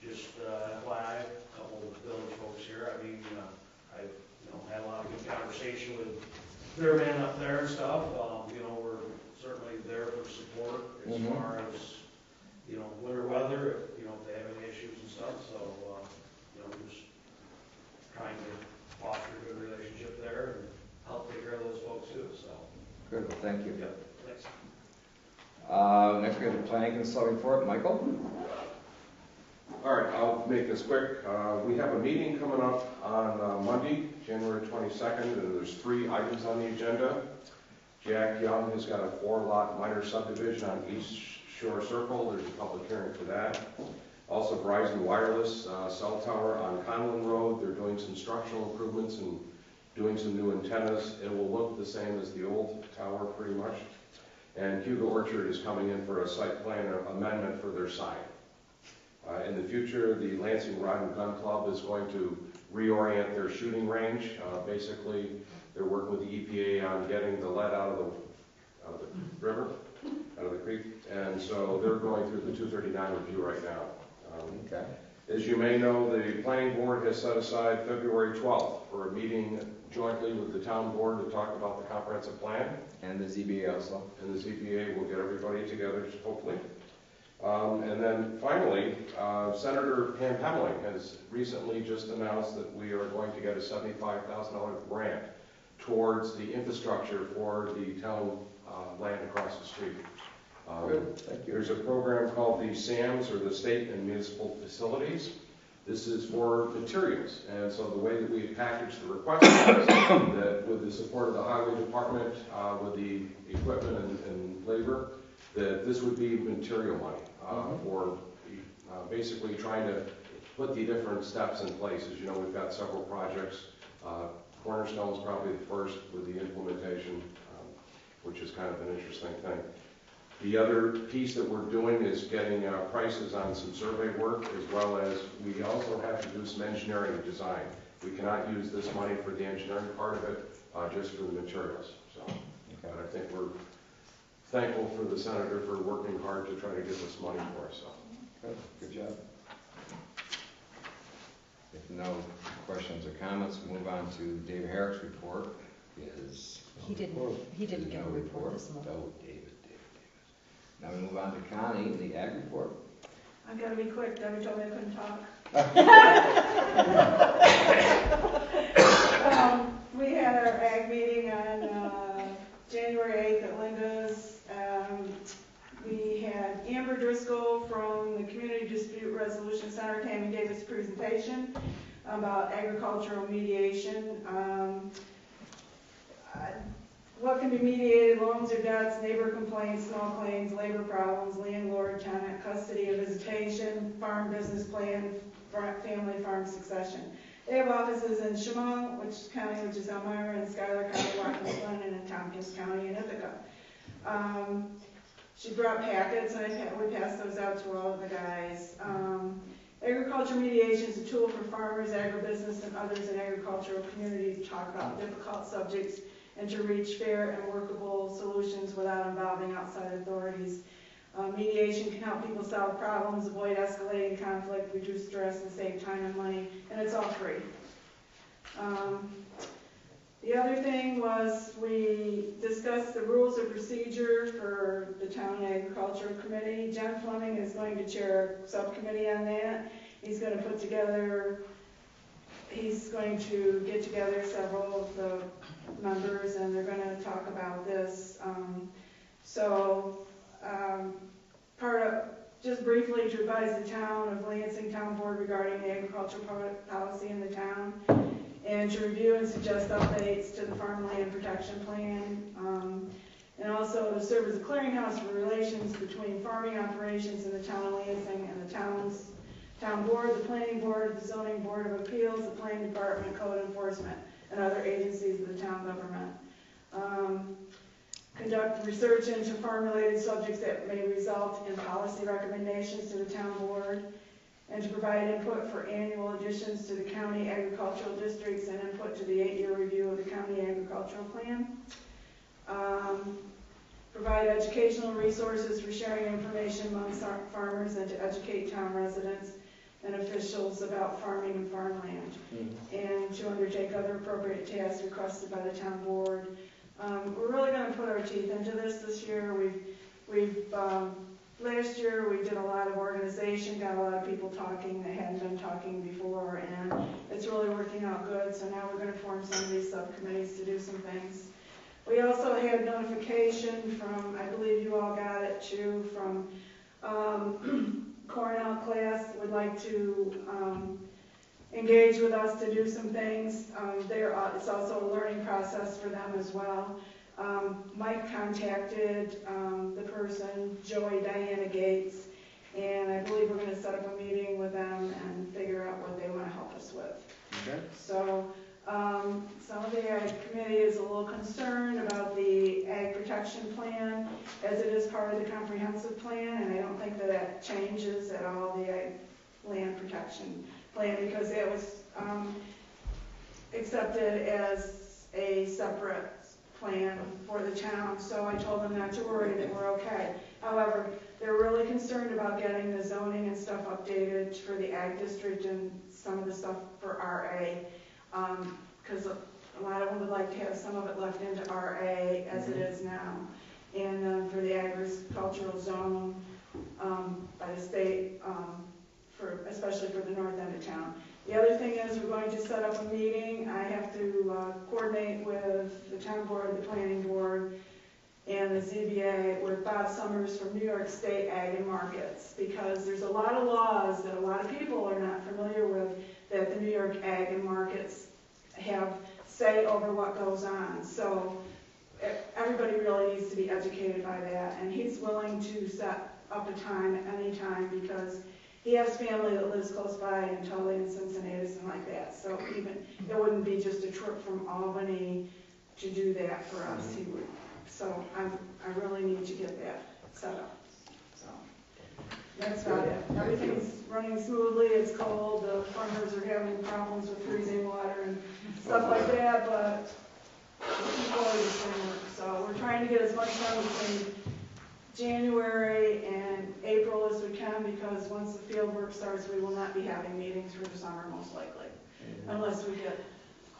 just FYI, a couple of village folks here. I mean, I've had a lot of good conversation with their man up there and stuff. We're certainly there for support as far as winter weather. If they have any issues and stuff. So just trying to foster a good relationship there and help take care of those folks too. So good. Well, thank you. Yep. Thanks. Next we have the planning consulting report. Michael. All right, I'll make this quick. We have a meeting coming up on Monday, January 22nd, and there's 3 items on the agenda. Jack Young has got a 4-lot minor subdivision on East Shore Circle. There's a public hearing for that. Also, Verizon Wireless cell tower on Conlin Road. They're doing some structural improvements and doing some new antennas. It will look the same as the old tower pretty much. And Hugo Orchard is coming in for a site plan amendment for their sign. In the future, the Lansing Rod and Gun Club is going to reorient their shooting range. Basically, they're working with the EPA on getting the lead out of the river, out of the creek, and so they're going through the 239 review right now. Okay. As you may know, the planning board has set aside February 12th for a meeting jointly with the town board to talk about the comprehensive plan. And the ZBA also. And the ZBA will get everybody together, hopefully. And then finally, Senator Pam Hemling has recently just announced that we are going to get a $75,000 grant towards the infrastructure for the town land across the street. Good, thank you. There's a program called the SAMs, or the State and Municipal Facilities. This is for materials, and so the way that we package the request is that with the support of the highway department, with the equipment and labor, that this would be material money for basically trying to put the different steps in place. As you know, we've got several projects. Cornerstone is probably the first with the implementation, which is kind of an interesting thing. The other piece that we're doing is getting prices on some survey work, as well as we also have to do some engineering and design. We cannot use this money for the engineering part of it, just for the materials. So, but I think we're thankful for the senator for working hard to try to get this money for us. So. Good job. If no questions or comments, move on to David Herrick's report. He didn't give a report this month. Oh, David. Now we move on to Connie, the ag report. I've got to be quick, Debbie told me I couldn't talk. We had our ag meeting on January 8th at Linda's. We had Amber Driscoll from the Community Dispute Resolution Center came and gave us a presentation about agricultural mediation. What can be mediated: loans or debts, neighbor complaints, small claims, labor problems, landlord, tenant, custody and visitation, farm business plan, family farm succession. They have offices in Chemung, which is Elmira, and Schuyler County, Watkins Glen, and in Tompkins County in Ithaca. She brought packets, and we passed those out to all of the guys. Agriculture mediation is a tool for farmers, agribusiness, and others in agricultural communities to talk about difficult subjects and to reach fair and workable solutions without involving outside authorities. Mediation can help people solve problems, avoid escalating conflict, reduce stress, and save time and money, and it's all free. The other thing was we discussed the rules of procedure for the Town Agricultural Committee. Jen Fleming is going to chair a subcommittee on that. He's going to get together several of the members, and they're going to talk about this. Just briefly to advise the town of Lansing Town Board regarding the agricultural policy in the town, and to review and suggest updates to the farmland protection plan, and also to serve as a clearinghouse for relations between farming operations in the town of Lansing and the town board, the planning board, the zoning board of appeals, the planning department, code enforcement, and other agencies of the town government. Conduct research into farm-related subjects that may result in policy recommendations to the town board, and to provide input for annual additions to the county agricultural districts and input to the 8-year review of the county agricultural plan. Provide educational resources for sharing information amongst farmers and to educate town residents and officials about farming and farmland, and to undertake other appropriate tasks requested by the town board. We're really going to put our teeth into this year. Last year we did a lot of organization, got a lot of people talking that hadn't been talking before, and it's really working out good. So now we're going to form some of these subcommittees to do some things. We also had notification from, I believe you all got it too, from Cornell class would like to engage with us to do some things. It's also a learning process for them as well. Mike contacted the person, Diana Gates, and I believe we're going to set up a meeting with them and figure out what they want to help us with. Okay. So some of the ag committee is a little concerned about the ag protection plan, as it is part of the comprehensive plan, and I don't think that changes at all the ag land protection plan, because it was accepted as a separate plan for the town. So I told them not to worry, that we're okay. However, they're really concerned about getting the zoning and stuff updated for the ag district and some of the stuff for RA, because a lot of them would like to have some of it left into RA as it is now, and for the agricultural zone by the state, especially for the north end of town. The other thing is we're going to set up a meeting. I have to coordinate with the town board, the planning board, and the ZBA with Bob Summers from New York State Ag and Markets, because there's a lot of laws that a lot of people are not familiar with that the New York Ag and Markets have say over what goes on. So everybody really needs to be educated by that, and he's willing to set up a time at any time, because he has family that lives close by in Tully and Cincinnati and like that. So even it wouldn't be just a trip from Albany to do that for us. He would. So I really need to get that set up, so. That's about it. Everything's running smoothly, it's cold, the farmers are having problems with freezing water and stuff like that, but people are just doing work. So we're trying to get as much done between January and April as we can, because once the field work starts, we will not be having meetings for the summer, most likely, unless we get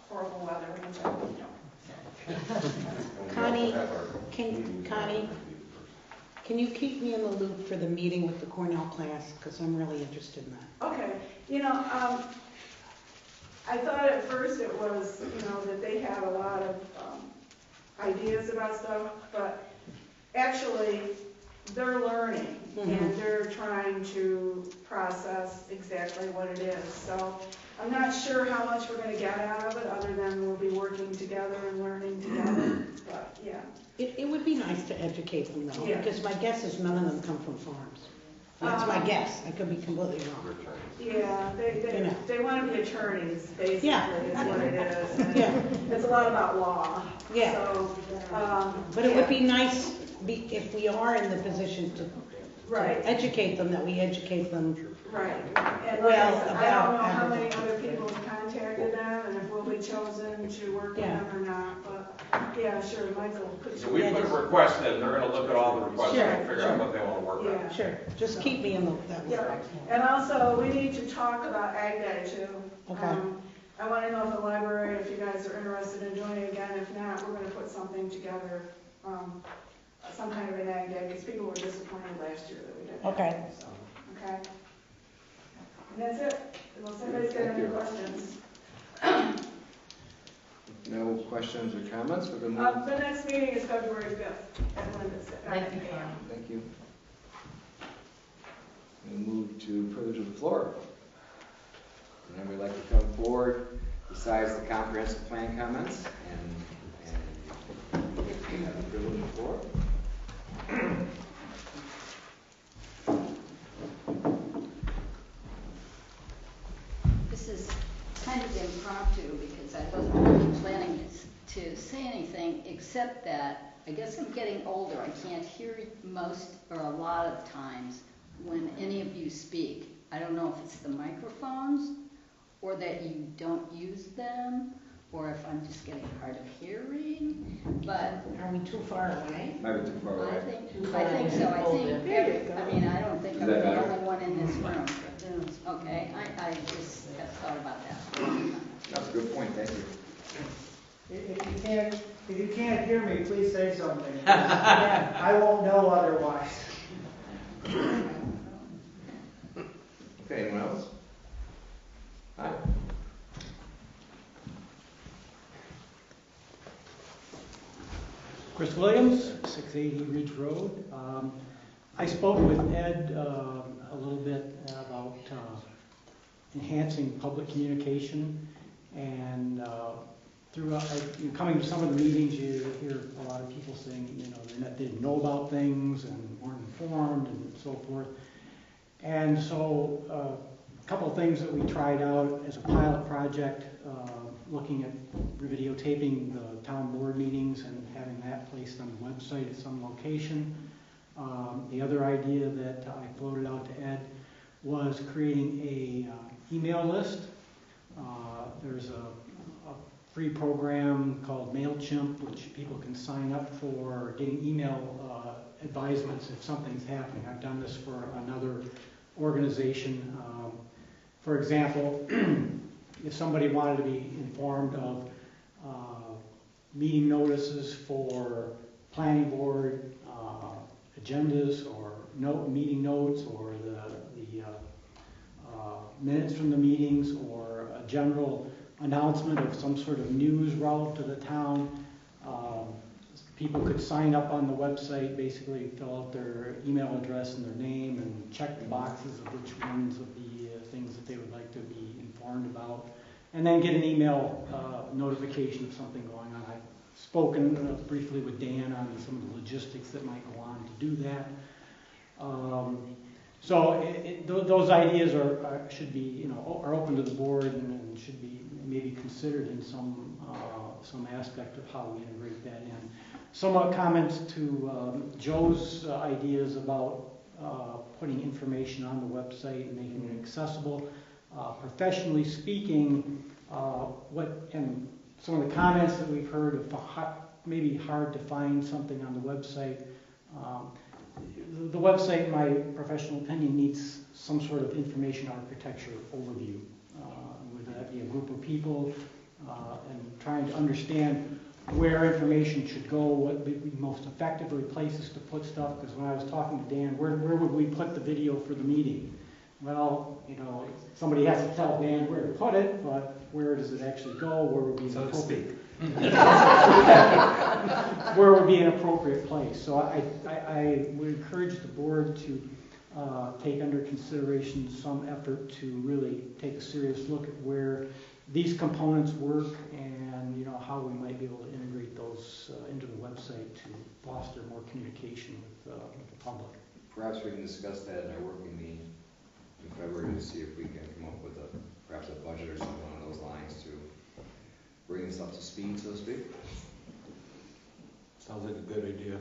horrible weather, which I don't know. Connie, can you keep me in the loop for the meeting with the Cornell class? Because I'm really interested in that. Okay, I thought at first it was, that they had a lot of ideas about stuff, but actually, they're learning, and they're trying to process exactly what it is. So I'm not sure how much we're going to get out of it, other than we'll be working together and learning together, but yeah. It would be nice to educate them though, Yeah. because my guess is none of them come from farms. That's my guess. I could be completely wrong. Yeah, they want to be attorneys, basically, Yeah. is what it is. And Yeah. it's a lot about law. Yeah. So, But it would be nice if we are in the position to right, educate them, that we educate them. right. And Well, like I said, I don't know about how many other people have contacted them, and if we'll be chosen to work with Yeah. them or not, but, yeah, sure, Michael, could So you? we put a request in, they're gonna look at all the requests Sure, and figure out what they wanna work on. Yeah. Sure, just keep me in the, that way. Yeah, and also, we need to talk about Ag Day too. Okay. I want to know if the library, if you guys are interested in doing it again. If not, we're going to put something together, some kind of an Ag Day, because people were disappointed last year that we didn't. Okay. So, okay. And that's it. Unless somebody's got any questions. No questions or comments for the move? The next meeting is February 5th at Linda's at 9 Thank you, a.m. Thank you. We'll move to privilege of the floor. Would anybody like to come forward besides the comprehensive plan comments and have the privilege of the floor? This is kind of impromptu because I wasn't really planning to say anything, except that I guess I'm getting older. I can't hear most or a lot of times when any of you speak. I don't know if it's the microphones or that you don't use them, or if I'm just getting hard of hearing, but Are we too far away? Might be too far away. I think so. I don't think I'm the only one in this room. Okay, I just have thought about that. That's a good point, thank you. If you can't hear me, please say something. I won't know otherwise. Okay, anyone else? Hi. Chris Williams, 680 Ridge Road. I spoke with Ed a little bit about enhancing public communication, and throughout coming to some of the meetings, you hear a lot of people saying, they didn't know about things and weren't informed and so forth. And so a couple of things that we tried out as a pilot project, looking at videotaping the town board meetings and having that placed on the website at some location. The other idea that I floated out to Ed was creating a email list. There's a free program called MailChimp, which people can sign up for getting email advisements if something's happening. I've done this for another organization. For example, if somebody wanted to be informed of meeting notices for planning board agendas or meeting notes, or the minutes from the meetings, or a general announcement of some sort of news relative to the town, people could sign up on the website, basically fill out their email address and their name and check the boxes of which ones of the things that they would like to be informed about, and then get an email notification of something going on. I've spoken briefly with Dan on some of the logistics that might go on to do that. So those ideas should be, are open to the board and should be maybe considered in some some aspect of how we integrate that in. Some comments to Joe's ideas about putting information on the website and making it accessible. Professionally speaking, and some of the comments that we've heard of maybe hard to find something on the website. The website, in my professional opinion, needs some sort of information architecture overview. Whether that be a group of people and trying to understand where information should go, what would be most effectively places to put stuff. Because when I was talking to Dan, where would we put the video for the meeting? Well, you know, somebody has to tell Dan where to put it, but where does it actually go? Where would be an appropriate? Where would be an appropriate place? So I would encourage the board to take under consideration some effort to really take a serious look at where these components work and, you know, how we might be able to integrate those into the website to foster more communication with the public. Perhaps we can discuss that in our working meeting in February to see if we can come up with perhaps a budget or something along those lines to bring this up to speed, so to speak. Sounds like a good idea.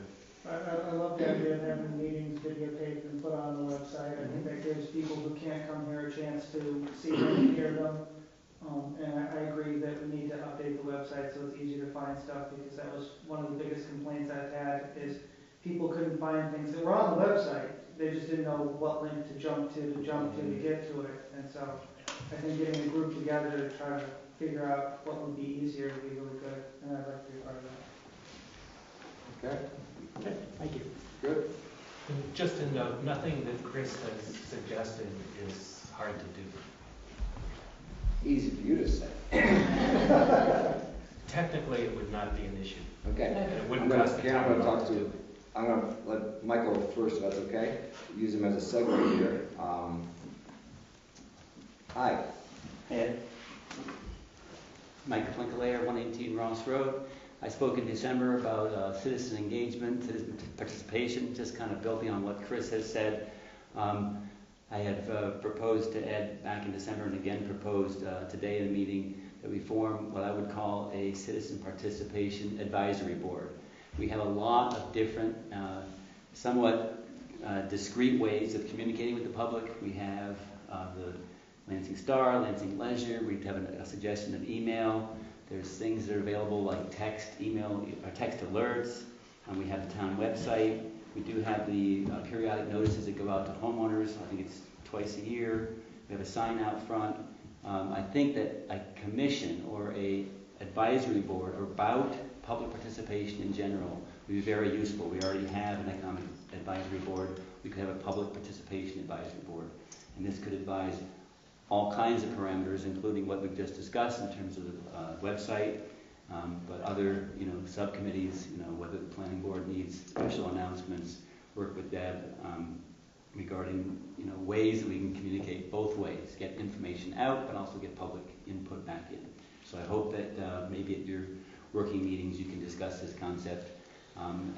I love the idea of having meetings videotaped and put on the website. I think that gives people who can't come here a chance to see them and hear them. And I agree that we need to update the website so it's easier to find stuff, because that was one of the biggest complaints I've had is people couldn't find things that were on the website. They just didn't know what link to jump to get to it. And so I think getting a group together to try to figure out what would be easier would be really good, and I'd like to be a part of that. Okay. Okay, thank you. Good. And just to note, nothing that Chris has suggested is hard to do. Easy for you to say. Technically, it would not be an issue. Okay. And it I'm wouldn't going cost the to town talk to to. I'm going to let Michael first, if that's okay. Use him as a segue here. Hi. Ed. Mike Flinkelayer, 118 Ross Road. I spoke in December about citizen engagement, citizen participation, just kind of building on what Chris has said. I had proposed to Ed back in December and again proposed today in a meeting that we form what I would call a citizen participation advisory board. We have a lot of different, somewhat discrete ways of communicating with the public. We have the Lansing Star, Lansing Leisure. We have a suggestion of email. There's things that are available like text, email, or text alerts. We have the town website. We do have the periodic notices that go out to homeowners. I think it's twice a year. We have a sign out front. I think that a commission or a advisory board about public participation in general would be very useful. We already have an economic advisory board. We could have a public participation advisory board. And this could advise all kinds of parameters, including what we've just discussed in terms of the website, but other, subcommittees, whether the planning board needs special announcements, work with Deb regarding, ways that we can communicate both ways, get information out, but also get public input back in. So I hope that maybe at your working meetings you can discuss this concept.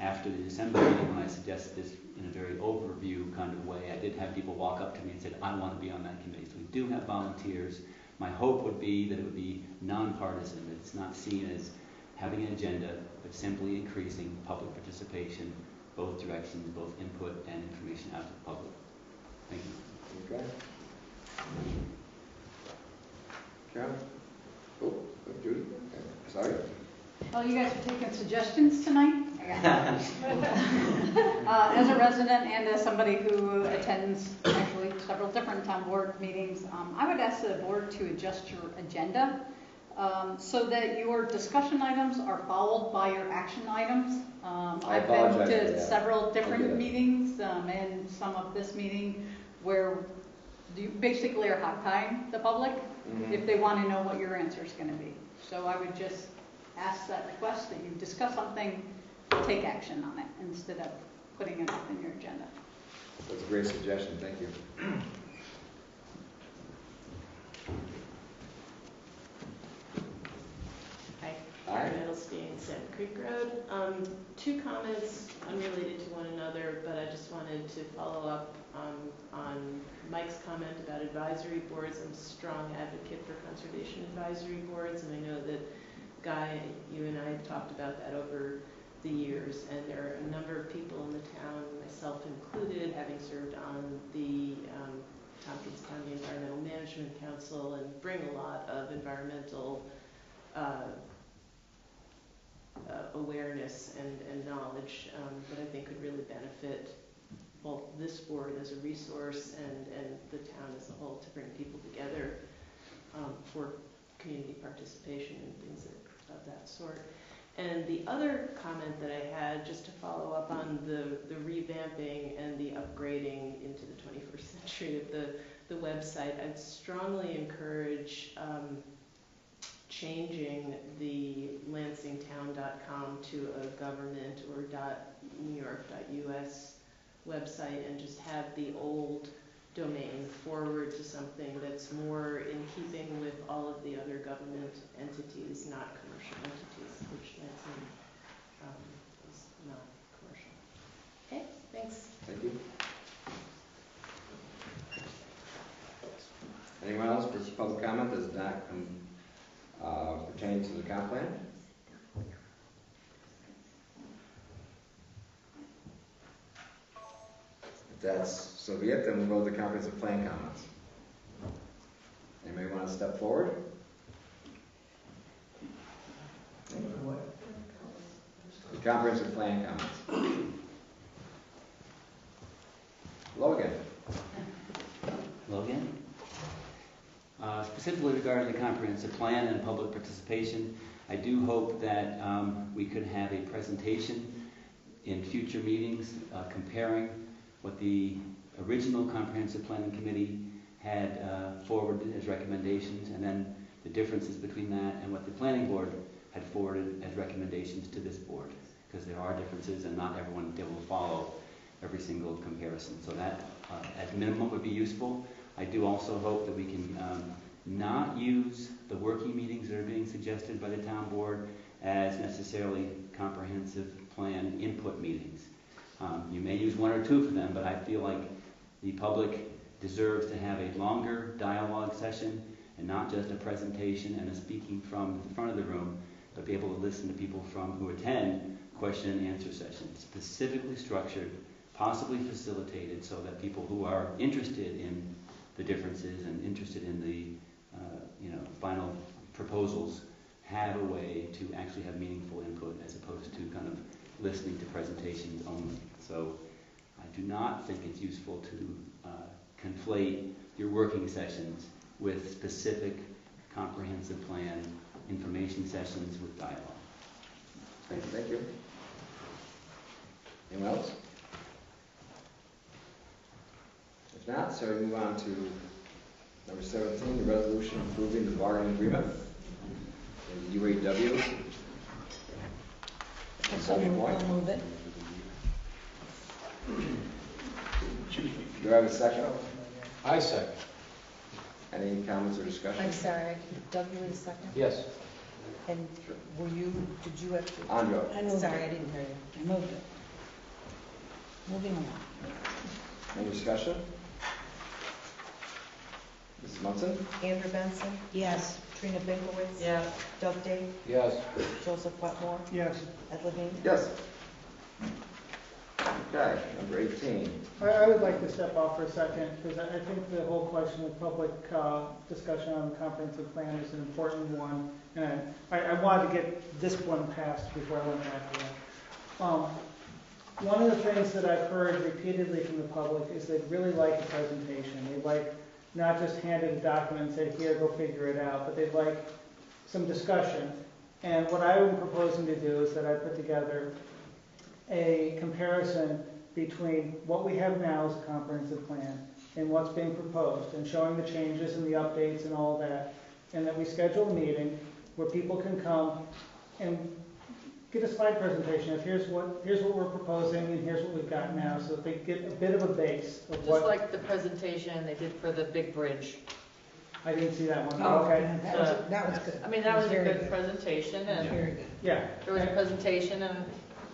After the December meeting, when I suggested this in a very overview kind of way, I did have people walk up to me and said, I want to be on that committee. So we do have volunteers. My hope would be that it would be nonpartisan, that it's not seen as having an agenda, but simply increasing public participation, both directions, both input and information out to the public. Thank you. Okay. Karen? Oh, Judy? Okay. Sorry. Well, you guys are taking suggestions tonight. As a resident and as somebody who attends actually several different town board meetings, I would ask the board to adjust your agenda so that your discussion items are followed by your action items. I've been to several different meetings and some of this meeting where you basically are hog-tying the public if they want to know what your answer is going to be. So I would just ask that request that you discuss something, take action on it instead of putting it up in your agenda. That's a great suggestion. Thank you. Hi. Hi. Middlestein, Sand Creek Road. Two comments unrelated to one another, but I just wanted to follow up on Mike's comment about advisory boards. I'm a strong advocate for conservation advisory boards, and I know that Guy, you and I have talked about that over the years, and there are a number of people in the town, myself included, having served on the Tompkins County Environmental Management Council, and bring a lot of environmental awareness and knowledge that I think could really benefit both this board as a resource and the town as a whole, to bring people together for community participation and things of that sort. And the other comment that I had, just to follow up on the revamping and the upgrading into the 21st century of the website, I'd strongly encourage changing the lansingtown.com to a government or .newyork.us website, and just have the old domain forward to something that's more in keeping with all of the other government entities, not commercial entities, which Lansing is not commercial. Okay, thanks. Thank you. Anyone else for public comment that does not pertain to the comp plan? If that's so be it, then we'll go to the comprehensive plan comments. Anybody want to step forward? The comprehensive plan comments. Logan. Logan? Specifically regarding the comprehensive plan and public participation, I do hope that we could have a presentation in future meetings comparing what the original comprehensive planning committee had forwarded as recommendations, and then the differences between that and what the planning board had forwarded as recommendations to this board, because there are differences and not everyone will follow every single comparison. So that, at minimum, would be useful. I do also hope that we can not use the working meetings that are being suggested by the town board as necessarily comprehensive plan input meetings. You may use one or two for them, but I feel like the public deserves to have a longer dialogue session and not just a presentation and a speaking from the front of the room, but be able to listen to people who attend question and answer sessions, specifically structured, possibly facilitated, so that people who are interested in the differences and interested in the final proposals have a way to actually have meaningful input, as opposed to kind of listening to presentations only. So I do not think it's useful to conflate your working sessions with specific comprehensive plan information sessions with dialogue. Thank you. Anyone else? If not, so we move on to number 17, the resolution approving the bargaining agreement with UAW. I'll move it. Do I have a second? I second. Any comments or discussion? I'm sorry, Doug, you were the second? Yes. And did you have to? Andrew. Sorry, I didn't hear you. I moved it. Moving along. Any discussion? Mrs. Munson? Andrew Benson? Yes. Trina Binkowitz? Yes. Doug Dave? Yes. Joseph Wetmore? Yes. Ed Levine? Yes. Okay, number 18. I would like to step off for a second, because I think the whole question of public discussion on the comprehensive plan is an important one, and I wanted to get this one passed before I went back to that. One of the things that I've heard repeatedly from the public is they'd really like a presentation. They'd like not just handed a document and say, here, go figure it out, but they'd like some discussion. And what I'm proposing to do is that I put together a comparison between what we have now as a comprehensive plan and what's being proposed, and showing the changes and the updates and all that, and that we schedule a meeting where people can come and get a slide presentation of here's what we're proposing and here's what we've got now, so that they get a bit of a base of Just what. like the presentation they did for the big bridge. I didn't see that one. Oh, Okay. That was good. I mean, that was a good presentation, and Very good. Yeah. there was a presentation, and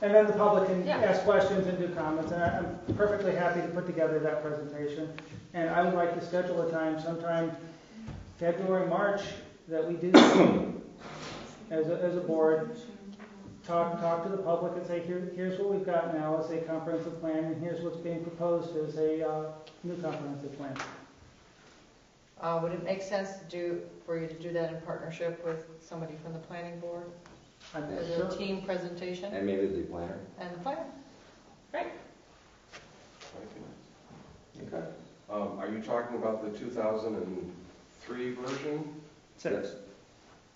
And then the public can Yeah. ask questions and do comments, and I'm perfectly happy to put together that presentation. And I would like to schedule a time, sometime February, March, that we do. as a board, talk to the public and say, here's what we've got now as a comprehensive plan, and here's what's being proposed as a new comprehensive plan. Would it make sense for you to do that in partnership with somebody from the planning board? I'm As sure. a team presentation? And maybe the planner. And the planner? Great. Okay. Are you talking about the 2003 version? Six.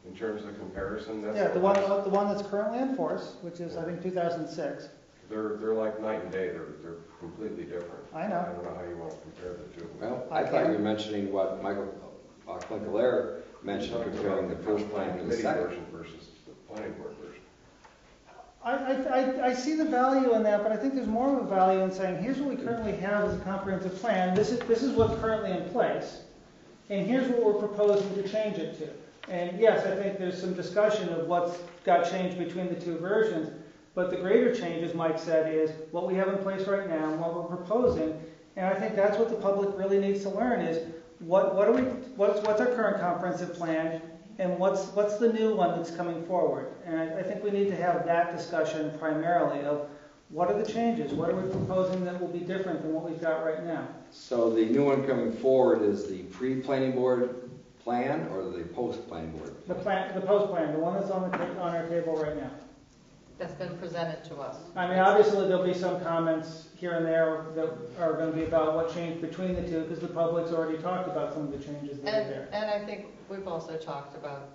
In terms of comparison? That's Yeah, the one that's currently in force, which is, I think, 2006. They're like night and day. They're completely different. I know. I don't know how you want to compare the two. Well, I thought you were mentioning what Michael Clinkelaire mentioned, comparing the first plan to the Committee second. version versus the planning board version. I see the value in that, but I think there's more of a value in saying, here's what we currently have as a comprehensive plan, this is what's currently in place, and here's what we're proposing to change it to. And yes, I think there's some discussion of what's got changed between the two versions, but the greater change, as Mike said, is what we have in place right now and what we're proposing, and I think that's what the public really needs to learn is, what's our current comprehensive plan, and what's the new one that's coming forward? And I think we need to have that discussion primarily of what are the changes? What are we proposing that will be different than what we've got right now? So the new one coming forward is the pre-planning board plan or the post-planning board? The post plan, the one that's on our table right now. That's been presented to us. I mean, obviously there'll be some comments here and there that are going to be about what changed between the two because the public's already talked about some of the changes that are there. And I think we've also talked about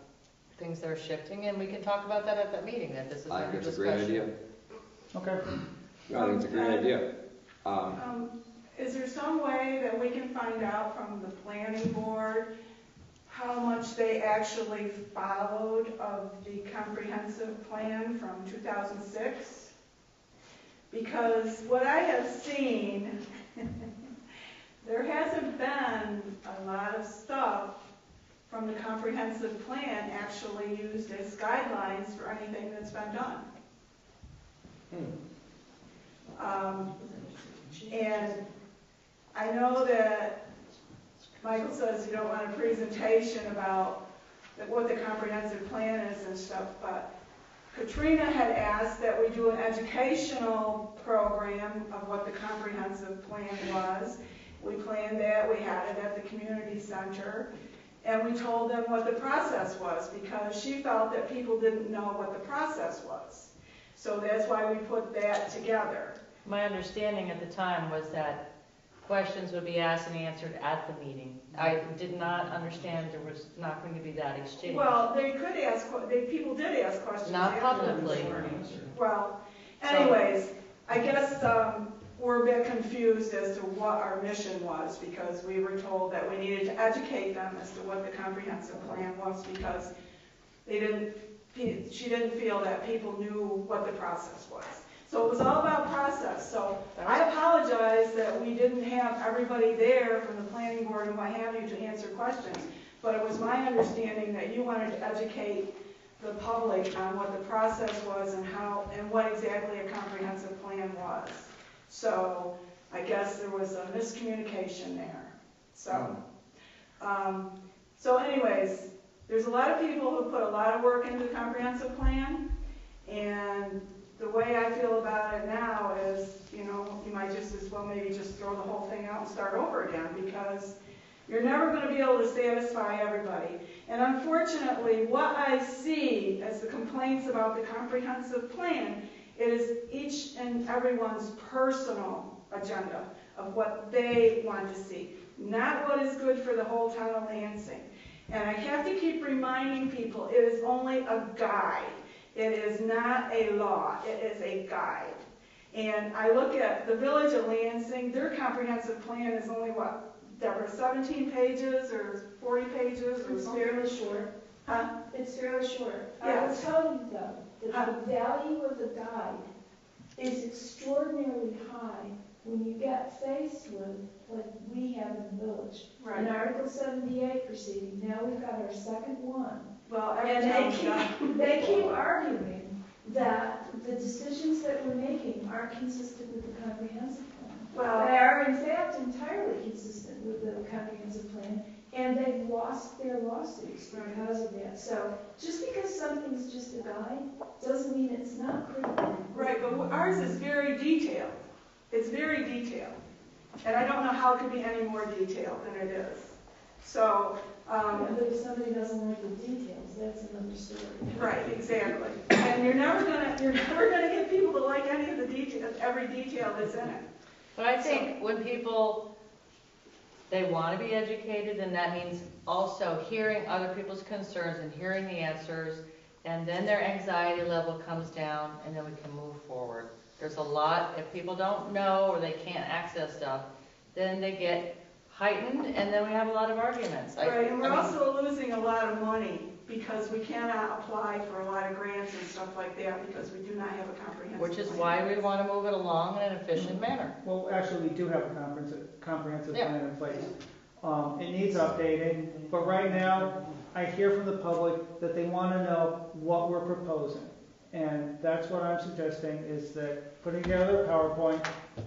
things that are shifting, and we can talk about that at that meeting, that this is I under think it's a discussion. great idea. Okay. I think it's a great idea. Is there some way that we can find out from the planning board how much they actually followed of the comprehensive plan from 2006? Because what I have seen, there hasn't been a lot of stuff from the comprehensive plan actually used as guidelines for anything that's been done. And I know that Michael says you don't want a presentation about what the comprehensive plan is and stuff, but Katrina had asked that we do an educational program of what the comprehensive plan was. We planned that, we had it at the community center, and we told them what the process was because she felt that people didn't know what the process was. So that's why we put that together. My understanding at the time was that questions would be asked and answered at the meeting. I did not understand there was not going to be that exchange. Well, they could ask, people did ask questions. Not publicly. Well, anyways, I guess we're a bit confused as to what our mission was because we were told that we needed to educate them as to what the comprehensive plan was because she didn't feel that people knew what the process was. So it was all about process. So I apologize that we didn't have everybody there from the planning board and what have you to answer questions. But it was my understanding that you wanted to educate the public on what the process was and what exactly a comprehensive plan was. So I guess there was a miscommunication there. So anyways, there's a lot of people who put a lot of work into the comprehensive plan, and the way I feel about it now is, you might just as well maybe just throw the whole thing out and start over again because you're never going to be able to satisfy everybody. And unfortunately, what I see as the complaints about the comprehensive plan is each and everyone's personal agenda of what they want to see, not what is good for the whole town of Lansing. And I have to keep reminding people, it is only a guide. It is not a law, it is a guide. And I look at the village of Lansing, their comprehensive plan is only what, Deborah, 17 pages or 40 pages or It's something? fairly short. Huh? It's fairly short. I will Yes. tell you though, that the value of the guide is extraordinarily high when you get faced with what we have in the village. Right. An Article 78 proceeding, now we've got our second one. Well, every And town's they keep arguing that the decisions that we're making aren't consistent with the comprehensive plan. Well- They are in fact entirely consistent with the comprehensive plan, and they've lost their lawsuits because of that. So just because something's just a guide doesn't mean it's not critical. Right, but ours is very detailed. It's very detailed. And I don't know how it could be any more detailed than it is. So, Yeah, but if somebody doesn't like the details, that's another story. right, exactly. And you're never gonna get people to like any of the details, every detail that's in it. But I think when people, they want to be educated, and that means also hearing other people's concerns and hearing the answers, and then their anxiety level comes down, and then we can move forward. There's a lot, if people don't know or they can't access stuff, then they get heightened, and then we have a lot of arguments. Right, and we're also losing a lot of money because we cannot apply for a lot of grants and stuff like that because we do not have a comprehensive Which is plan. why we want to move it along in an efficient manner. Well, actually, we do have a comprehensive Yeah. plan in place. It needs updating, but right now, I hear from the public that they want to know what we're proposing. And that's what I'm suggesting, is that putting together a PowerPoint,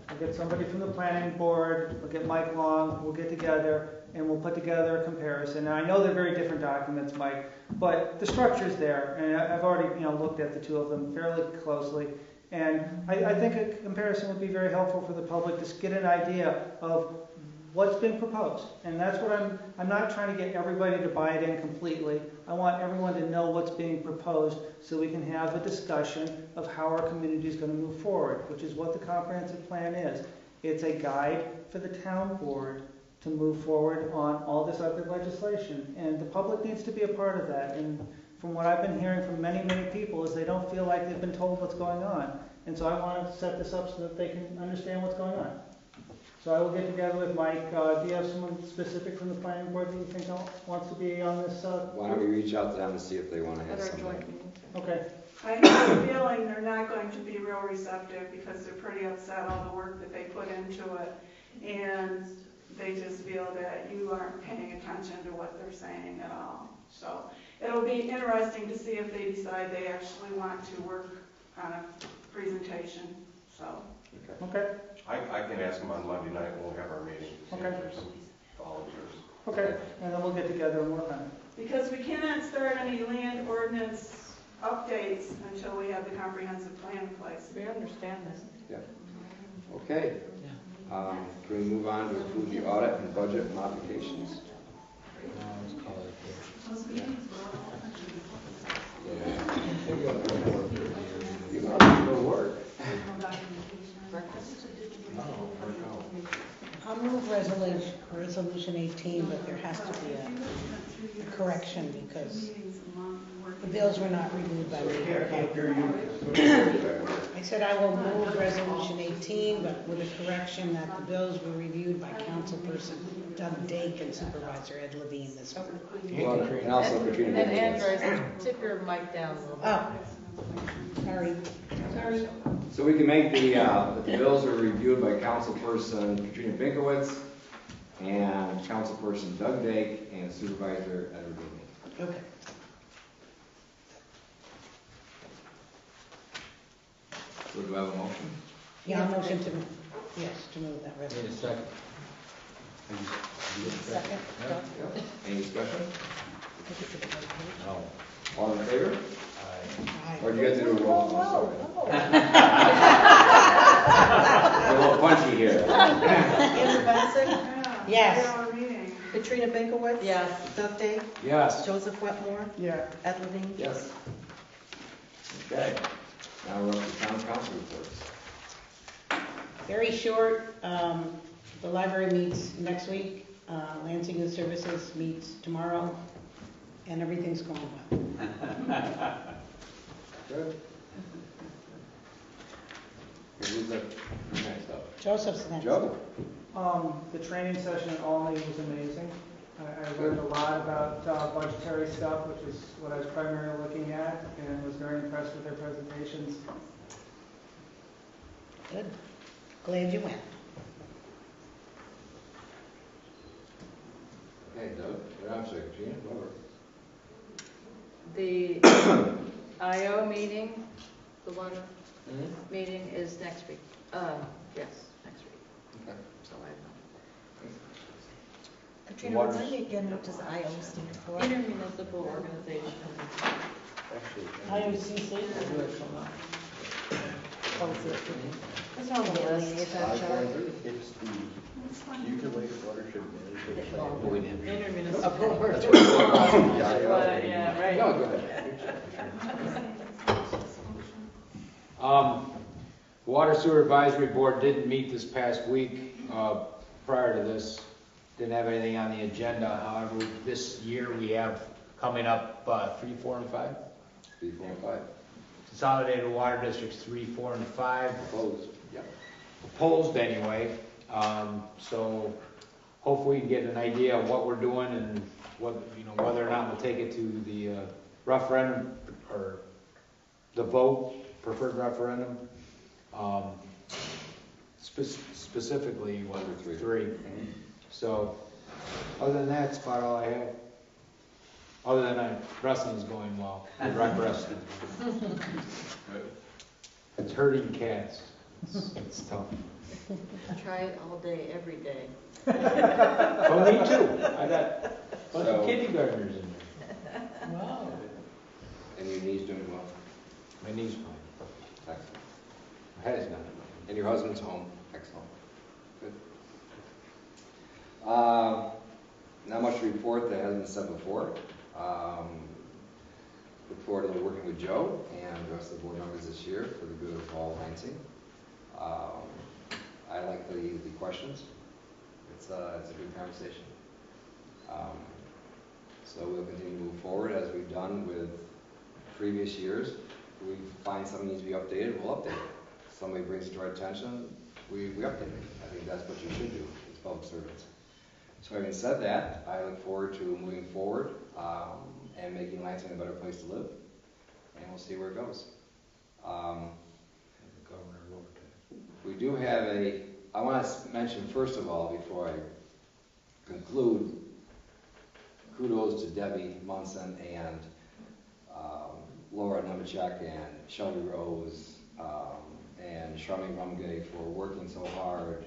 we'll get somebody from the planning board, we'll get Mike Long, we'll get together, and we'll put together a comparison. And I know they're very different documents, Mike, but the structure's there, and I've already, looked at the two of them fairly closely. And I think a comparison would be very helpful for the public to get an idea of what's been proposed. And that's what I'm not trying to get everybody to buy it in completely. I want everyone to know what's being proposed so we can have a discussion of how our community is going to move forward, which is what the comprehensive plan is. It's a guide for the town board to move forward on all this other legislation. And the public needs to be a part of that. And from what I've been hearing from many, many people is they don't feel like they've been told what's going on. And so I want to set this up so that they can understand what's going on. So I will get together with Mike. Do you have someone specific from the planning board that you think wants to be on this? Why don't we reach out to them and see if they want to have At our somebody? joint meeting. Okay. I have a feeling they're not going to be real receptive because they're pretty upset all the work that they put into it. And they just feel that you aren't paying attention to what they're saying at all. So it'll be interesting to see if they decide they actually want to work on a presentation. So. Okay. I can ask them on Monday night when we have our meeting. See Okay. if there's some volunteers. Okay. And then we'll get together and work on it. Because we cannot start any land ordinance updates until we have the comprehensive plan in place. We understand this. Yeah. Okay. Can we move on to approve the audit and budget modifications? You might go to work. I'll move resolution 18, but there has to be a correction because the bills were not reviewed by me. I said I will move resolution 18, but with a correction that the bills were reviewed by councilperson Doug Dake and Supervisor Ed Levine this week. Well, and also Katrina. And Binkowitz. Andrew, tip your mic down a little bit. Oh, sorry. So we can make the bills are reviewed by councilperson Katrina Binkowitz and councilperson Doug Dake and supervisor Ed Levine. Okay. So do I have a motion? Yeah, I'll motion to move that Need a resolution. second. Second. Any discussion? No. All in favor? Aye. Or do you have to do a roll call? Sorry. It's a little punchy here. Andrew Benson, Yes. Katrina Binkowitz. Yes. Doug Dake. Yes. Joseph Wetmore. Yeah. Ed Levine. Yes. Okay. Now we're up to town council reports. Very short. The library meets next week. Lansing Youth Services meets tomorrow, and everything's going well. Good. Who's up next up? Joseph's next. Joe? The training session at Alney was amazing. I learned a lot about budgetary stuff, which is what I was primarily looking at, and was very impressed with their presentations. Good. Glad you went. Hey, Doug. I'm sorry, Katrina. Over. The IO meeting, the one meeting is next week. Yes, next week. Okay. So I know. Katrina, Water- remind me again, what does IO stand for? Intermunicipal organization. IOCC? Oh, is it? That's on the list. It's the Accumulated Watershed Management Plan. Intermunicipal. Of course. That's what it's called. Yeah, right. No, go ahead. Water Sewer Advisory Board didn't meet this past week. Prior to this, didn't have anything on the agenda. However, this year we have coming up 3, 4, and 5. 3, 4, and 5. Consolidated Water Districts 3, 4, and 5. Opposed? Yep. Proposed anyway. So hopefully we can get an idea of what we're doing and what, whether or not we'll take it to the referendum or the vote, preferred referendum. Specifically, what, 3. So, other than that, that's about all I have. Other than wrestling's going well. I run wrestling. It's herding cats. It's tough. Try it all day, every day. Oh, me too. I got a bunch So- of kindergartners in there. Wow. And your knee's doing well? My knee's fine. Excellent. My head is not. And your husband's home? Excellent. Good. Not much to report that hasn't been said before. Look forward to working with Joe and the rest of the board members this year for the good of all Lansing. I like the questions. It's a good conversation. So we'll continue to move forward as we've done with previous years. If we find something needs to be updated, we'll update it. If somebody brings it to our attention, we update it. I think that's what you should do as public servants. So having said that, I look forward to moving forward and making Lansing a better place to live. And we'll see where it goes. We do have I want to mention first of all, before I conclude, kudos to Debbie Munson and Laura Nemechek and Shelby Rose and Charmaine Rumgay for working so hard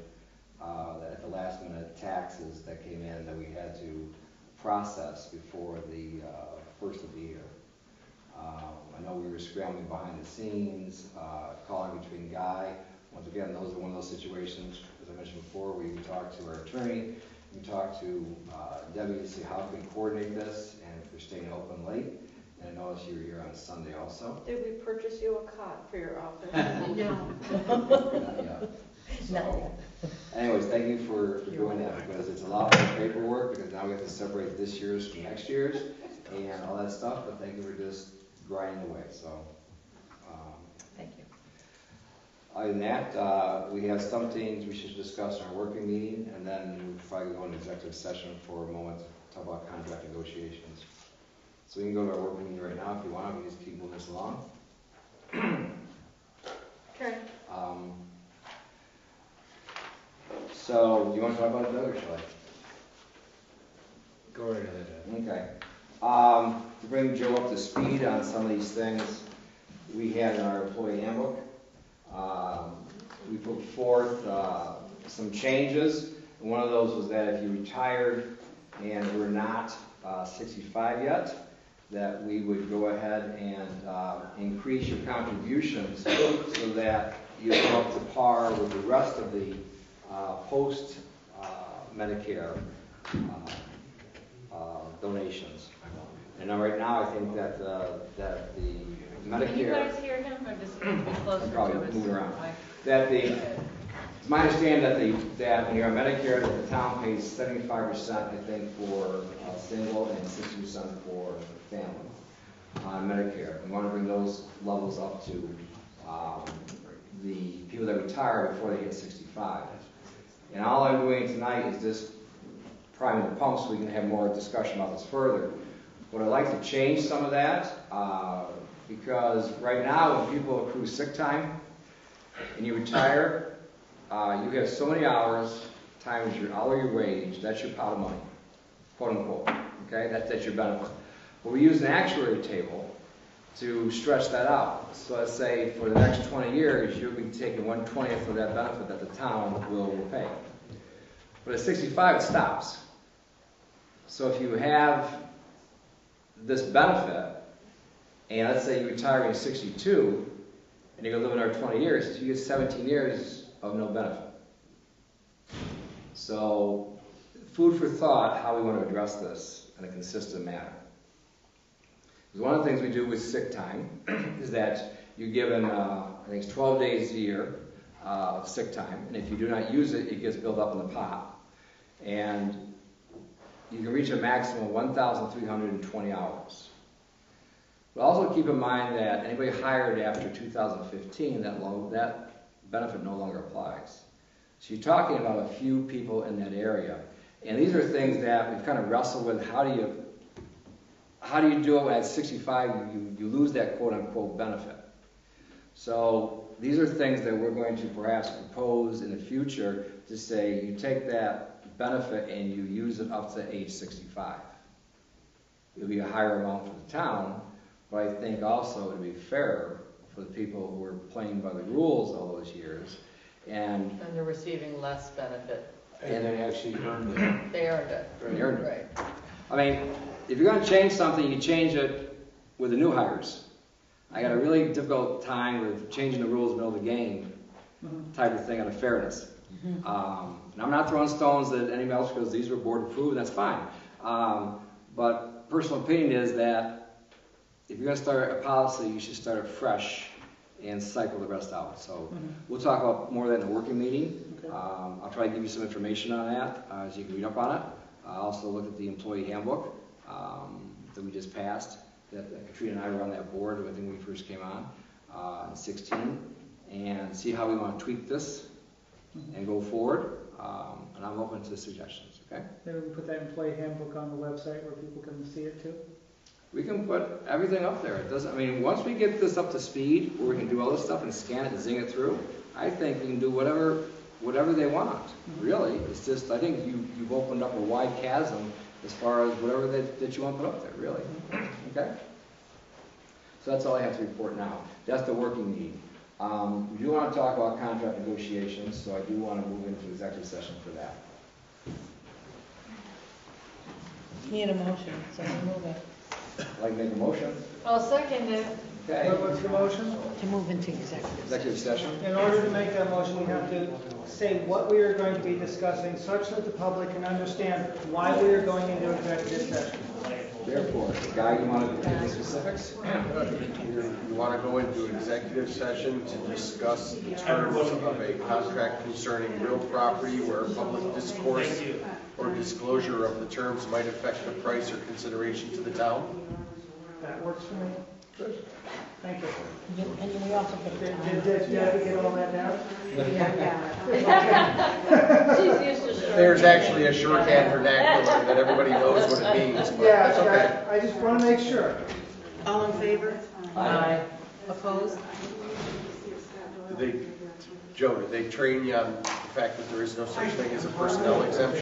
at the last minute taxes that came in that we had to process before the first of the year. I know we were scrambling behind the scenes, calling between Guy. Once again, those are one of those situations, as I mentioned before, we talked to our attorney, we talked to Debbie to see how we can coordinate this and if we're staying open late. And I noticed you were here on Sunday also. Did we purchase you a cot for your office? No. Not yet. So, anyways, thank you for doing that, because it's a lot more paperwork, because now we have to separate this year's from next year's and all that stuff, but thank you for just grinding away, so. Thank you. Other than that, we have some things we should discuss in our working meeting, and then we'll probably go into executive session for a moment to talk about contract negotiations. So we can go to our working meeting right now if you want, we can just keep moving this along. Okay. So, do you want to talk about it, Doug, or shall I? Go right ahead. Okay. To bring Joe up to speed on some of these things, we had in our employee handbook, we put forth some changes. And one of those was that if you retired and were not 65 yet, that we would go ahead and increase your contributions so that you come up to par with the rest of the post Medicare donations. And right now, I think that that the Medicare. Can you guys hear him? I'm just going to be closer I'm to probably us. moving around. That it's my understanding that when you're on Medicare, that the town pays 75%, I think, for single and 60% for family on Medicare. We want to bring those levels up to the people that retire before they hit 65. And all I'm doing tonight is just priming the pump so we can have more discussion about this further. But I'd like to change some of that because right now when people accrue sick time and you retire, you have so many hours times your hourly wage, that's your pot of money, quote unquote. Okay, that's your benefit. But we use an actuary table to stretch that out. So let's say for the next 20 years, you'll be taking 1/20th of that benefit that the town will pay. But at 65, it stops. So if you have this benefit, and let's say you retire when you're 62, and you're gonna live another 20 years, you get 17 years of no benefit. So, food for thought, how we want to address this in a consistent manner. Because one of the things we do with sick time is that you're given, I think it's 12 days a year of sick time, and if you do not use it, it gets built up in the pot. And you can reach a maximum of 1,320 hours. But also keep in mind that anybody hired after 2015, that benefit no longer applies. So you're talking about a few people in that area. And these are things that we've kind of wrestled with. How do you do it when at 65 you lose that quote-unquote benefit? So these are things that we're going to perhaps propose in the future to say you take that benefit and you use it up to age 65. It'll be a higher amount for the town, but I think also it'll be fair for the people who were playing by the rules all those years. And they're receiving less benefit. And they actually earned it. They earned it. They earned it. Right. I mean, if you're going to change something, you change it with the new hires. I got a really difficult time with changing the rules in the middle of the game type of thing out of fairness. And I'm not throwing stones at anybody else because these were board approved, and that's fine. But personal opinion is that if you're going to start a policy, you should start it fresh and cycle the rest out. So we'll talk about more of that in the working meeting. Okay. I'll try to give you some information on that so you can read up on it. I'll also look at the employee handbook that we just passed. That Katrina and I were on that board I think when we first came on in 16, and see how we want to tweak this and go forward. And I'm open to suggestions. Okay. Maybe we can put that employee handbook on the website where people can see it too. We can put everything up there. It doesn't. I mean, once we get this up to speed, where we can do all this stuff and scan it and zing it through, I think we can do whatever they want. Really, it's just I think you've opened up a wide chasm as far as whatever that you want to put up there. Really. Okay. So that's all I have to report now. That's the working meeting. We do want to talk about contract negotiations, so I do want to move into executive session for that. Need a motion, so we move it. I'd like to make a motion. I'll second it. Okay. What's the motion? To move into executive Session. In order to make that motion, we have to say what we are going to be discussing such that the public can understand why we are going into executive session. Therefore, Guy, you want to give the specifics? You want to go into executive session to discuss the terms of a contract concerning real property where public discourse or disclosure of the terms might affect the price or consideration to the town? That works for me. Good. Thank you. And we also put it down. Did Debbie get all that down? She's used to short. There's actually a shorthand vernacular that everybody knows what it means, but Yeah, that's okay. I just want to make sure. All in favor? Aye. Opposed? Joe, did they train you on the fact that there is no such thing as a personnel exemption?